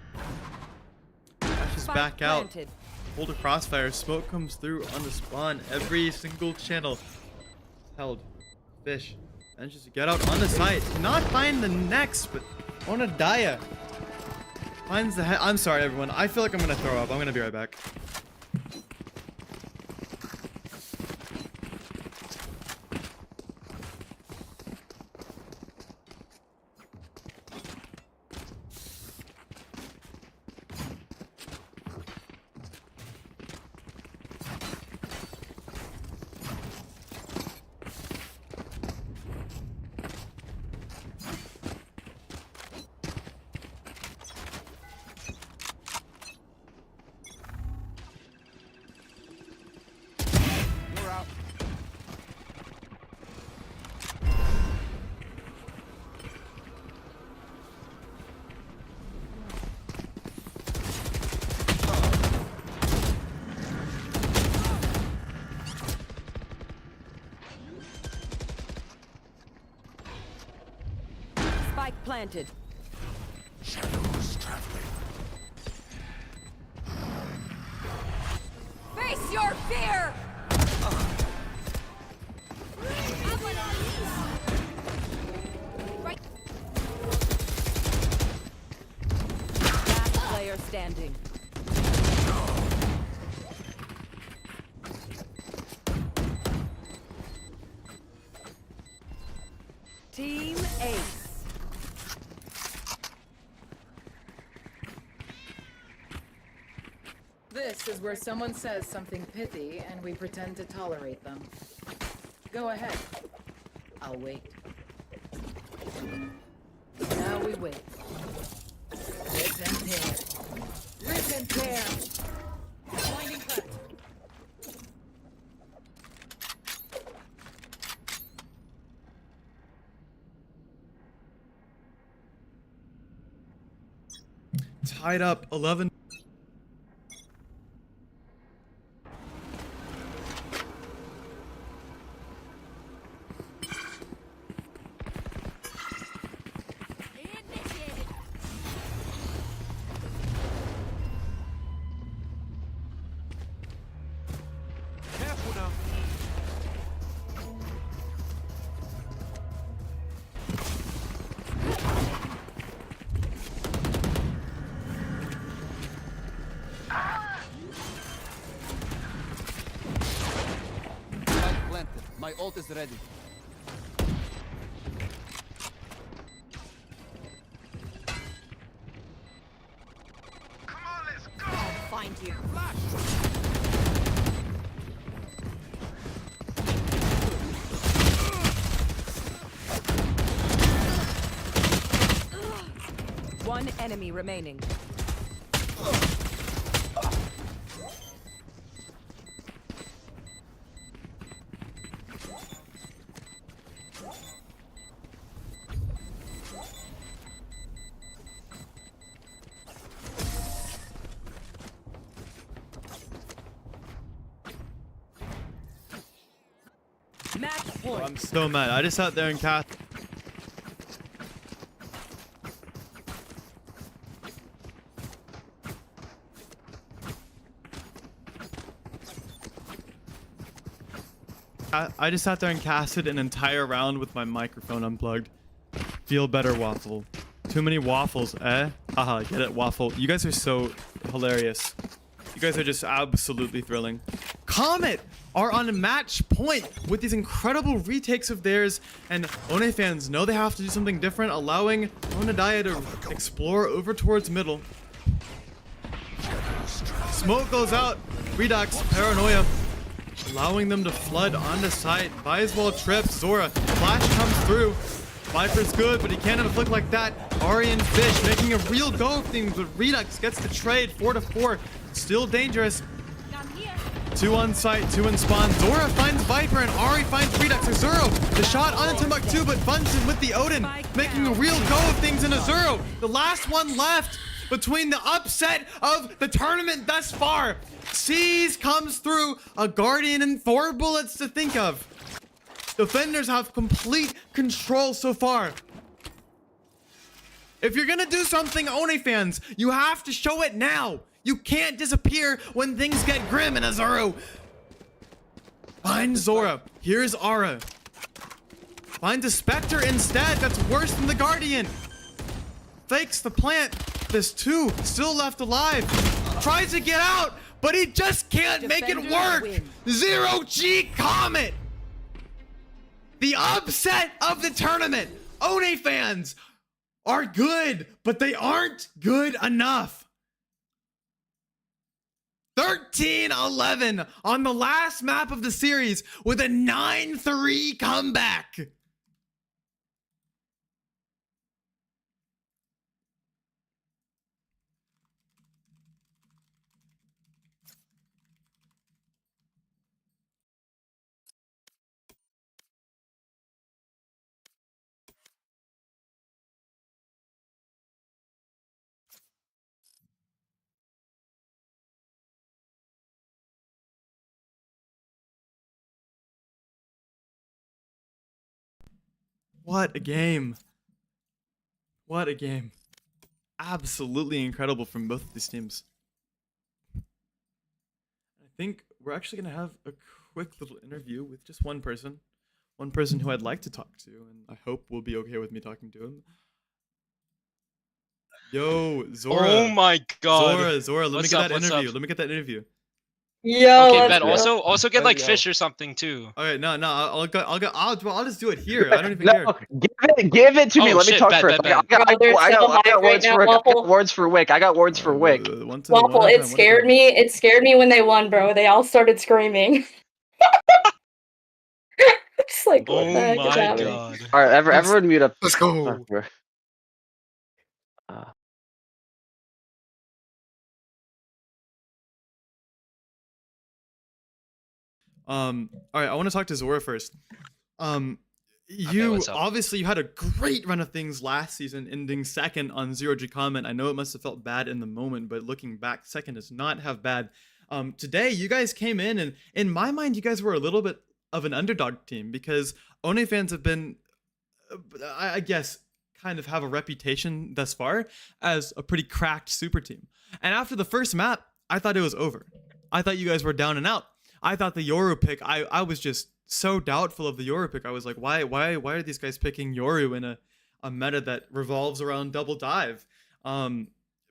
Flashes back out. Hold a crossfire. Smoke comes through on the spawn. Every single channel held. Fish. And just get out on the site. Not find the next, but Onadaya finds the head. I'm sorry, everyone. I feel like I'm gonna throw up. I'm gonna be right back. We're out. Spike planted. Shadows traveling. Face your fear! Right. Last player standing. Team Ace. This is where someone says something pithy and we pretend to tolerate them. Go ahead. I'll wait. Now we wait. Rip and tear. Rip and tear. Blinding cut. Tied up 11. Careful now. Planted. My ult is ready. Find you. One enemy remaining. Match point. I'm so mad. I just sat there and cast. I just sat there and casted an entire round with my microphone unplugged. Feel better, waffle. Too many waffles, eh? Haha, get it, waffle. You guys are so hilarious. You guys are just absolutely thrilling. Comet are on a match point with these incredible retakes of theirs, and Ohnefans know they have to do something different, allowing Onadaya to explore over towards middle. Smoke goes out. Redux, paranoia, allowing them to flood onto site. Viswall trips. Zora. Flash comes through. Viper's good, but he can't inflict like that. Ari and Fish making a real go of things, but Redux gets the trade. 4-4. Still dangerous. 2 on site, 2 in spawn. Zora finds Viper and Ari finds Redux. Azuro, the shot on Timbuktu, but Bunsen with the Odin, making a real go of things in Azuro. The last one left between the upset of the tournament thus far. Seas comes through, a Guardian and 4 bullets to think of. Defenders have complete control so far. If you're gonna do something, Ohnefans, you have to show it now. You can't disappear when things get grim in Azuro. Find Zora. Here's Ara. Finds a Spectre instead. That's worse than the Guardian. Fakes the plant. There's 2 still left alive. Tries to get out, but he just can't make it Defenders work. win. 0G Comet. The upset of the tournament. Ohnefans are good, but they aren't good enough. 13-11 on the last map of the series with a 9-3 comeback. What a game. What a game. Absolutely incredible from both of these teams. I think we're actually going to have a quick little interview with just one person. One person who I'd like to talk to, and I hope will be okay with me talking to him. Yo, Zora. Oh my god. Zora, let What's me get up, that what's interview. up? Let me get that interview. Yo, Okay, let's bet. go. Also get like Let's go. fish or something too. Okay, no, I'll just do it here. I don't even care. No, give it to me. Oh, Let me shit, talk bet, first. bet, bet. Bro, they're so I got hyped right words now, for Wick. I Waffle. got words for Wick. I got words for Wick. One to the Waffle, one it FM, what scared FM? me. It scared me when they won, bro. They all started screaming. Just like, what Oh the heck is my happening? god. All right, everyone mute up. Let's go. All right, I want to talk to Zora first. You what's up? obviously you had a great run of things last season, ending second on 0G Comet. I know it must have felt bad in the moment, but looking back, second does not have bad. Today you guys came in, and in my mind, you guys were a little bit of an underdog team because Ohnefans have been, I guess, kind of have a reputation thus far as a pretty cracked super team. And after the first map, I thought it was over. I thought you guys were down and out. I thought the Yoru pick, I was just so doubtful of the Yoru pick. I was like, why are these guys picking Yoru in a meta that revolves around double dive?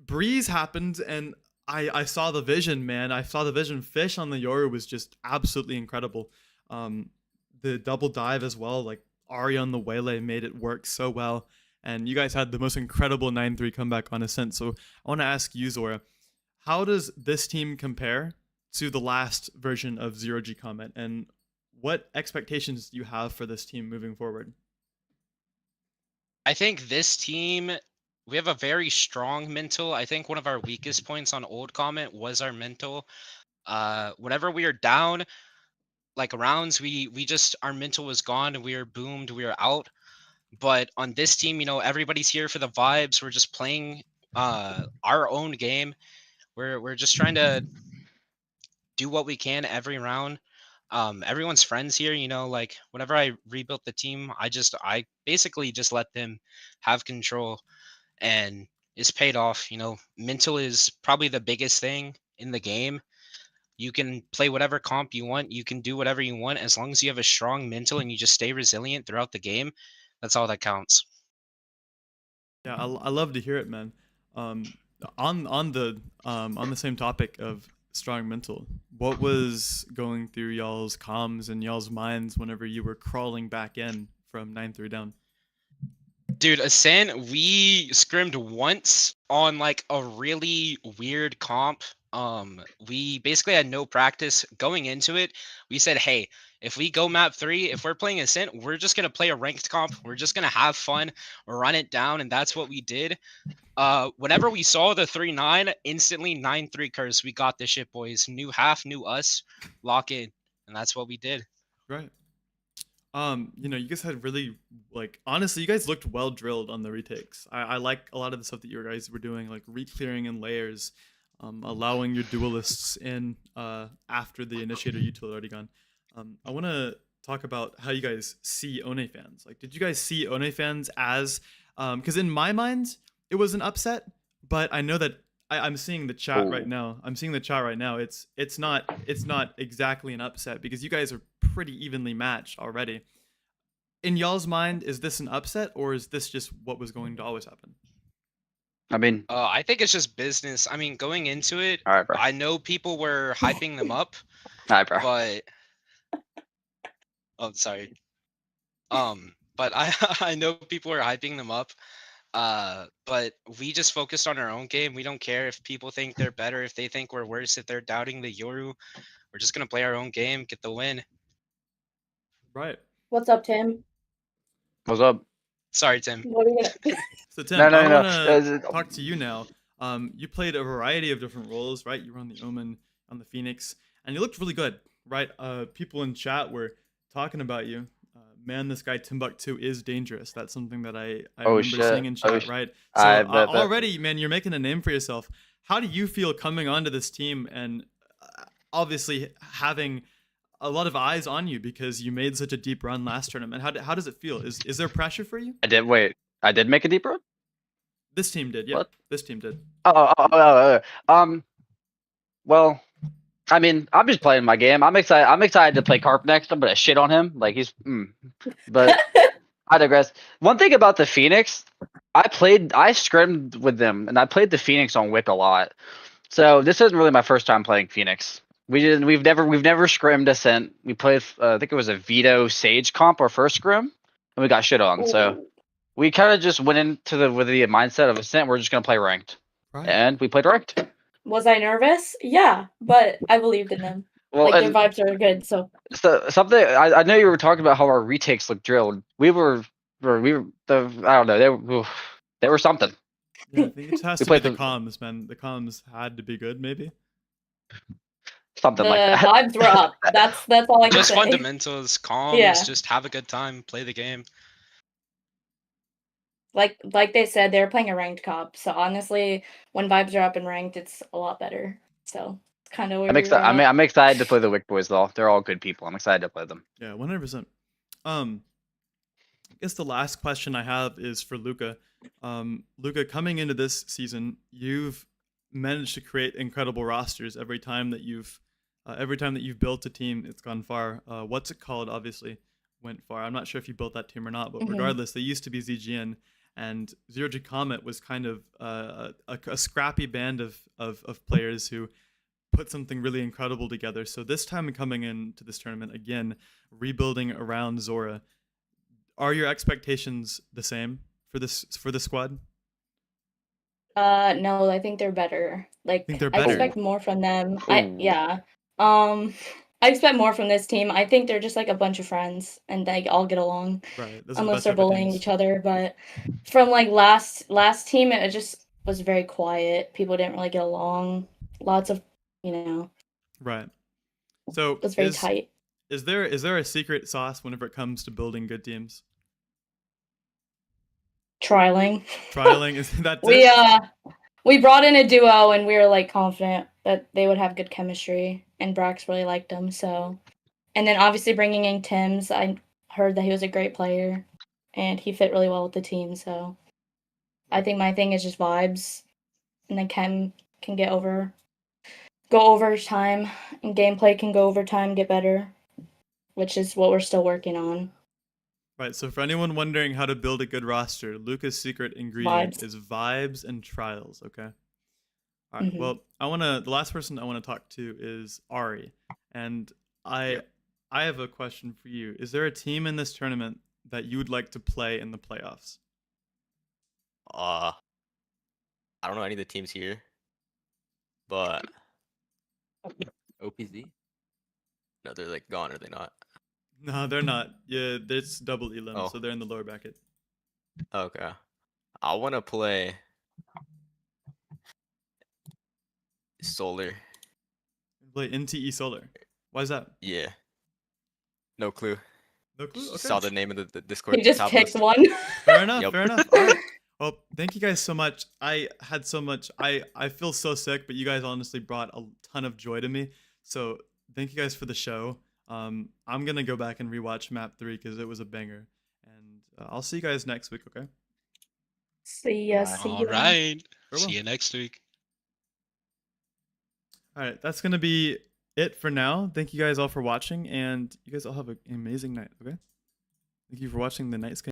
Breeze happened, and I saw the vision, man. I saw the vision. Fish on the Yoru was just absolutely incredible. The double dive as well, like Ari on the Waylay made it work so well. And you guys had the most incredible 9-3 comeback on Ascent. So I want to ask you, Zora, how does this team compare to the last version of 0G Comet, and what expectations do you have for this team moving forward? I think this team, we have a very strong mental. I think one of our weakest points on old Comet was our mental. Whenever we were down, like rounds, we just our mental was gone and we were boomed, we were out. But on this team, you know, everybody's here for the vibes. We're just playing our own game. We're just trying to do what we can every round. Everyone's friends here, you know, like whenever I rebuilt the team, I basically just let them have control, and it's paid off. You know, mental is probably the biggest thing in the game. You can play whatever comp you want, you can do whatever you want as long as you have a strong mental and you just stay resilient throughout the game. That's all that counts. Yeah, I love to hear it, man. On the same topic of strong mental, what was going through y'all's comms and y'all's minds whenever you were crawling back in from 9-3 down? Dude, Ascent, we scrimmed once on like a really weird comp. We basically had no practice going into it. We said, hey, if we go map 3, if we're playing Ascent, we're just gonna play a ranked comp. We're just gonna have fun, run it down, and that's what we did. Whenever we saw the 3-9, instantly 9-3 curse. We got this shit, boys. New half, new us, lock in, and that's what we did. Right. You know, you guys had really, like, honestly, you guys looked well drilled on the retakes. I like a lot of the stuff that you guys were doing, like re-clearing in layers, allowing your duelists in after the initiator util had already gone. I want to talk about how you guys see Ohnefans. Like, did you guys see Ohnefans as, because in my mind, it was an upset, but I know that I'm seeing the chat right now. I'm seeing the chat right now. It's not exactly an upset because you guys are pretty evenly matched already. in y'all's mind, is this an upset or is this just what was going to always happen? I mean, I think it's just business. I mean, going into it, all right, bro. I know people were hyping them up, All right, bro. but oh, sorry. But I I know people are hyping them up. But we just focused on our own game. We don't care if people think they're better, if they think we're worse, if they're doubting the Yoru. We're just gonna play our own game, get the win. Right. What's up, Tim? What's up? Sorry, Tim. What are we gonna? So Tim, No, no, I no, want no. to talk to you now. You played a variety of different roles, right? You were on the Omen, on the Phoenix, and you looked really good, right? People in chat were talking about you. Man, this guy Timbuktu is dangerous. That's something that I Oh, remember shit. seeing in chat, Oh, sh- right? So I bet. already, man, you're making a name for yourself. How do you feel coming onto this team and obviously having a lot of eyes on you because you made such a deep run last tournament? How does it feel? Is there pressure for you? I did. Wait, I did make a deep run. This team did, yeah. What? This team did. Well, I mean, I'm just playing my game. I'm excited. I'm excited to play Carp next. I'm gonna shit on him like he's. But I digress. One thing about the Phoenix, I scrimmed with them, and I played the Phoenix on Wick a lot. So this isn't really my first time playing Phoenix. We've never scrimmed Ascent. We played. I think it was a Veto Sage comp our first scrim, and we got shit on. So we kind of just went into with the mindset of Ascent. We're just gonna play ranked, and we played ranked. Was I nervous? Yeah, but I believed in them. Well, Like their vibes are good, so. So something I know you were talking about how our retakes look drilled. We were I don't know, they were something. Yeah, I think it has We to be played the the- comms, man. The comms had to be good, maybe. Something The like that. vibes were up. That's all I can Just say. fundamentals, calms, Yeah. just have a good time, play the game. Like they said, they're playing a ranked comp. So honestly, when vibes are up and ranked, it's a lot better. So it's kind of where I'm we excited. were at. I'm excited to play the Wick boys though. They're all good people. I'm excited to play them. Yeah, 100%. I guess the last question I have is for Luca. Luca, coming into this season, you've managed to create incredible rosters every time that you've built a team. It's gone far. What's it called? Obviously, went far. I'm not sure if you built that team or not, but regardless, they used to be ZGN, and Zero G Comet was kind of a scrappy band of players who put something really incredible together. So this time coming into this tournament again, rebuilding around Zora, are your expectations the same for this squad? No, I think they're better. Like Think they're I better? expect more from them. Ooh. I expect more from this team. I think they're just like a bunch of friends and they all get along. Right. Those are the Unless best they're type of bullying teams. each other, but from like last team it just was very quiet. People didn't really get along. Lots of, Right. So it was very tight. Is there a secret sauce whenever it comes to building good teams? Trialing. Trialing is that it? We brought in a duo and we were like confident that they would have good chemistry and Brax really liked them, so. And then obviously bringing in Tim's, I heard that he was a great player and he fit really well with the team, so I think my thing is just vibes, and then chem can go overtime, and gameplay can go overtime, get better, which is what we're still working on. Right. So for anyone wondering how to build a good roster, Luca's secret ingredient Vibes. is vibes and trials. Okay. All right. Well, the last person I want to talk to is Ari, and I have a question for you. Is there a team in this tournament that you would like to play in the playoffs? I don't know any of the teams here, but OPZ? No, they're like gone, are they not? No, they're not. Yeah, there's double Elam, Oh. so they're in the lower bracket. Okay. I want to play Solar. Play NTE Solar. Why is that? Yeah. No clue. No clue. Just Okay. saw the name of the Discord. He just tab picked list. one. Fair enough. Yep. Fair enough. All right. Well, thank you guys so much. I had so much. I feel so sick, but you guys honestly brought a ton of joy to me. So thank you guys for the show. I'm gonna go back and rewatch Map 3 because it was a banger, and I'll see you guys next week. Okay. See ya. See All ya. right. Farewell. See you next week. All right. That's gonna be it for now. Thank you guys all for watching, and you guys all have an amazing night. Okay. Thank you for watching the Night Sky.